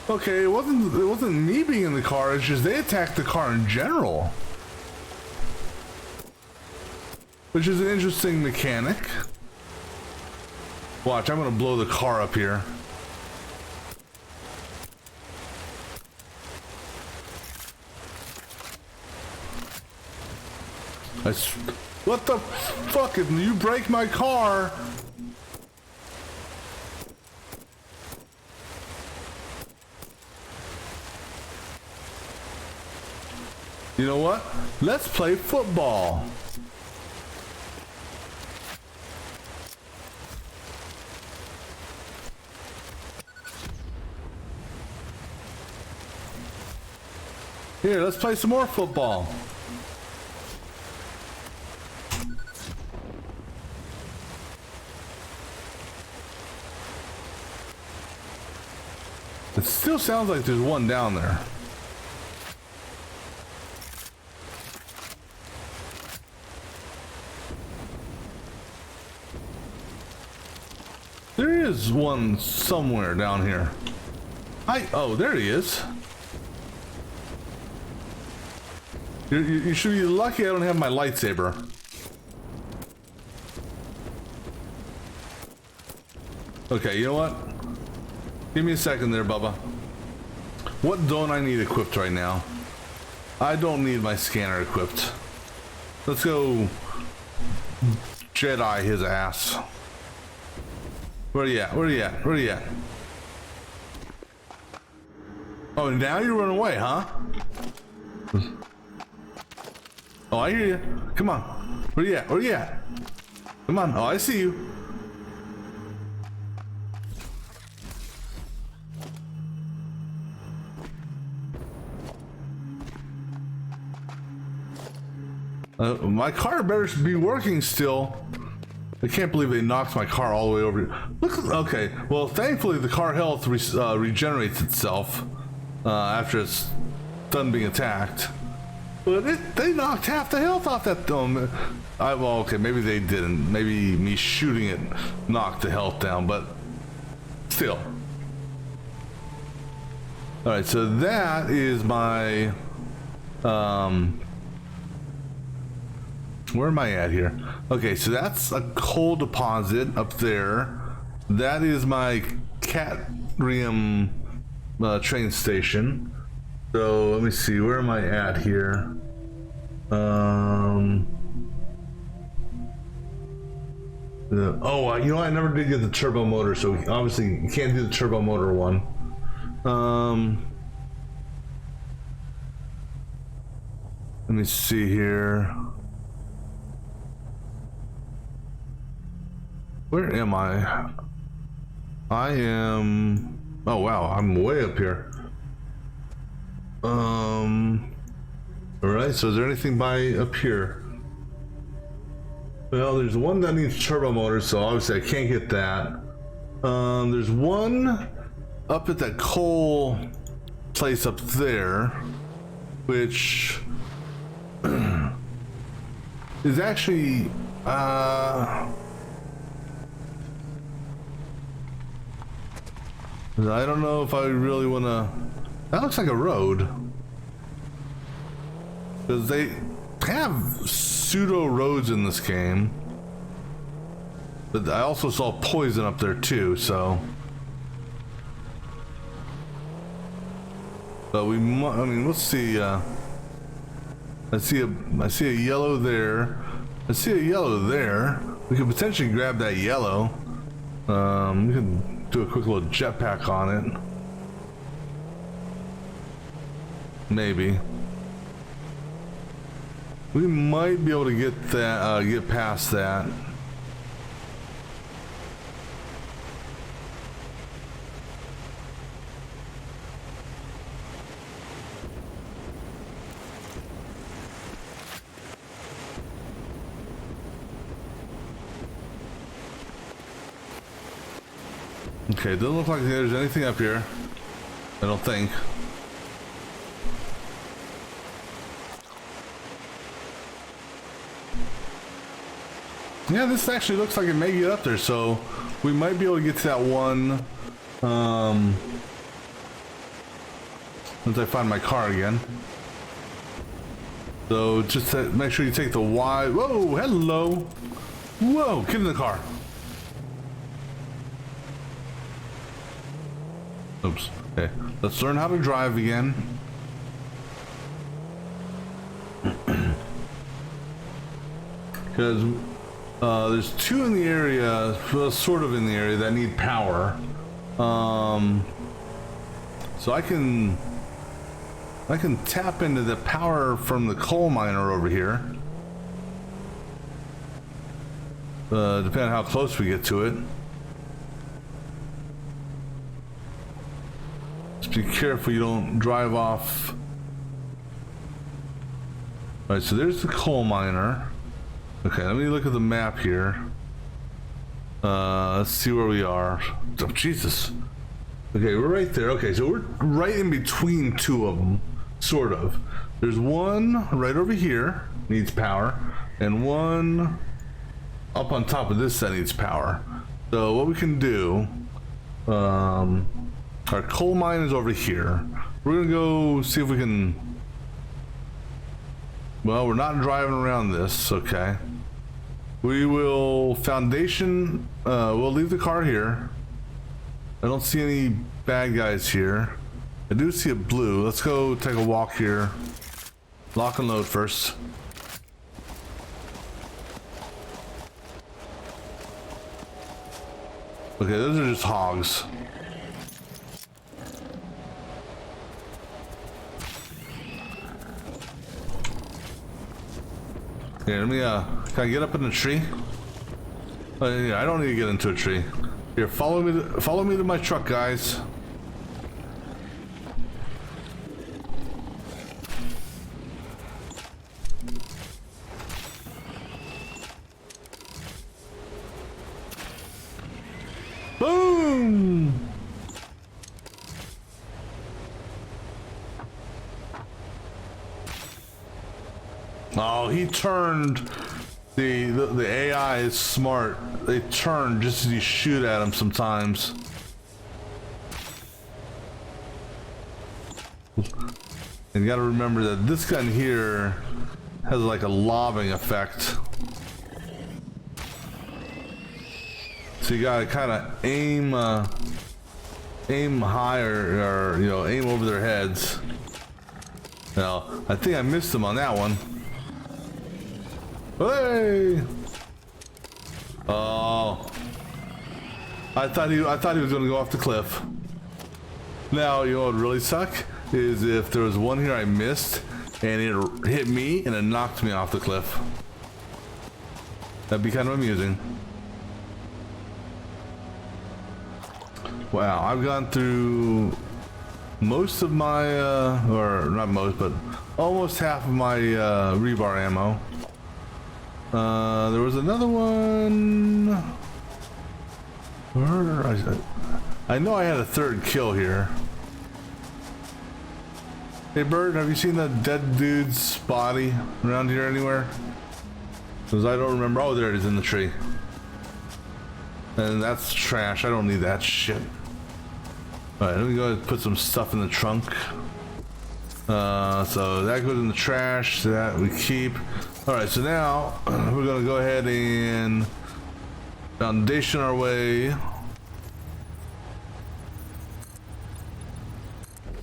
Okay, it wasn't me being in the car, it's just they attacked the car in general. Which is an interesting mechanic. Watch, I'm gonna blow the car up here. What the fuck? If you break my car... You know what? Let's play football. Here, let's play some more football. It still sounds like there's one down there. There is one somewhere down here. Oh, there he is. You should be lucky I don't have my lightsaber. Okay, you know what? Give me a second there, Bubba. What don't I need equipped right now? I don't need my scanner equipped. Let's go Jedi his ass. Where are you at? Where are you at? Where are you at? Oh, now you run away, huh? Oh, I hear you. Come on. Where are you at? Where are you at? Come on. Oh, I see you. My car better be working still. I can't believe they knocked my car all the way over here. Look, okay, well, thankfully the car health regenerates itself after it's done being attacked. But they knocked half the health off that dome. Well, okay, maybe they didn't. Maybe me shooting it knocked the health down, but still. All right, so that is my where am I at here? Okay, so that's a coal deposit up there. That is my Catrium train station. So let me see, where am I at here? Oh, you know, I never did get the turbo motor, so obviously you can't do the turbo motor one. Let me see here. Where am I? I am... Oh wow, I'm way up here. Alright, so is there anything by up here? Well, there's one that needs turbo motor, so obviously I can't get that. There's one up at that coal place up there, which is actually I don't know if I really want to... That looks like a road. Because they have pseudo roads in this game. But I also saw poison up there too, so... But we might... I mean, let's see, I see a yellow there. I see a yellow there. We could potentially grab that yellow. We could do a quick little jetpack on it. Maybe. We might be able to get that, get past that. Okay, it doesn't look like there's anything up here. I don't think. Yeah, this actually looks like it may get up there, so we might be able to get to that one. Once I find my car again. So just to make sure you take the wide. Whoa, hello. Whoa, get in the car. Oops. Okay, let's learn how to drive again. Because there's two in the area, well, sort of in the area, that need power. So I can tap into the power from the coal miner over here. Depending on how close we get to it. Just be careful you don't drive off. Alright, so there's the coal miner. Okay, let me look at the map here. Let's see where we are. Oh, Jesus. Okay, we're right there. Okay, so we're right in between two of them, sort of. There's one right over here, needs power, and one up on top of this that needs power. So what we can do, our coal mine is over here. We're gonna go see if we can, well, we're not driving around this, okay. We will foundation, we'll leave the car here. I don't see any bad guys here. I do see a blue. Let's go take a walk here. Lock and load first. Okay, those are just hogs. Here, let me, can I get up in the tree? Yeah, I don't need to get into a tree. Here, follow me to my truck, guys. Boom! Oh, he turned. The AI is smart. They turn just as you shoot at them sometimes. And you gotta remember that this gun here has like a lobbing effect. So you gotta kind of aim higher, or, you know, aim over their heads. Now, I think I missed him on that one. Hey! Oh, I thought he was gonna go off the cliff. Now, you know what would really suck is if there was one here I missed and it hit me and it knocked me off the cliff. That'd be kind of amusing. Wow, I've gone through most of my, or not most, but almost half of my rebar ammo. There was another one. Where I know I had a third kill here. Hey Bird, have you seen the dead dude's body around here anywhere? Because I don't remember. Oh, there it is in the tree. And that's trash. I don't need that shit. Alright, let me go ahead and put some stuff in the trunk. So that goes in the trash. That we keep. Alright, so now we're gonna go ahead and foundation our way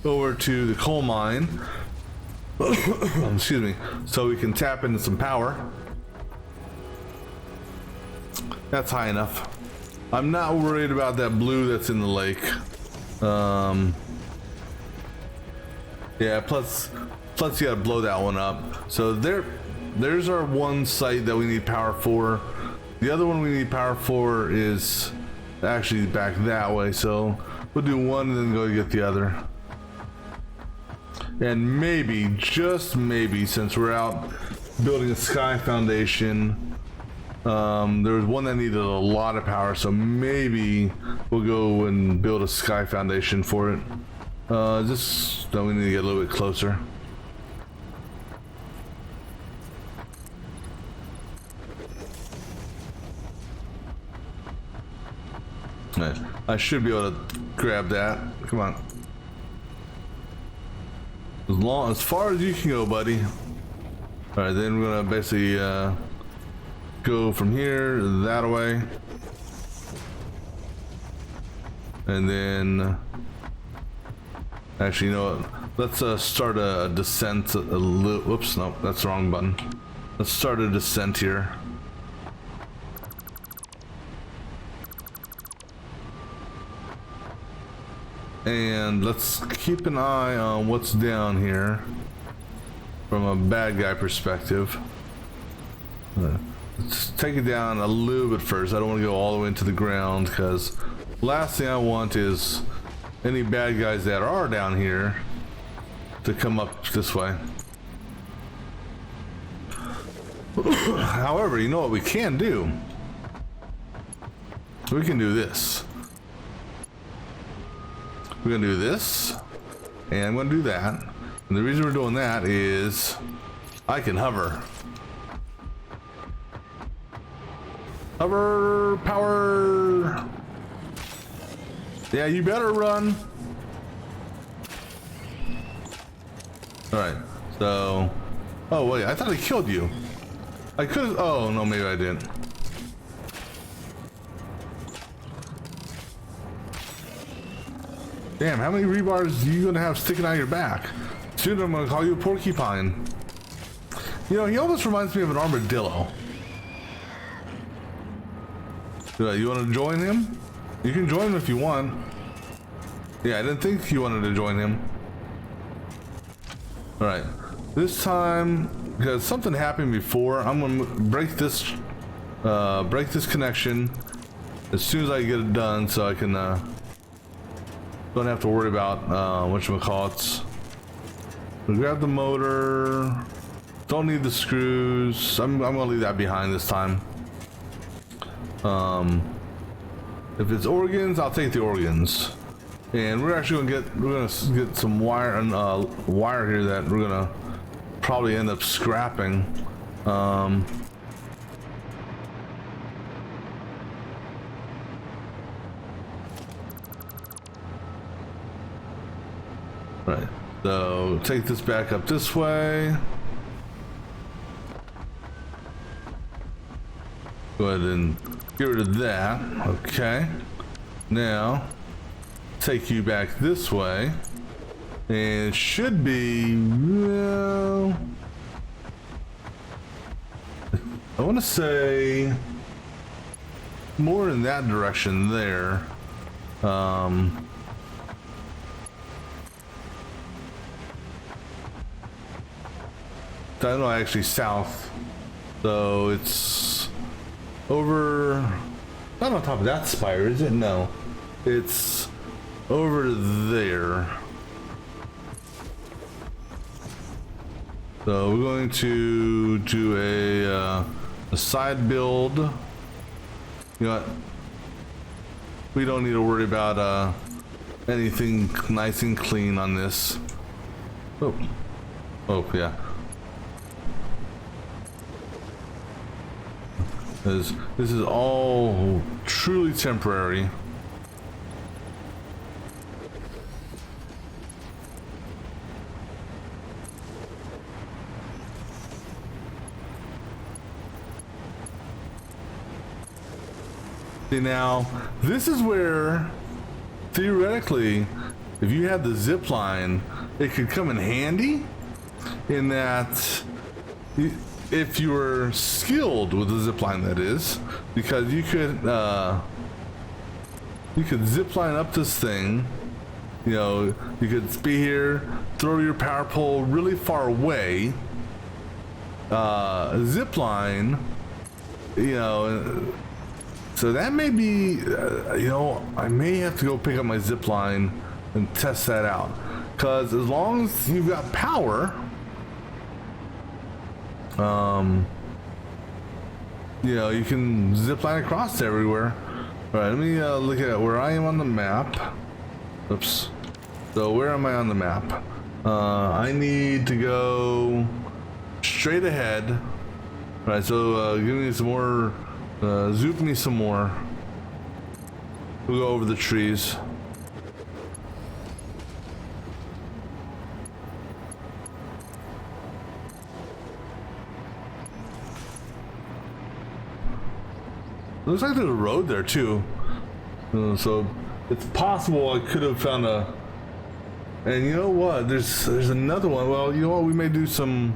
over to the coal mine. Excuse me. So we can tap into some power. That's high enough. I'm not worried about that blue that's in the lake. Yeah, plus you gotta blow that one up. So there's our one site that we need power for. The other one we need power for is actually back that way. So we'll do one and then go get the other. And maybe, just maybe, since we're out building a sky foundation, there was one that needed a lot of power, so maybe we'll go and build a sky foundation for it. Just we need to get a little bit closer. Right. I should be able to grab that. Come on. As far as you can go, buddy. All right, then we're gonna basically go from here that way, and then actually, you know what? Let's start a descent. Whoops, no, that's the wrong button. Let's start a descent here. And let's keep an eye on what's down here from a bad guy perspective. Let's take it down a little bit first. I don't want to go all the way into the ground, because last thing I want is any bad guys that are down here to come up this way. However, you know what we can do? We can do this. We're gonna do this, and I'm gonna do that. And the reason we're doing that is I can hover. Hover power. Yeah, you better run. All right, so, oh wait, I thought I killed you. I could, oh no, maybe I didn't. Damn, how many rebars are you gonna have sticking out of your back? Soon I'm gonna call you a porcupine. You know, he almost reminds me of an armadillo. You wanna join him? You can join him if you want. Yeah, I didn't think you wanted to join him. Alright, this time, because something happened before, I'm gonna break this connection as soon as I get it done, so I can don't have to worry about whatchamacallits. We'll grab the motor. Don't need the screws. I'm gonna leave that behind this time. If it's organs, I'll take the organs. And we're actually gonna get some wire and wire here that we're gonna probably end up scrapping. Right, so take this back up this way. Go ahead and get rid of that. Okay. Now, take you back this way. And it should be, well, I want to say more in that direction there. I don't know, actually south. So it's over, not on top of that spire, is it? No. It's over there. So we're going to do a side build. You know what? We don't need to worry about anything nice and clean on this. Oh, oh yeah. This is all truly temporary. See, now this is where theoretically, if you had the zip line, it could come in handy in that if you were skilled with the zip line, that is, because you could zip line up this thing. You know, you could be here, throw your power pole really far away, zip line, you know. So that may be, you know, I may have to go pick up my zip line and test that out, because as long as you've got power, you know, you can zip line across everywhere. All right, let me look at where I am on the map. Oops. So where am I on the map? I need to go straight ahead. All right, so give me some more, zoop me some more. We'll go over the trees. Looks like there's a road there too. So it's possible I could have found a. And you know what? There's another one. Well, you know what? We may do some.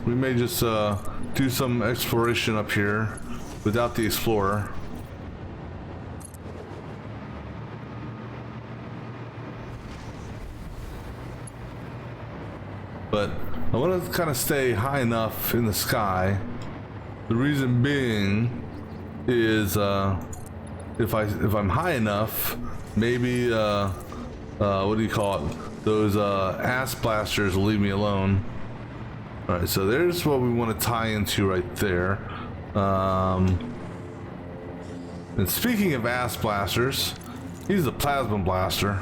We may just do some exploration up here without the explorer. But I want to kind of stay high enough in the sky. The reason being is if I'm high enough, maybe what do you call it? Those ass blasters will leave me alone. All right, so there's what we want to tie into right there. And speaking of ass blasters, he's a plasma blaster.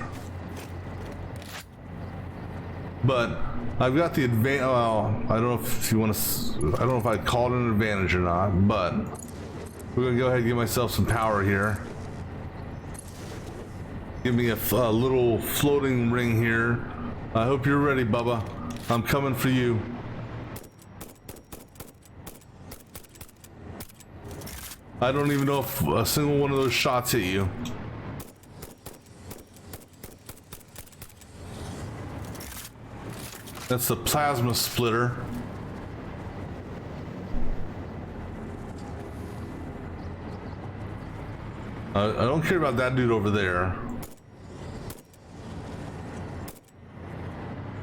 But I've got the advantage. Well, I don't know if you want to. I don't know if I'd call it an advantage or not, but we're gonna go ahead and give myself some power here. Give me a little floating ring here. I hope you're ready, Bubba. I'm coming for you. I don't even know if a single one of those shots hit you. That's the plasma splitter. I don't care about that dude over there.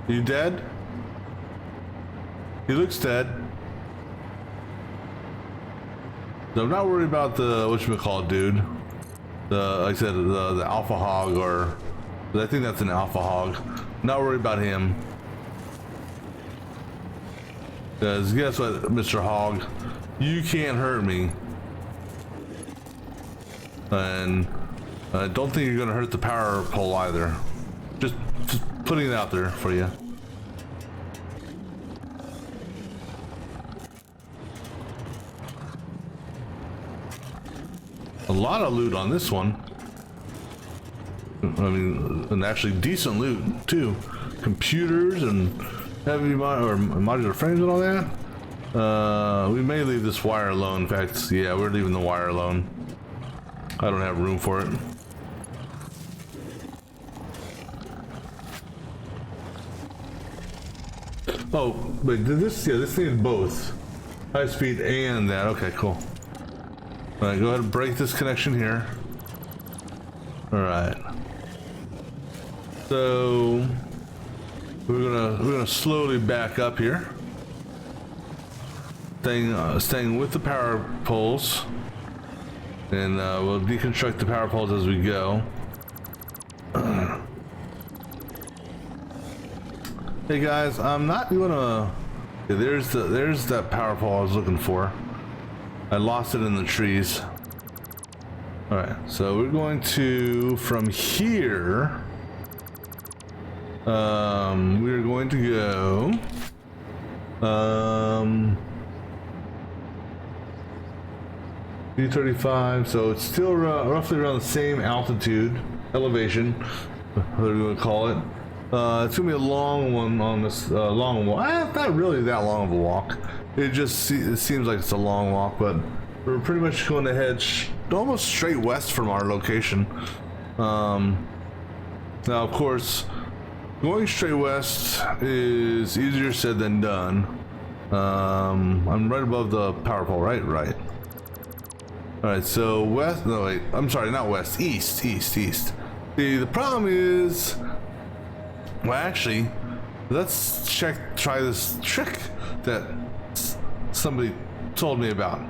You dead? He looks dead. So I'm not worried about the whatchamacallit dude. Like I said, the alpha hog, or I think that's an alpha hog. Not worried about him. Because guess what, Mr. Hog? You can't hurt me. And I don't think you're gonna hurt the power pole either. Just putting it out there for you. A lot of loot on this one. I mean, and actually decent loot too. Computers and heavy modular frames and all that. We may leave this wire alone. In fact, yeah, we're leaving the wire alone. I don't have room for it. Oh, wait, this thing is both high speed and that. Okay, cool. All right, go ahead and break this connection here. All right. So we're gonna slowly back up here, staying with the power poles, and we'll deconstruct the power poles as we go. Hey guys, I'm not gonna. Yeah, there's that power pole I was looking for. I lost it in the trees. All right, so we're going to from here. We're going to go. B35, so it's still roughly around the same altitude, elevation, whatever you want to call it. It's gonna be a long one on this long walk. Not really that long of a walk. It seems like it's a long walk, but we're pretty much going to head almost straight west from our location. Now, of course, going straight west is easier said than done. I'm right above the power pole, right? Right. All right, so west. No, wait. I'm sorry, not west. East. See, the problem is. Well, actually, let's try this trick that somebody told me about.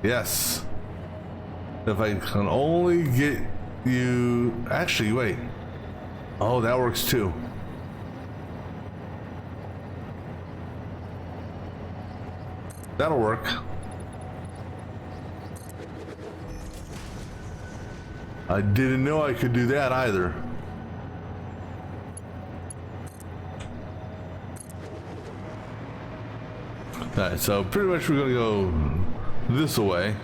Yes. If I can only get you... Actually, wait. Oh, that works too. That'll work. I didn't know I could do that either. Alright, so pretty much we're gonna go this away.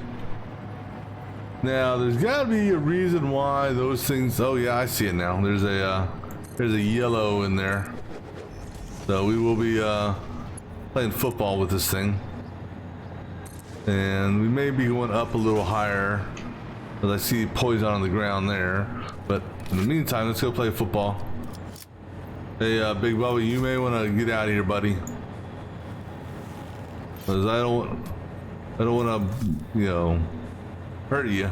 Now there's got to be a reason why those things. Oh yeah, I see it now. There's a yellow in there. So we will be playing football with this thing, and we may be going up a little higher. As I see poison on the ground there. But in the meantime, let's go play football. Hey, Big Bubba, you may want to get out of here, buddy. Because I don't want to, you know, hurt you.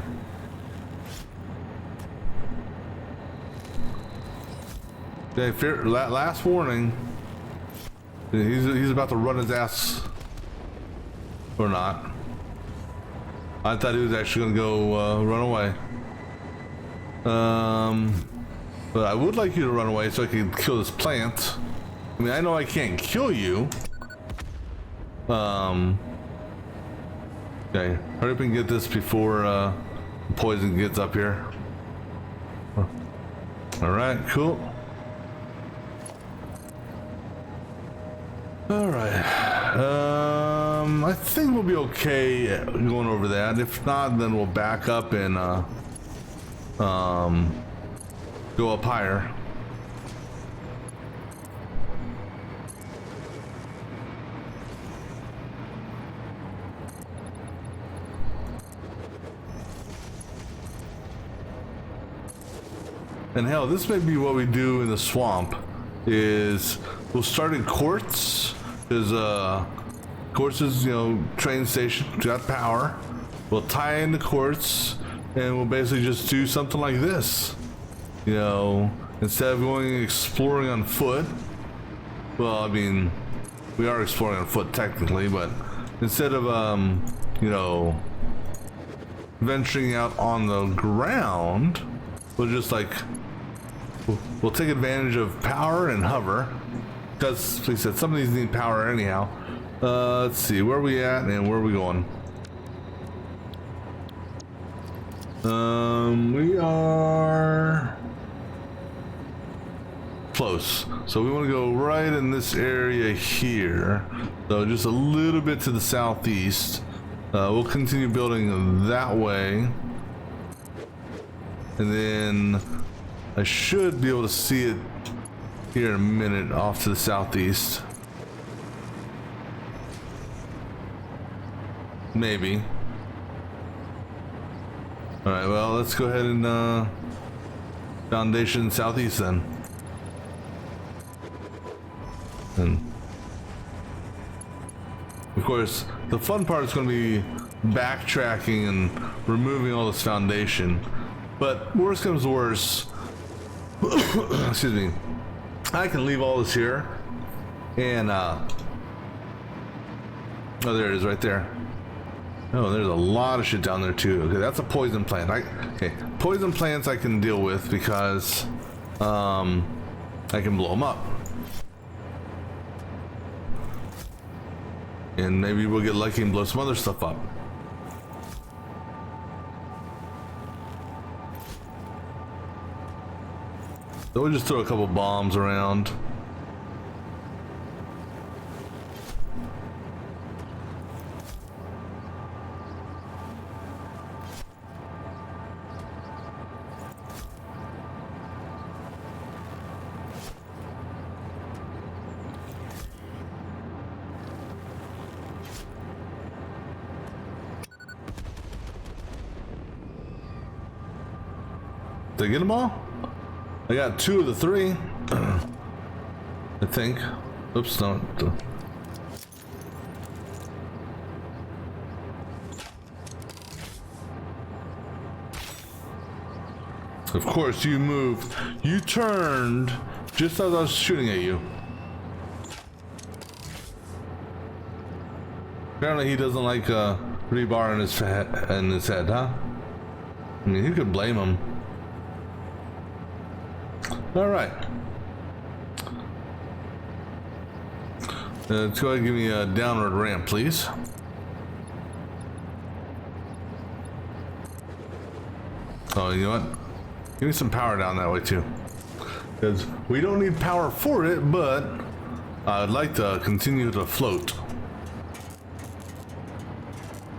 Okay, last warning. He's about to run his ass, or not. I thought he was actually gonna go run away. But I would like you to run away so I can kill this plant. I mean, I know I can't kill you. Okay, hurry up and get this before poison gets up here. All right, cool. All right. I think we'll be okay going over that. If not, then we'll back up and go up higher. And hell, this may be what we do in the swamp. Is we'll start in quartz. There's quartz is, you know, train station, got power. We'll tie in the quartz, and we'll basically just do something like this. You know, instead of going exploring on foot. Well, I mean, we are exploring on foot technically, but instead of you know, venturing out on the ground, we'll just like we'll take advantage of power and hover, because like I said, some of these need power anyhow. Let's see, where are we at and where are we going? We are close, so we want to go right in this area here, so just a little bit to the southeast. We'll continue building that way, and then I should be able to see it here in a minute off to the southeast. Maybe. Alright, well, let's go ahead and foundation southeast then. And of course, the fun part is going to be backtracking and removing all this foundation. But worst comes to worst, excuse me, I can leave all this here and oh, there it is right there. Oh, there's a lot of shit down there too. Okay, that's a poison plant. Okay, poison plants I can deal with because I can blow them up. And maybe we'll get lucky and blow some other stuff up. So we'll just throw a couple bombs around. Did I get them all? I got 2 of the 3. I think. Oops, no. Of course, you moved. You turned just as I was shooting at you. Apparently, he doesn't like rebar in his head, huh? I mean, who could blame him? All right. Let's go ahead and give me a downward ramp, please. Oh, you know what? Give me some power down that way too, because we don't need power for it, but I'd like to continue to float.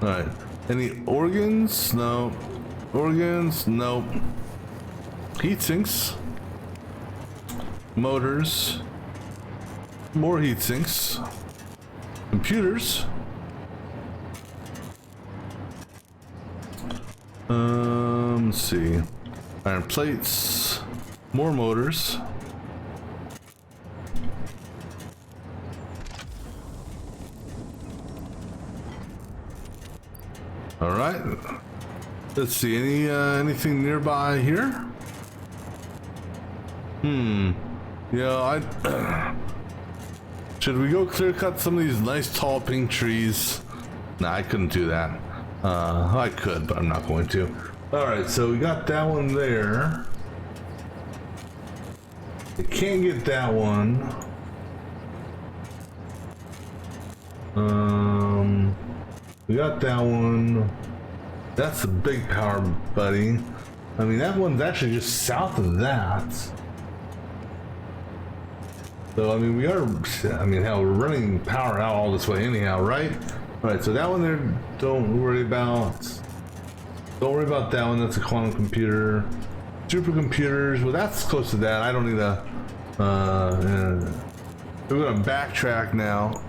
All right. Any organs? No. Organs? Nope. Heat sinks. Motors. More heat sinks. Computers. Let's see. Iron plates. More motors. All right. Let's see. Anything nearby here? Yeah, should we go clear cut some of these nice tall pink trees? Nah, I couldn't do that. I could, but I'm not going to. All right, so we got that one there. I can't get that one. We got that one. That's a big power, buddy. I mean, that one's actually just south of that. So, I mean, hell, we're running power out all this way anyhow, right? All right, so that one there, don't worry about. Don't worry about that one. That's a quantum computer. Supercomputers, well, that's close to that. I don't need a. We're gonna backtrack now.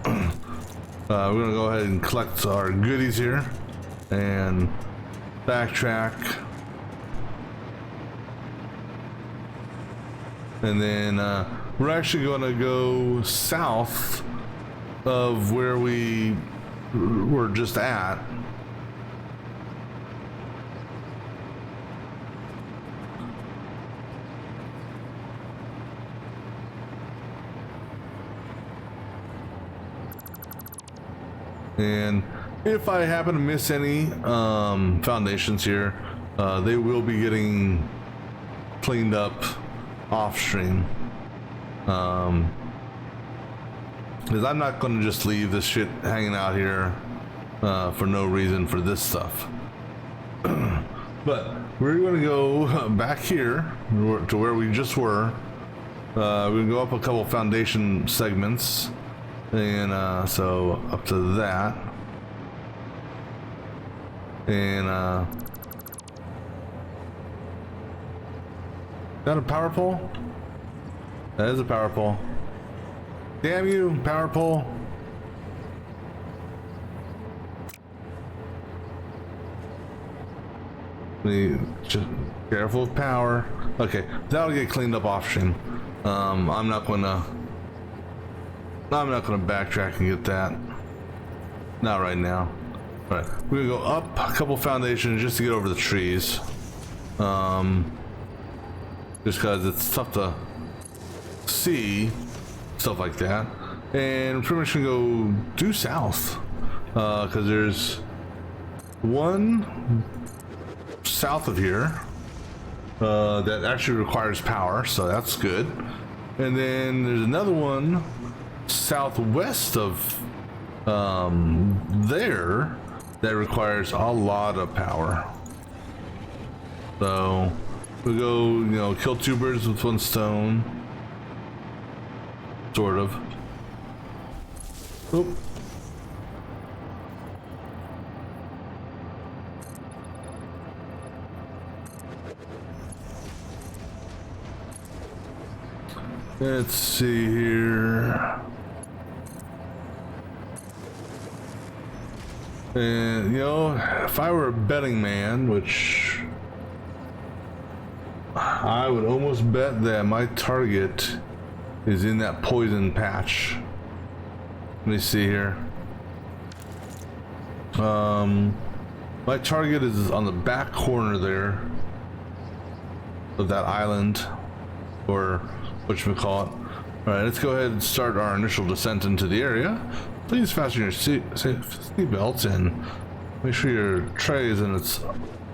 We're gonna go ahead and collect our goodies here and backtrack. And then we're actually gonna go south of where we were just at. And if I happen to miss any foundations here, they will be getting cleaned up off stream. Because I'm not going to just leave this shit hanging out here for no reason for this stuff. But we're going to go back here to where we just were. We're going to go up a couple foundation segments. And so up to that. And is that a power pole? That is a power pole. Damn you, power pole. Just careful with power. Okay, that'll get cleaned up off stream. I'm not gonna backtrack and get that. Not right now. All right, we're gonna go up a couple foundations just to get over the trees. Just because it's tough to see stuff like that, and pretty much gonna go due south because there's one south of here that actually requires power, so that's good. And then there's another one southwest of there that requires a lot of power. So we go, kill two birds with one stone, sort of. Oop. Let's see here. And if I were a betting man, which I would almost bet that my target is in that poison patch. Let me see here. My target is on the back corner there of that island, or whatchamacallit. All right, let's go ahead and start our initial descent into the area. Please fasten your seat belts and make sure your tray is in its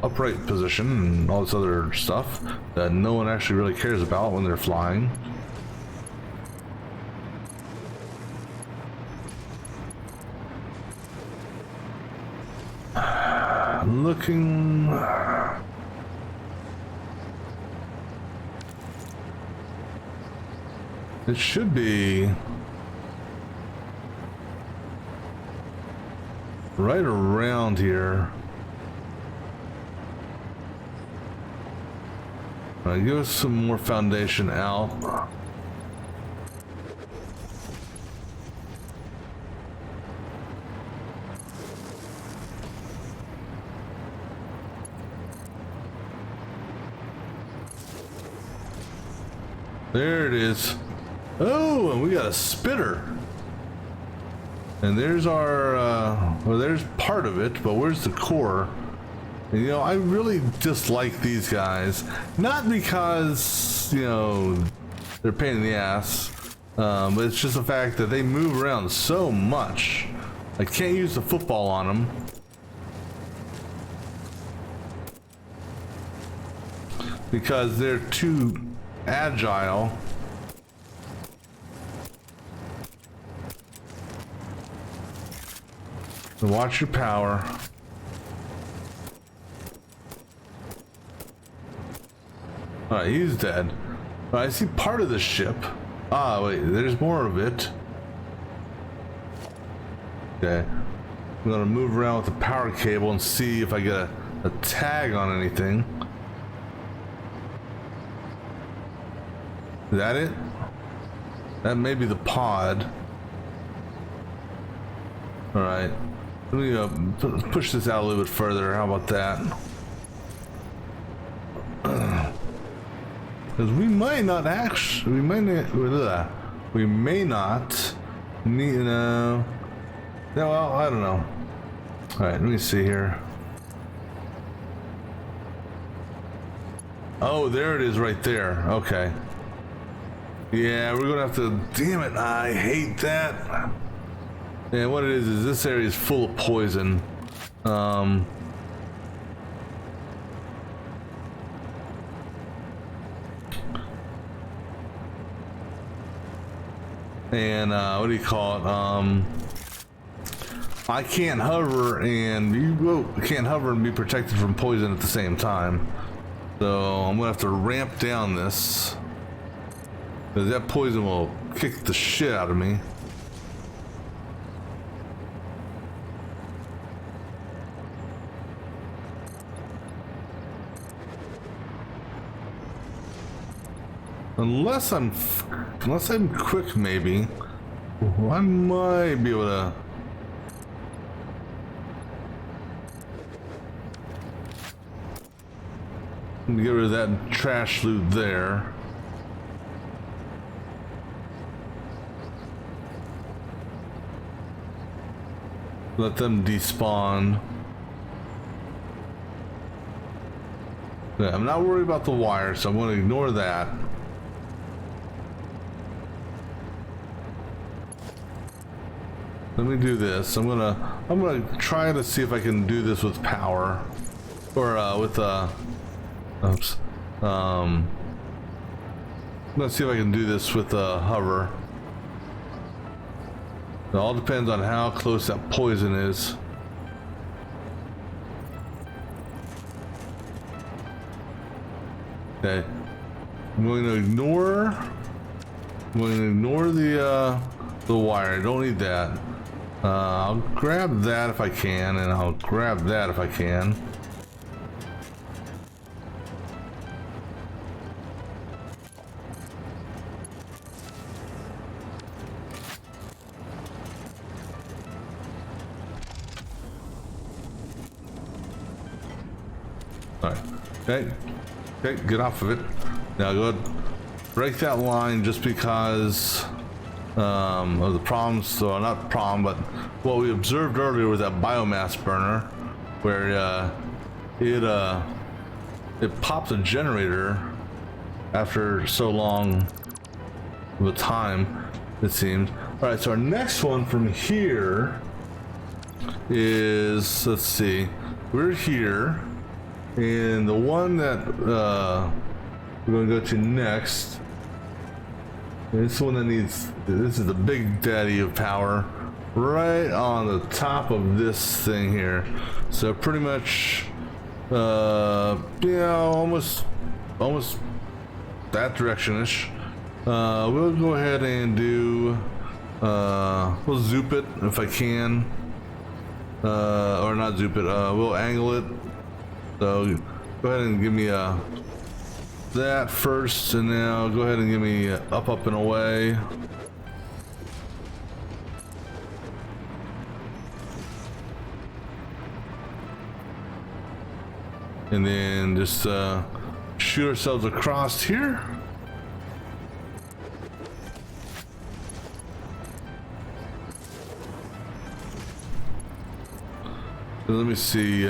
upright position and all this other stuff that no one actually really cares about when they're flying. Looking. It should be. right around here. All right, give us some more foundation out. There it is. Oh, and we got a spitter. And there's our, well, there's part of it, but where's the core? And, you know, I really dislike these guys. Not because, you know, they're a pain in the ass, but it's just the fact that they move around so much. I can't use the football on them. Because they're too agile. So watch your power. Alright, he's dead. I see part of the ship. Ah, wait, there's more of it. Okay. I'm gonna move around with the power cable and see if I get a tag on anything. Is that it? That may be the pod. Alright. Let me push this out a little bit further. How about that? Because we might not actually, we may not need, yeah, well, I don't know. Alright, let me see here. Oh, there it is right there. Okay. Yeah, we're gonna have to, damn it, I hate that. And what it is this area is full of poison. And what do you call it? I can't hover and be protected from poison at the same time. So I'm gonna have to ramp down this. Because that poison will kick the shit out of me. Unless I'm quick, maybe I might be able to. Get rid of that trash loot there. Let them despawn. Yeah, I'm not worried about the wire, so I'm going to ignore that. Let me do this. I'm gonna try to see if I can do this with power, or with oops. I'm gonna see if I can do this with hover. It all depends on how close that poison is. Okay. I'm going to ignore the wire. I don't need that. I'll grab that if I can, and I'll grab that if I can. Alright. Okay. Okay, get off of it. Now go ahead, break that line just because of the problems, so not problem, but what we observed earlier with that biomass burner, where it popped a generator after so long of a time, it seems. All right, so our next one from here is, let's see, we're here, and the one that we're going to go to next, this one that needs, this is the big daddy of power, right on the top of this thing here. So pretty much, yeah, almost that direction-ish. We'll go ahead and do, we'll zoop it if I can. Or not zoop it, we'll angle it. So go ahead and give me that first, and now go ahead and give me up, up, and away. And then just shoot ourselves across here. So let me see.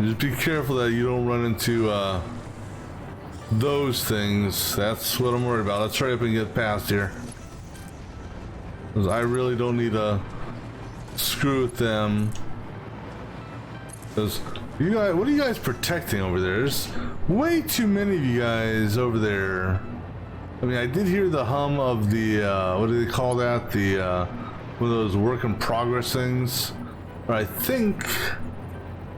Just be careful that you don't run into those things. That's what I'm worried about. Let's hurry up and get past here, because I really don't need to screw with them. Because you guys, what are you guys protecting over there? There's way too many of you guys over there. I mean, I did hear the hum of the what do they call that? The one of those work in progress things. But I think.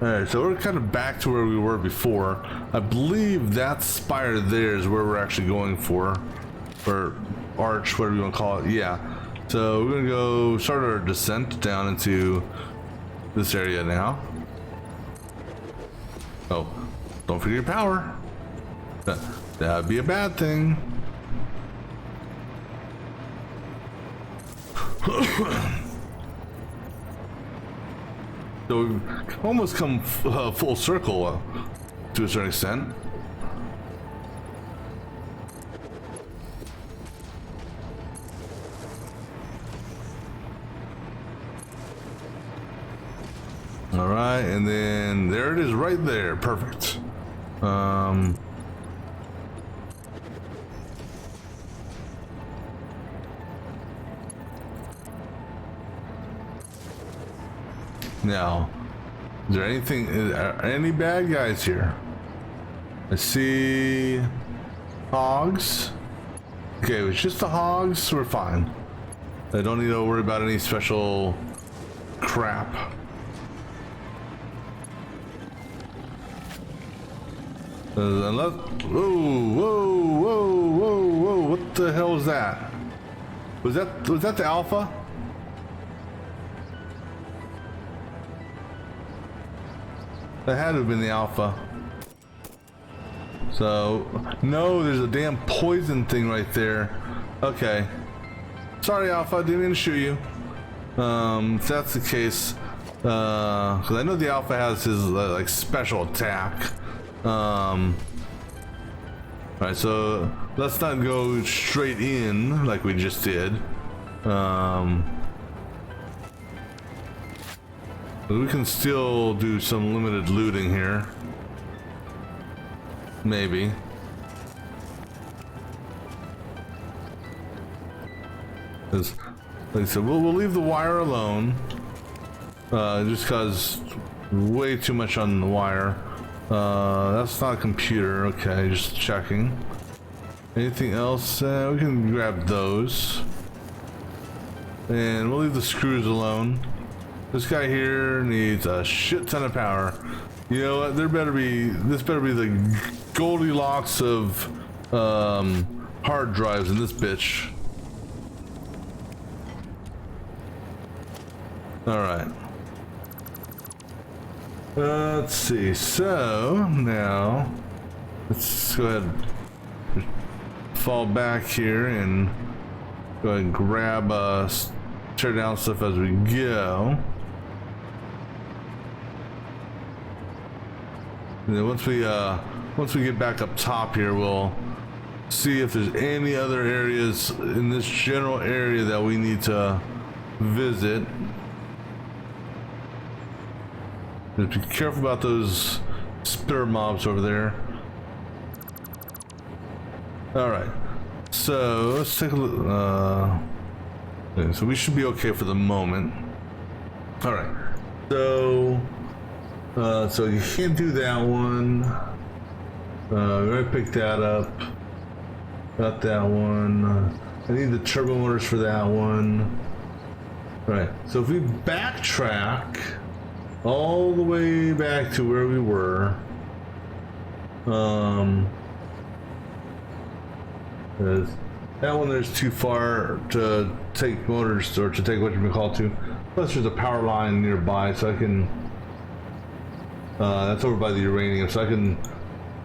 Alright, so we're kind of back to where we were before. I believe that spire there is where we're actually going for. Or arch, whatever you want to call it. Yeah. So we're going to go start our descent down into this area now. Oh, don't forget your power. That'd be a bad thing. So we've almost come full circle to a certain extent. All right, and then there it is right there. Perfect. Now, is there anything, any bad guys here? I see hogs. Okay, if it's just the hogs, we're fine. I don't need to worry about any special crap. Unless, whoa, what the hell is that? Was that the alpha? That had to have been the alpha. So, no, there's a damn poison thing right there. Okay. Sorry, alpha, didn't mean to shoot you. If that's the case, because I know the alpha has his like special attack. Alright, so let's not go straight in like we just did. We can still do some limited looting here. Maybe. Because, like I said, we'll leave the wire alone. Just because way too much on the wire. That's not a computer. Okay, just checking. Anything else? We can grab those. And we'll leave the screws alone. This guy here needs a shit ton of power. You know what? This better be the Goldilocks of hard drives in this bitch. All right. Let's see. So now let's go ahead and fall back here and go ahead and grab tear down stuff as we go. And then once we get back up top here, we'll see if there's any other areas in this general area that we need to visit. Just be careful about those spitter mobs over there. All right, so let's take a look. Okay, so we should be okay for the moment. All right, so you can't do that one. We already picked that up. Got that one. I need the turbo motors for that one. All right, so if we backtrack all the way back to where we were. 'Cause that one there's too far to take motors or to take what you've been called to. Plus there's a power line nearby, so I can that's over by the uranium, so I can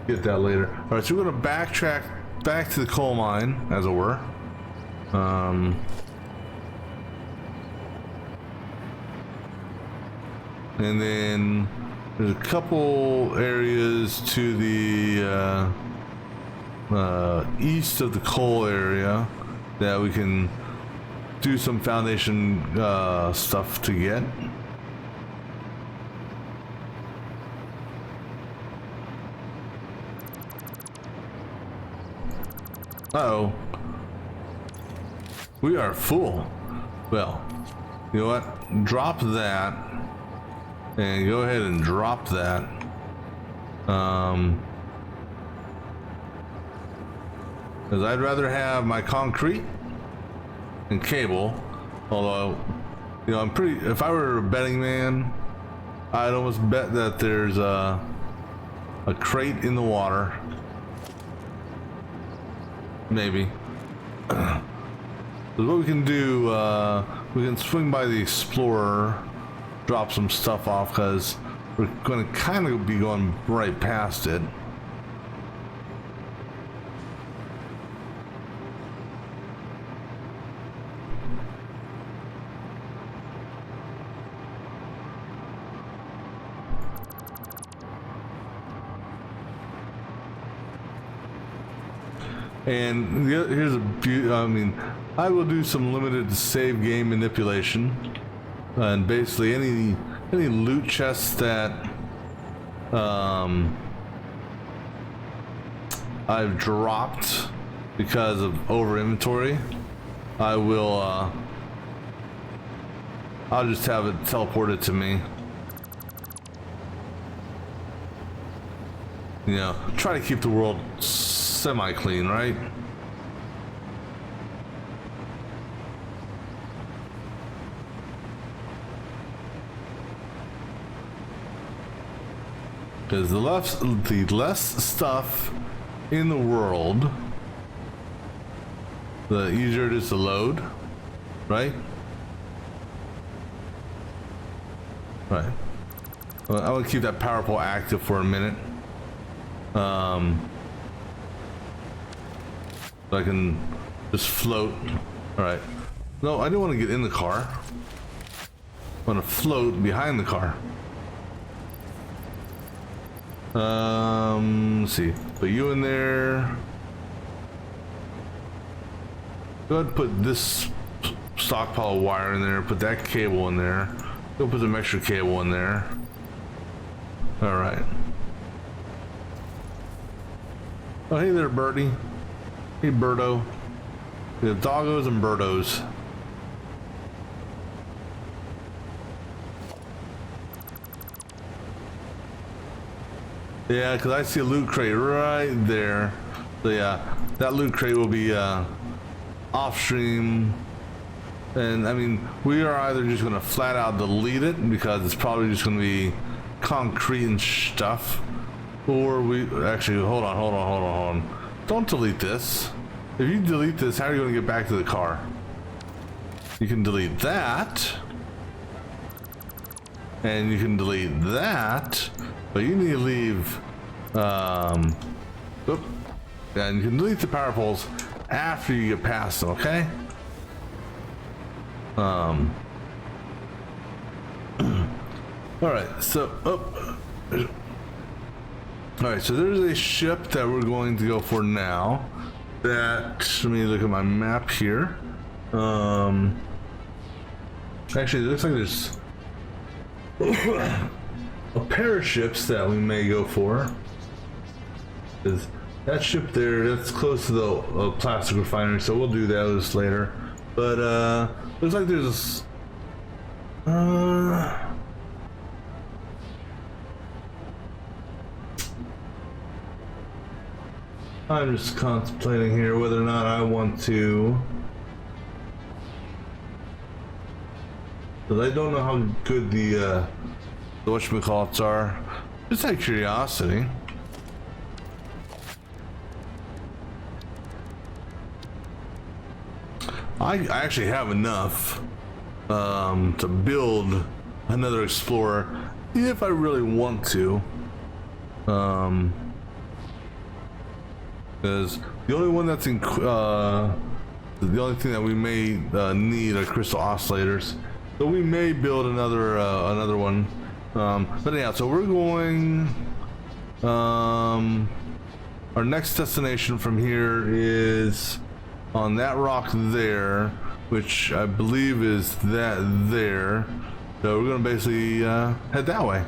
get that later. All right, so we're gonna backtrack back to the coal mine, as it were. And then there's a couple areas to the east of the coal area that we can do some foundation stuff to get. Uh-oh. We are full. Well, you know what? Drop that. And go ahead and drop that. Because I'd rather have my concrete and cable. Although, you know, I'm pretty... If I were a betting man, I'd almost bet that there's a crate in the water. Maybe. So what we can do, we can swing by the Explorer, drop some stuff off, because we're going to kind of be going right past it. And here's I mean, I will do some limited save game manipulation, and basically any loot chests that I've dropped because of over inventory, I will I'll just have it teleported to me. You know, try to keep the world semi-clean, right? Because the less stuff in the world, the easier it is to load, right? Right. Well, I want to keep that power pole active for a minute. So I can just float. All right. No, I don't want to get in the car. I want to float behind the car. Let's see. Put you in there. Go ahead and put this stockpile of wire in there. Put that cable in there. Go put some extra cable in there. All right. Oh, hey there, birdie. Hey, birdo. We have doggos and birdos. Yeah, because I see a loot crate right there. So yeah, that loot crate will be off stream. And I mean, we are either just going to flat out delete it because it's probably just going to be concrete and stuff. Or we actually, hold on. Don't delete this. If you delete this, how are you going to get back to the car? You can delete that. And you can delete that. But you need to leave, and you can delete the power poles after you get past them, okay? All right, so, all right, so there's a ship that we're going to go for now. Let me look at my map here. Actually, it looks like there's a pair of ships that we may go for. Is that ship there? That's close to the plastic refinery, so we'll do those later. But looks like there's I'm just contemplating here whether or not I want to, because I don't know how good the the whatchamacallits are. Just out of curiosity. I actually have enough to build another Explorer if I really want to. Because the only one that's the only thing that we may need are crystal oscillators. So we may build another one. But anyhow, so we're going. Our next destination from here is on that rock there, which I believe is that there. So we're gonna basically head that way.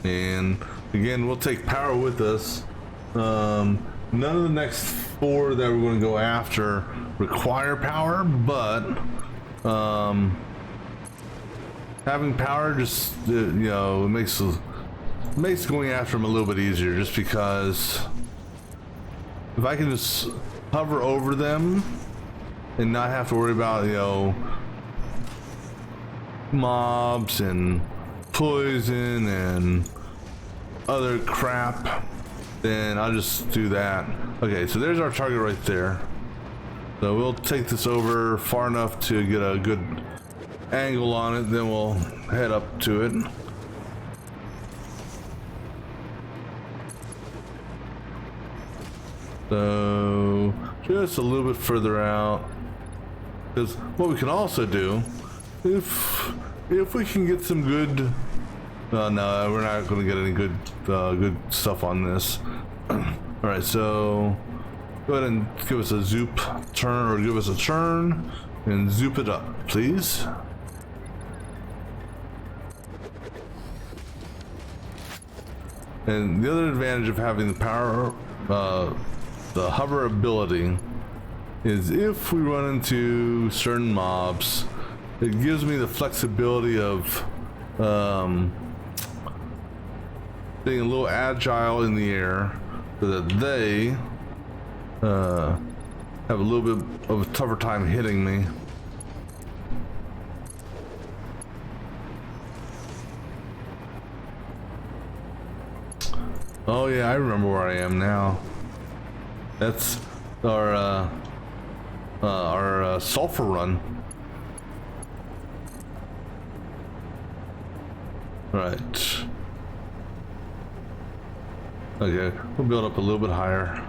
And again, we'll take power with us. None of the next 4 that we're going to go after require power, but having power just you know, makes going after them a little bit easier, just because if I can just hover over them and not have to worry about, you know, mobs and poison and other crap, then I'll just do that. Okay, so there's our target right there. So we'll take this over far enough to get a good angle on it, then we'll head up to it. So just a little bit further out, because what we can also do, if we can get some good no, we're not going to get any good stuff on this. All right, so go ahead and give us a zoop turn, or give us a turn and zoop it up, please. And the other advantage of having the power, the hover ability, is if we run into certain mobs, it gives me the flexibility of being a little agile in the air, so that they have a little bit of a tougher time hitting me. Oh yeah, I remember where I am now. That's our sulfur run. Right. Okay, we'll build up a little bit higher.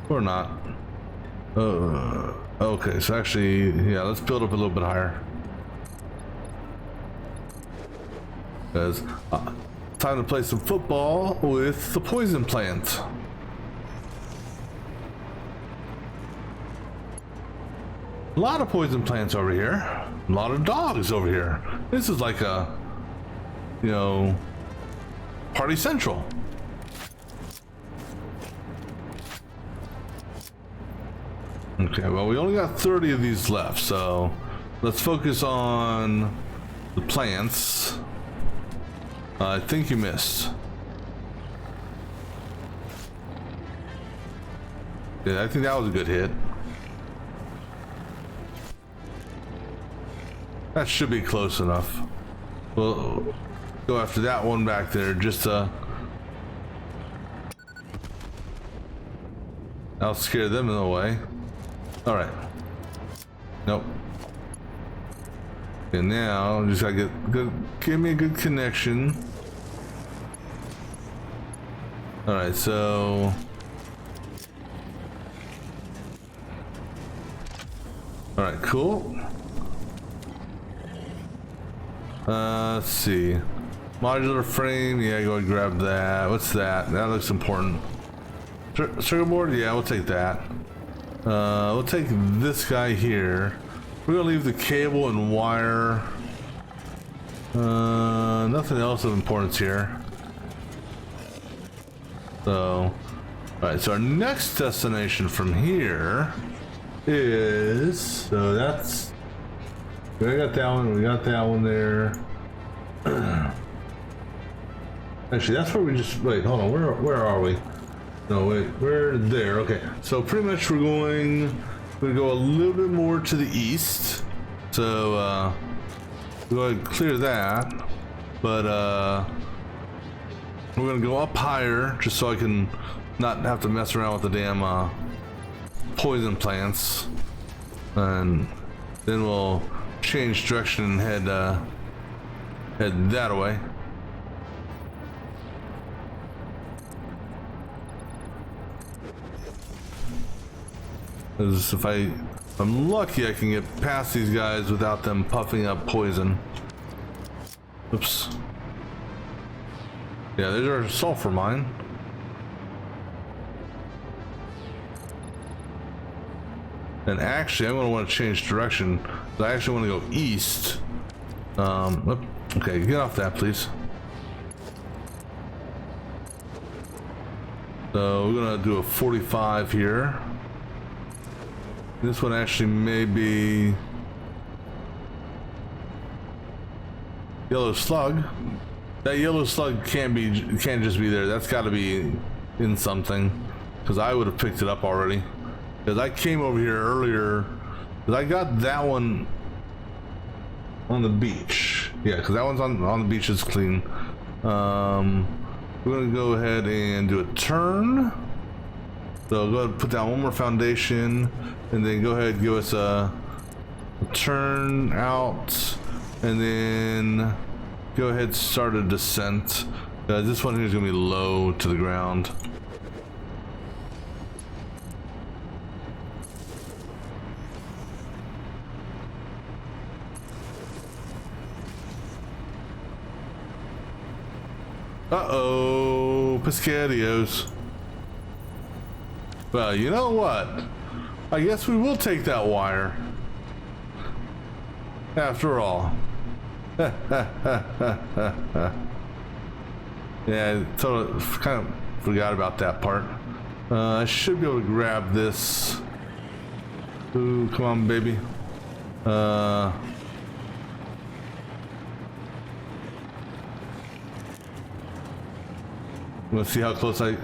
Or not. Okay, so actually, yeah, let's build up a little bit higher. Because time to play some football with the poison plant. A lot of poison plants over here. A lot of dogs over here. This is like a, you know, party central. Okay, well, we only got 30 of these left, so let's focus on the plants. I think you missed. Yeah, I think that was a good hit. That should be close enough. We'll go after that one back there, just I'll scare them away. All right. Nope. And now just gotta get good. Give me a good connection. All right, so. All right, cool. Let's see. Modular frame, yeah, go and grab that. What's that? That looks important. Circuit board, yeah, we'll take that. We'll take this guy here. We're gonna leave the cable and wire. Nothing else of importance here. So, alright, so our next destination from here is, so that's, we got that one, we got that one there. Actually, that's where we just, wait, hold on, where are we? No, wait, we're there, okay. So pretty much we're going We're gonna go a little bit more to the east. So we're going to clear that. But we're gonna go up higher just so I can not have to mess around with the damn poison plants. And then we'll change direction and head that way. Because if I'm lucky, I can get past these guys without them puffing up poison. Oops. Yeah, there's our sulfur mine. And actually, I'm going to want to change direction. I actually want to go east. Okay, get off that, please. So we're going to do a 45 here. This one actually may be yellow slug. That yellow slug can't just be there. That's got to be in something, because I would have picked it up already. Because I came over here earlier, because I got that one on the beach. Yeah, because that one's on the beach is clean. We're gonna go ahead and do a turn. So go ahead and put down one more foundation, and then go ahead and give us a turn out, and then go ahead and start a descent. This one here is gonna be low to the ground. Uh-oh, Pescadios. Well, you know what? I guess we will take that wire. After all. Yeah, I totally kind of forgot about that part. I should be able to grab this. Ooh, come on, baby. Let's see how close I...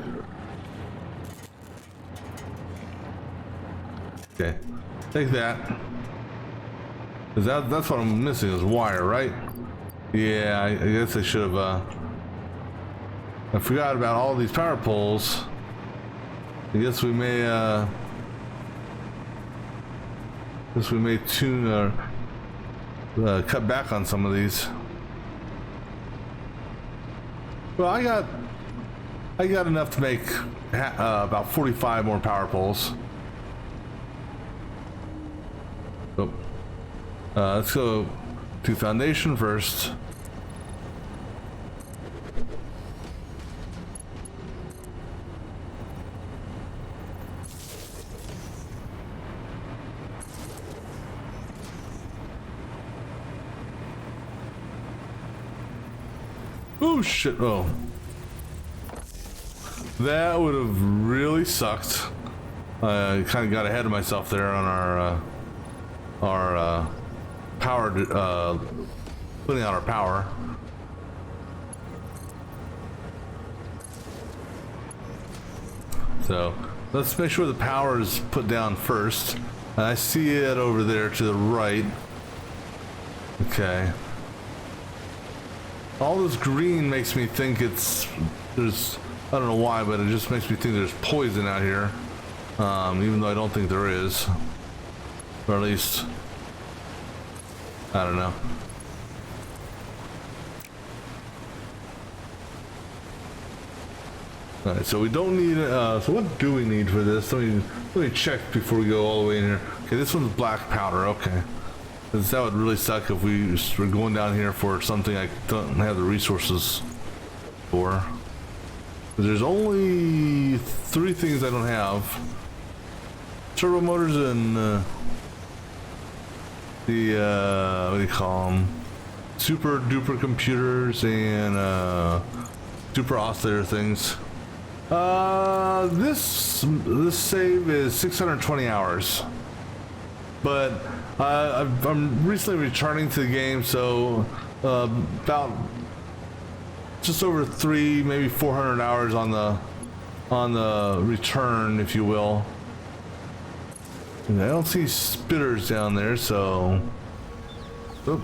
Okay, take that. Cause that's what I'm missing is wire, right? Yeah, I guess I should have, I forgot about all these power poles. I guess we may, tune or cut back on some of these. Well, I got enough to make about 45 more power poles. So, let's go to foundation first. Oh shit, oh. That would have really sucked. I kind of got ahead of myself there on our power, putting out our power. So let's make sure the power is put down first. I see it over there to the right. Okay. All this green makes me think there's, I don't know why, but it just makes me think there's poison out here. Even though I don't think there is. Or at least, I don't know. Alright, so we don't need, so what do we need for this? Let me check before we go all the way in here. Okay, this one's black powder, okay. Because that would really suck if we were going down here for something I don't have the resources for. There's only 3 things I don't have. Turbo motors and the what do you call them? Super duper computers and super oscillator things. This save is 620 hours. But I'm recently returning to the game, so about just over 300, maybe 400 hours on the return, if you will. And I don't see spitters down there, so... Oop.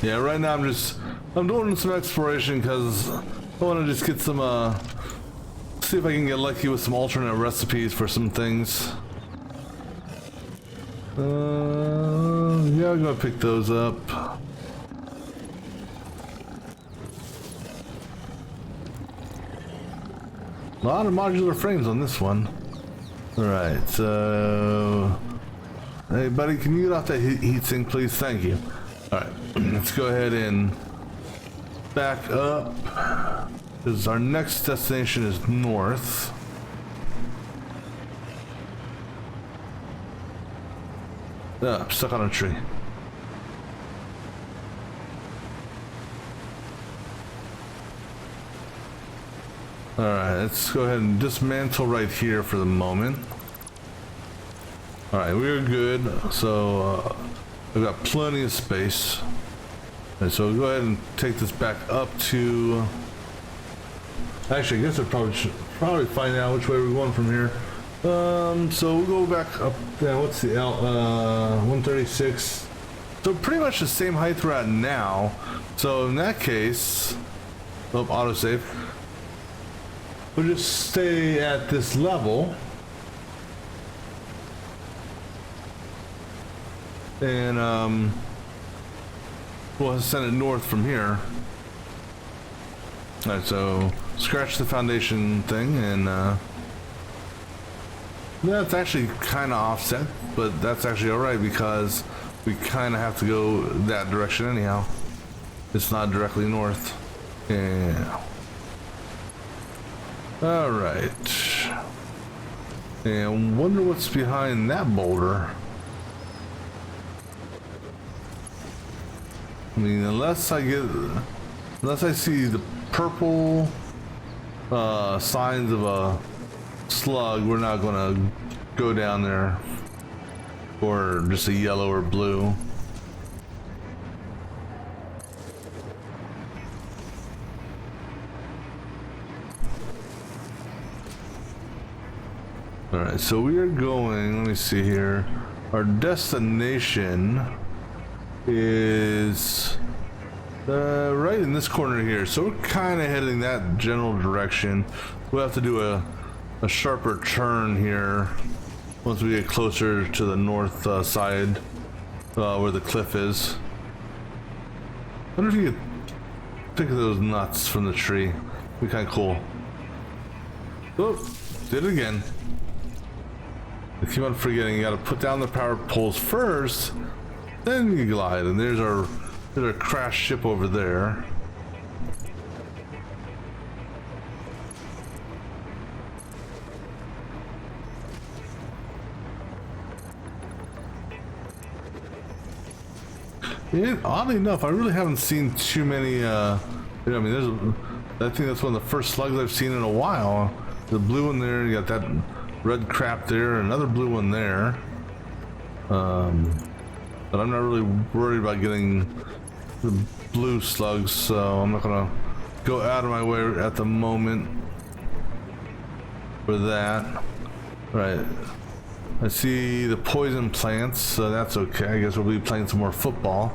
Yeah, right now I'm doing some exploration because I want to just get some, see if I can get lucky with some alternate recipes for some things. Yeah, I'm gonna pick those up. A lot of modular frames on this one. Alright, so... Hey buddy, can you get off that heat sink please? Thank you. Alright, let's go ahead and back up. Because our next destination is north. Ah, I'm stuck on a tree. Alright, let's go ahead and dismantle right here for the moment. Alright, we're good. So, we've got plenty of space. And so we'll go ahead and take this back up to... Actually, I guess I probably should find out which way we're going from here. So we'll go back up. Yeah, what's the L? 136. So pretty much the same height we're at now. So in that case, oh, autosave. We'll just stay at this level. And we'll send it north from here. Alright, so scratch the foundation thing, and that's actually kind of offset, but that's actually alright because we kind of have to go that direction anyhow. It's not directly north. Yeah. Alright. And wonder what's behind that boulder. I mean, unless I see the purple signs of a slug, we're not gonna go down there, or just a yellow or blue. All right, so we are going, let me see here, our destination is right in this corner here, so we're kind of heading that general direction. We'll have to do a sharper turn here once we get closer to the north side where the cliff is. I wonder if you could pick those nuts from the tree. Be kind of cool. Oh, did it again. I keep on forgetting you got to put down the power poles first, then you glide. And there's our crashed ship over there. Yeah, oddly enough, I really haven't seen too many, you know, I mean, I think that's one of the first slugs I've seen in a while. The blue one there, you got that red crap there, another blue one there. But I'm not really worried about getting the blue slugs, so I'm not gonna go out of my way at the moment for that. All right. I see the poison plants, so that's okay. I guess we'll be playing some more football.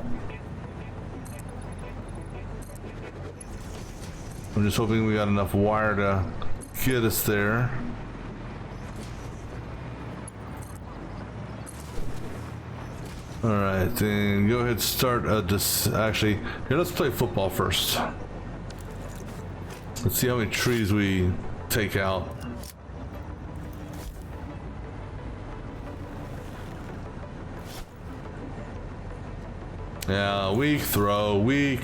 I'm just hoping we got enough wire to get us there. Alright, then go ahead and start actually, here, let's play football first. Let's see how many trees we take out. Yeah, weak throw, weak.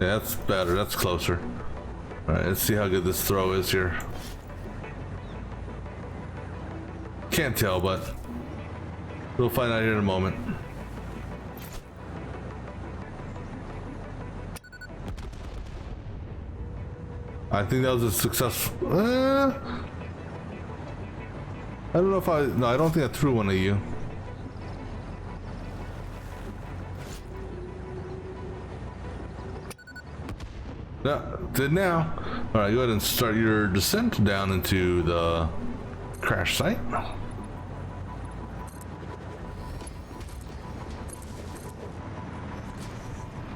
Yeah, that's better, that's closer. Alright, let's see how good this throw is here. Can't tell, but we'll find out here in a moment. I think that was a successful... I don't know if no, I don't think I threw one at you. No, did now. All right, go ahead and start your descent down into the crash site.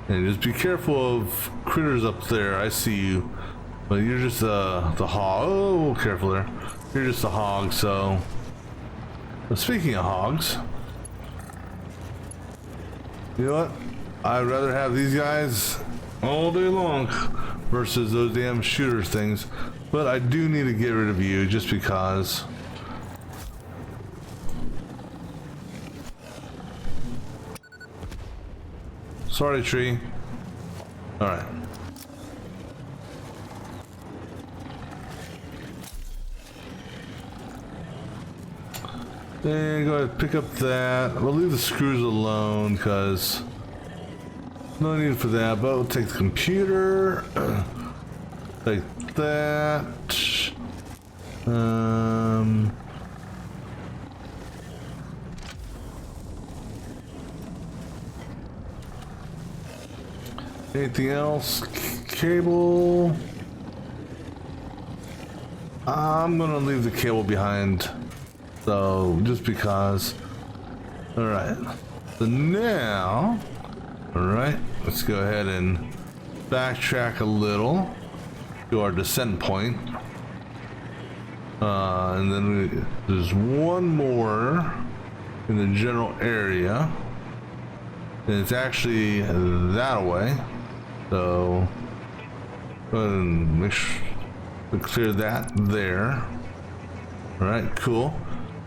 And just be careful of critters up there. I see you. But you're just the hog. Oh, careful there. You're just a hog, so. But speaking of hogs, you know what? I'd rather have these guys all day long versus those damn shooter things. But I do need to get rid of you just because. Sorry, tree. All right. And go ahead and pick up that. We'll leave the screws alone because no need for that. But we'll take the computer. Take that. Anything else? Cable. I'm gonna leave the cable behind. So, just because. Alright. So now, alright, let's go ahead and backtrack a little to our descent point. And then there's one more in the general area. And it's actually that way. So, go ahead and make sure we clear that there. Alright, cool.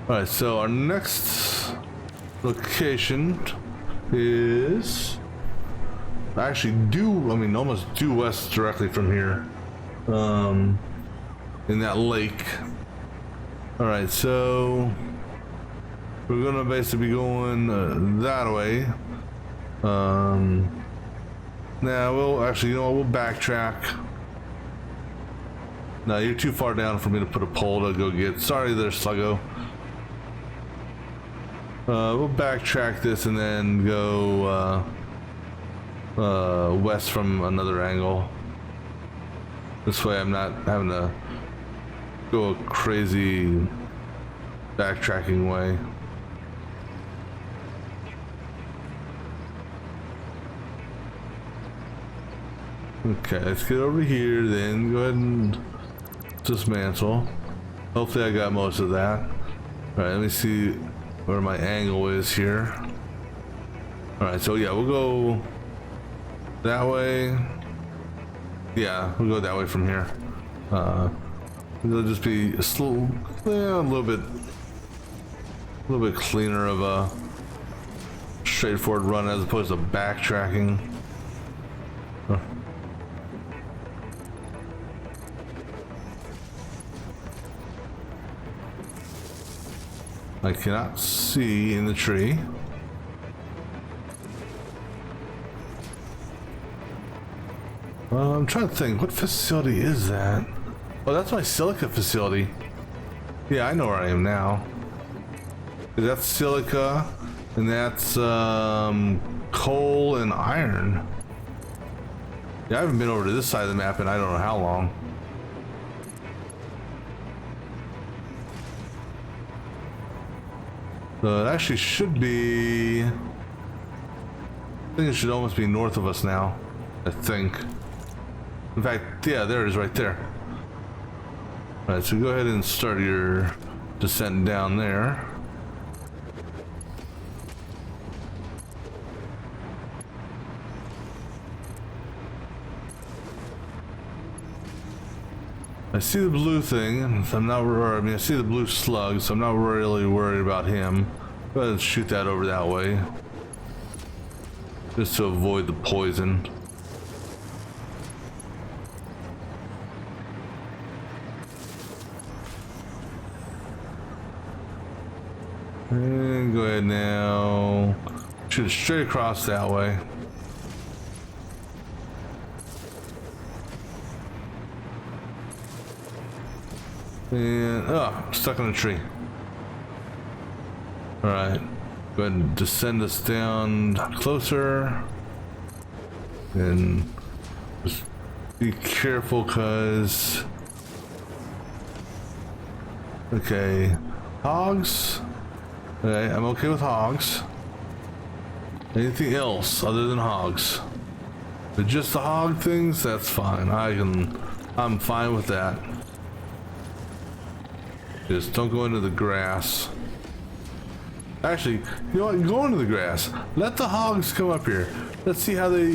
Alright, so our next location is actually almost due west directly from here. In that lake. Alright, so we're gonna basically be going that way. Now we'll actually, we'll backtrack. No, you're too far down for me to put a pole to go get. Sorry there, Sluggo. We'll backtrack this and then go west from another angle. This way I'm not having to go a crazy backtracking way. Okay, let's get over here then. Go ahead and dismantle. Hopefully I got most of that. Alright, let me see where my angle is here. Alright, so yeah, we'll go that way. Yeah, we'll go that way from here. It'll just be a little bit cleaner of a straightforward run as opposed to backtracking. I cannot see in the tree. I'm trying to think, what facility is that? Oh, that's my silica facility. Yeah, I know where I am now. That's silica, and that's coal and iron. Yeah, I haven't been over to this side of the map in I don't know how long. It actually should be. I think it should almost be north of us now. I think. In fact, yeah, there it is right there. Alright, so go ahead and start your descent down there. I see the blue thing. I see the blue slug, so I'm not really worried about him. Go ahead and shoot that over that way. Just to avoid the poison. And go ahead now. Shoot it straight across that way. And stuck in a tree. Alright. Go ahead and descend us down closer. And just be careful, cause okay, hogs. Okay, I'm okay with hogs. Anything else other than hogs? But just the hog things, that's fine. I'm fine with that. Just don't go into the grass. Actually, you know what? Go into the grass. Let the hogs come up here. Let's see how they,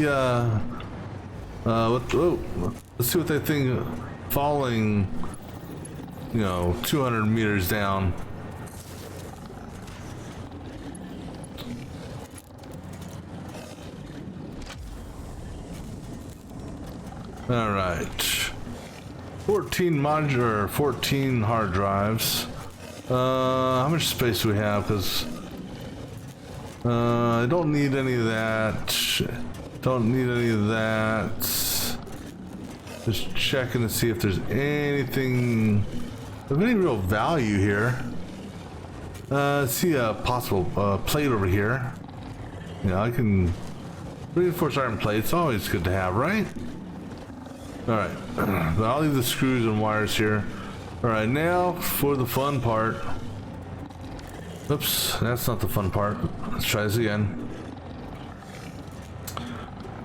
let's see what they think falling, 200 meters down. All right. 14 modular, 14 hard drives. How much space do we have? Because I don't need any of that. Don't need any of that. Just checking to see if there's anything of any real value here. See a possible plate over here. Yeah, I can reinforce iron plates. Always good to have, right? All right, but I'll leave the screws and wires here. All right, now for the fun part. Oops, that's not the fun part. Let's try this again.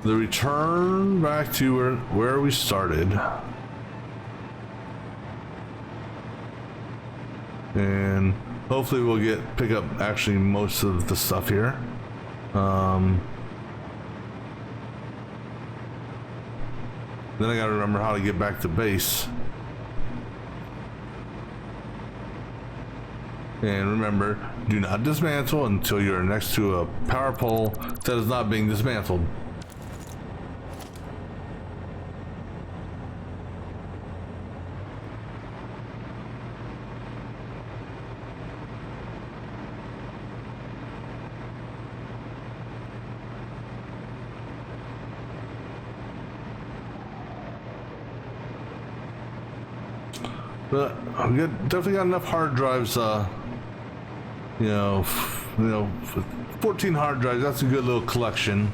The return back to where we started. And hopefully we'll pick up actually most of the stuff here. Then I gotta remember how to get back to base. And remember, do not dismantle until you're next to a power pole that is not being dismantled. But we definitely got enough hard drives, 14 hard drives, that's a good little collection.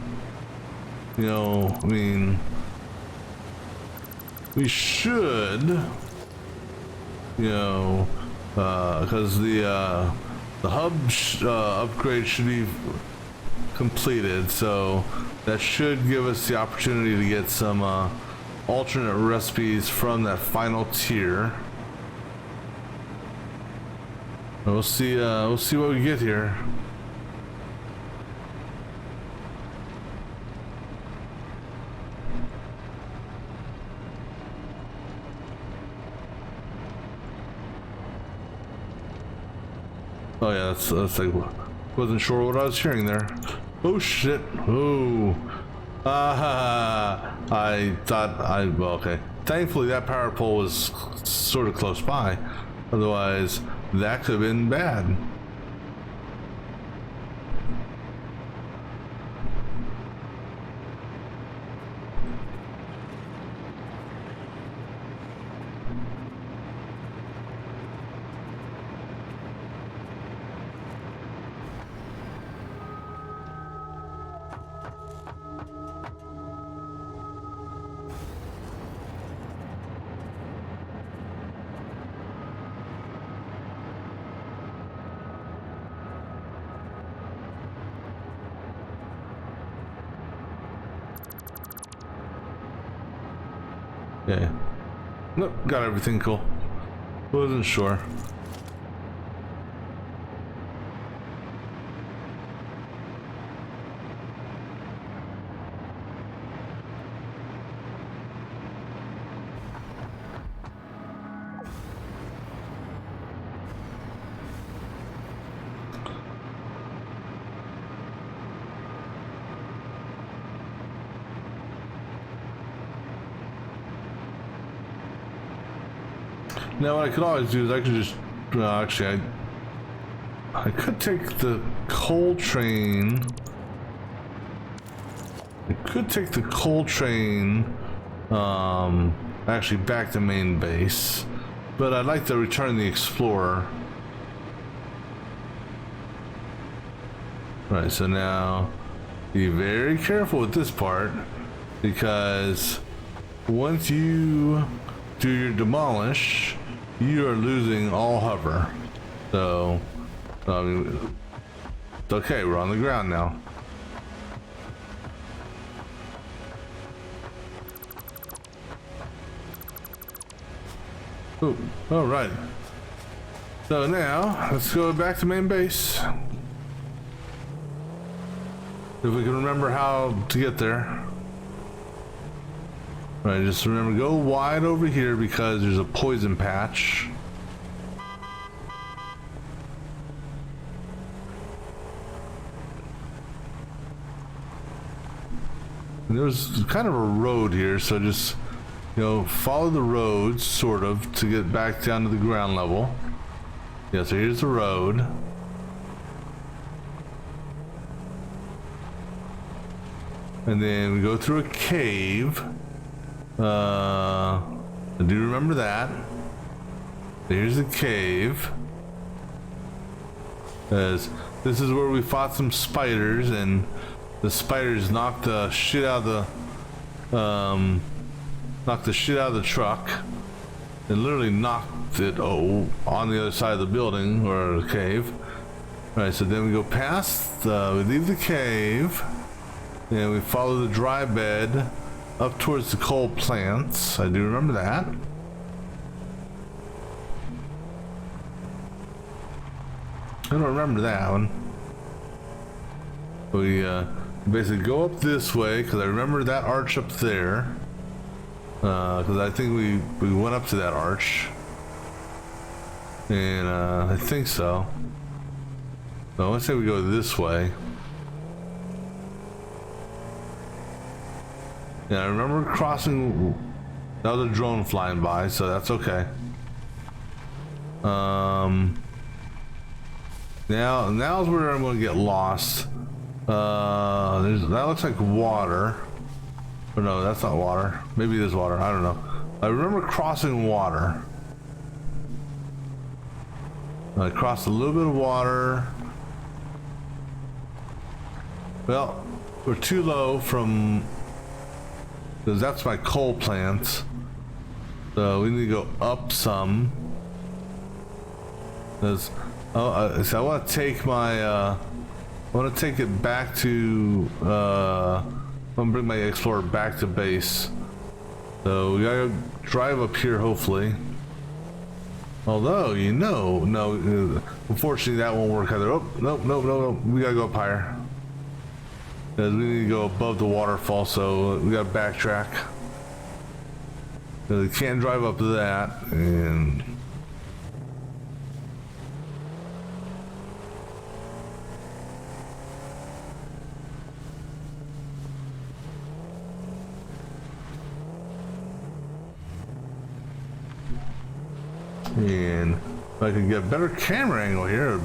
I mean, we should, because the hub upgrade should be completed, so that should give us the opportunity to get some alternate recipes from that final tier. We'll see what we get here. Oh yeah, that's like, wasn't sure what I was hearing there. Oh shit! Oh, I thought well, okay. Thankfully, that power pole was sort of close by. Otherwise, that could have been bad. Yeah. Nope, got everything cool. Wasn't sure. Now what I could always do is I could just, actually I could take the coal train. I could take the coal train, actually back to main base, but I'd like to return the Explorer. Right, so now be very careful with this part, because once you do your demolish, you are losing all hover. So, okay, we're on the ground now. Ooh, all right. So now, let's go back to main base. If we can remember how to get there. All right, just remember, go wide over here because there's a poison patch. And there's kind of a road here, so just, follow the road, sort of, to get back down to the ground level. Yeah, so here's the road. And then we go through a cave. I do remember that. Here's the cave. As this is where we fought some spiders, and the spiders knocked the shit out of the truck. It literally knocked it on the other side of the building or the cave. All right, so then we go past. We leave the cave, and we follow the dry bed up towards the coal plants. I do remember that. I don't remember that one. We basically go up this way because I remember that arch up there. Because I think we went up to that arch. And I think so. So let's say we go this way. Yeah, I remember crossing. That was a drone flying by, so that's okay. Now's where I'm gonna get lost. That looks like water. Or no, that's not water. Maybe it is water. I don't know. I remember crossing water. I crossed a little bit of water. Well, we're too low from, because that's my coal plant. So we need to go up some. Because so I want to take my I want to take it back to I'm gonna bring my explorer back to base. So we gotta drive up here, hopefully. Although, no, unfortunately that won't work either. Oh, no, we gotta go up higher. Because we need to go above the waterfall, so we gotta backtrack. We can't drive up that, and if I could get a better camera angle here,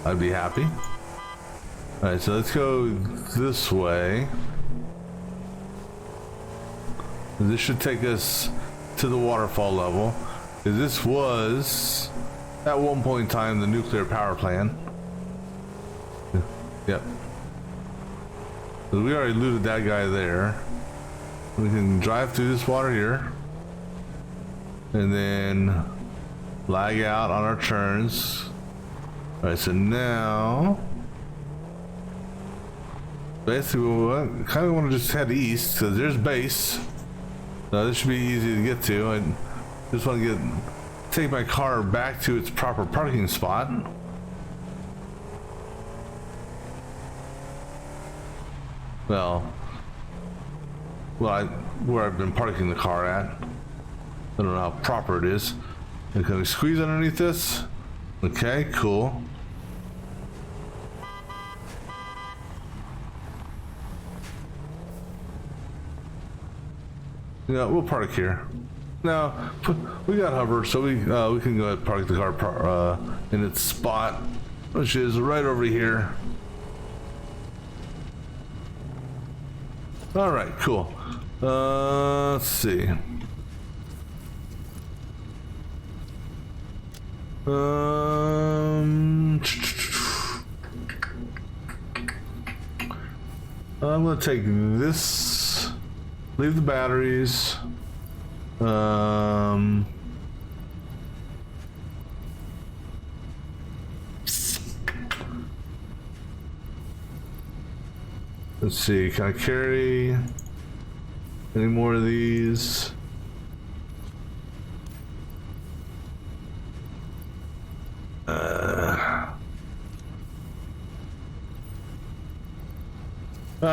I'd be happy. All right, so let's go this way. This should take us to the waterfall level. This was, at one point in time, the nuclear power plant. Yep. So we already looted that guy there. We can drive through this water here. And then lag out on our turns. All right, so now basically we kind of want to just head east because there's base. This should be easy to get to. I just want to take my car back to its proper parking spot. Well, where I've been parking the car at. I don't know how proper it is. And can we squeeze underneath this? Okay, cool. Yeah, we'll park here. Now, we got hover, so we can go ahead and park the car in its spot, which is right over here. All right, cool. Let's see. I'm gonna take this Leave the batteries. Let's see, can I carry any more of these?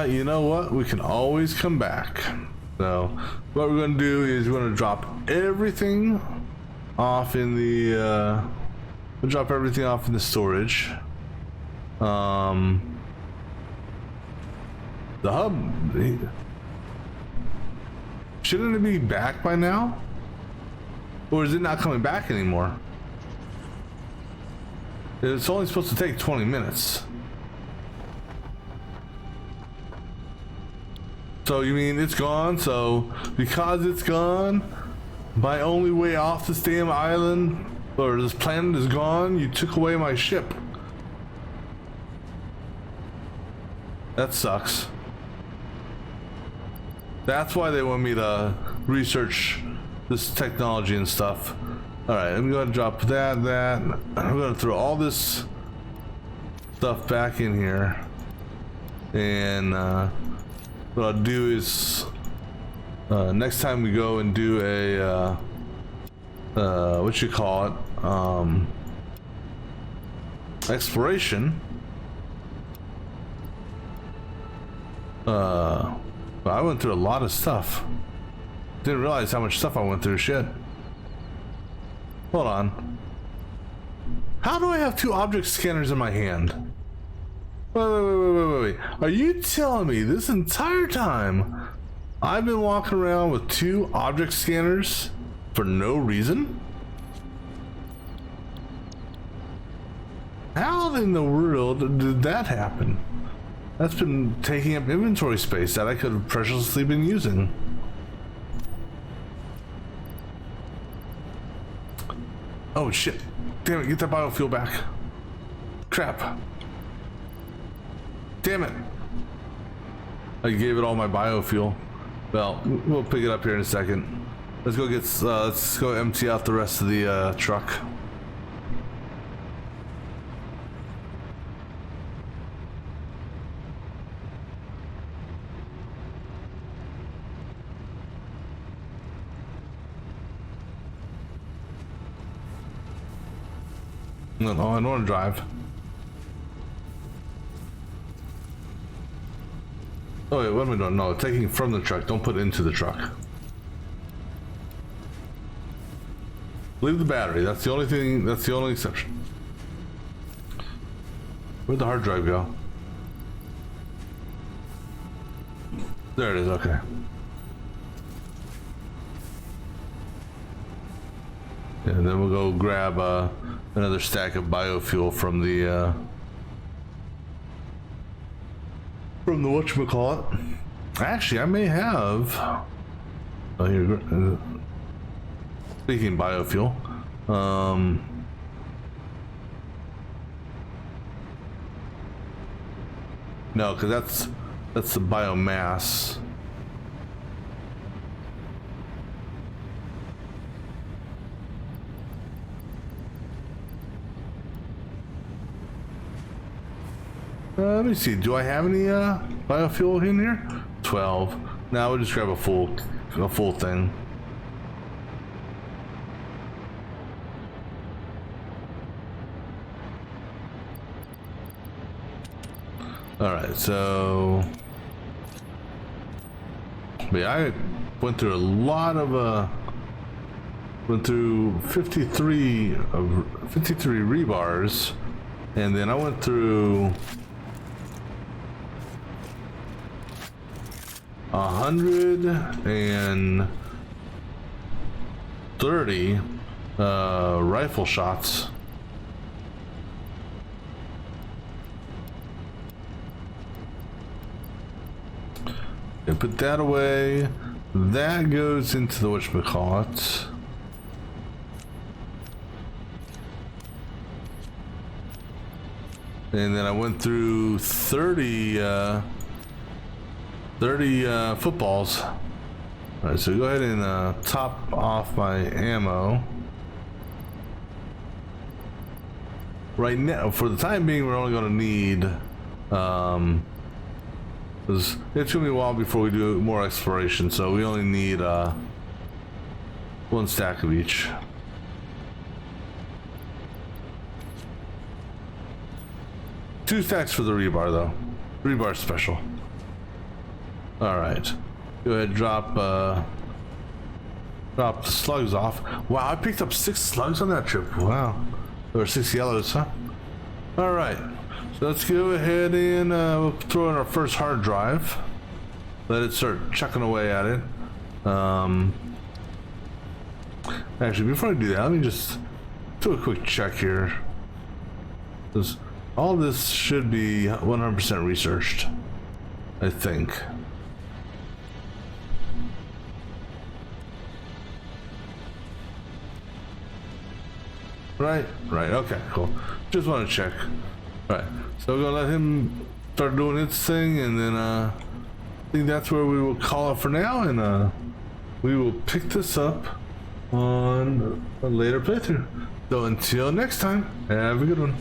You know what? We can always come back. So, what we're going to do is we're going to drop everything off in the storage. The hub, shouldn't it be back by now? Or is it not coming back anymore? It's only supposed to take 20 minutes. So you mean it's gone? So because it's gone, my only way off this damn island or this planet is gone, you took away my ship. That sucks. That's why they want me to research this technology and stuff. Alright, I'm gonna drop that. I'm gonna throw all this stuff back in here. And what I'll do is next time we go and do a what you call it, exploration. I went through a lot of stuff. Didn't realize how much stuff I went through. Shit. Hold on. How do I have 2 object scanners in my hand? Wait. Are you telling me this entire time I've been walking around with 2 object scanners for no reason? How in the world did that happen? That's been taking up inventory space that I could have preciously been using. Oh shit. Damn it, get that biofuel back. Crap. Damn it. I gave it all my biofuel. Well, we'll pick it up here in a second. Let's go let's go empty out the rest of the truck. No, I don't want to drive. Oh wait, what am I doing? No, taking from the truck. Don't put it into the truck. Leave the battery. That's the only thing. That's the only exception. Where'd the hard drive go? There it is. Okay. And then we'll go grab another stack of biofuel from the whatchamacallit. Actually, I may have. Oh, here. Speaking of biofuel, no, because that's the biomass. Let me see. Do I have any biofuel in here? 12. Now we'll just grab a full thing. All right. So, yeah, I went through a lot of went through 53 rebars, and then I went through 130 rifle shots. And put that away. That goes into the whatchamacallit. And then I went through 30 footballs. All right, so go ahead and top off my ammo. Right now, for the time being, we're only going to need, because it's going to be a while before we do more exploration, so we only need 1 stack of each. Two stacks for the rebar, though. Rebar special. All right, go ahead and drop the slugs off. Wow, I picked up 6 slugs on that trip. Wow. Or 6 yellows, huh? Alright, so let's go ahead and we'll throw in our first hard drive. Let it start chucking away at it. Actually, before I do that, let me just do a quick check here. All this should be 100% researched, I think. Right, okay, cool. Just want to check. Alright, so we're gonna let him start doing his thing, and then I think that's where we will call it for now, and we will pick this up on a later playthrough. So until next time, have a good one.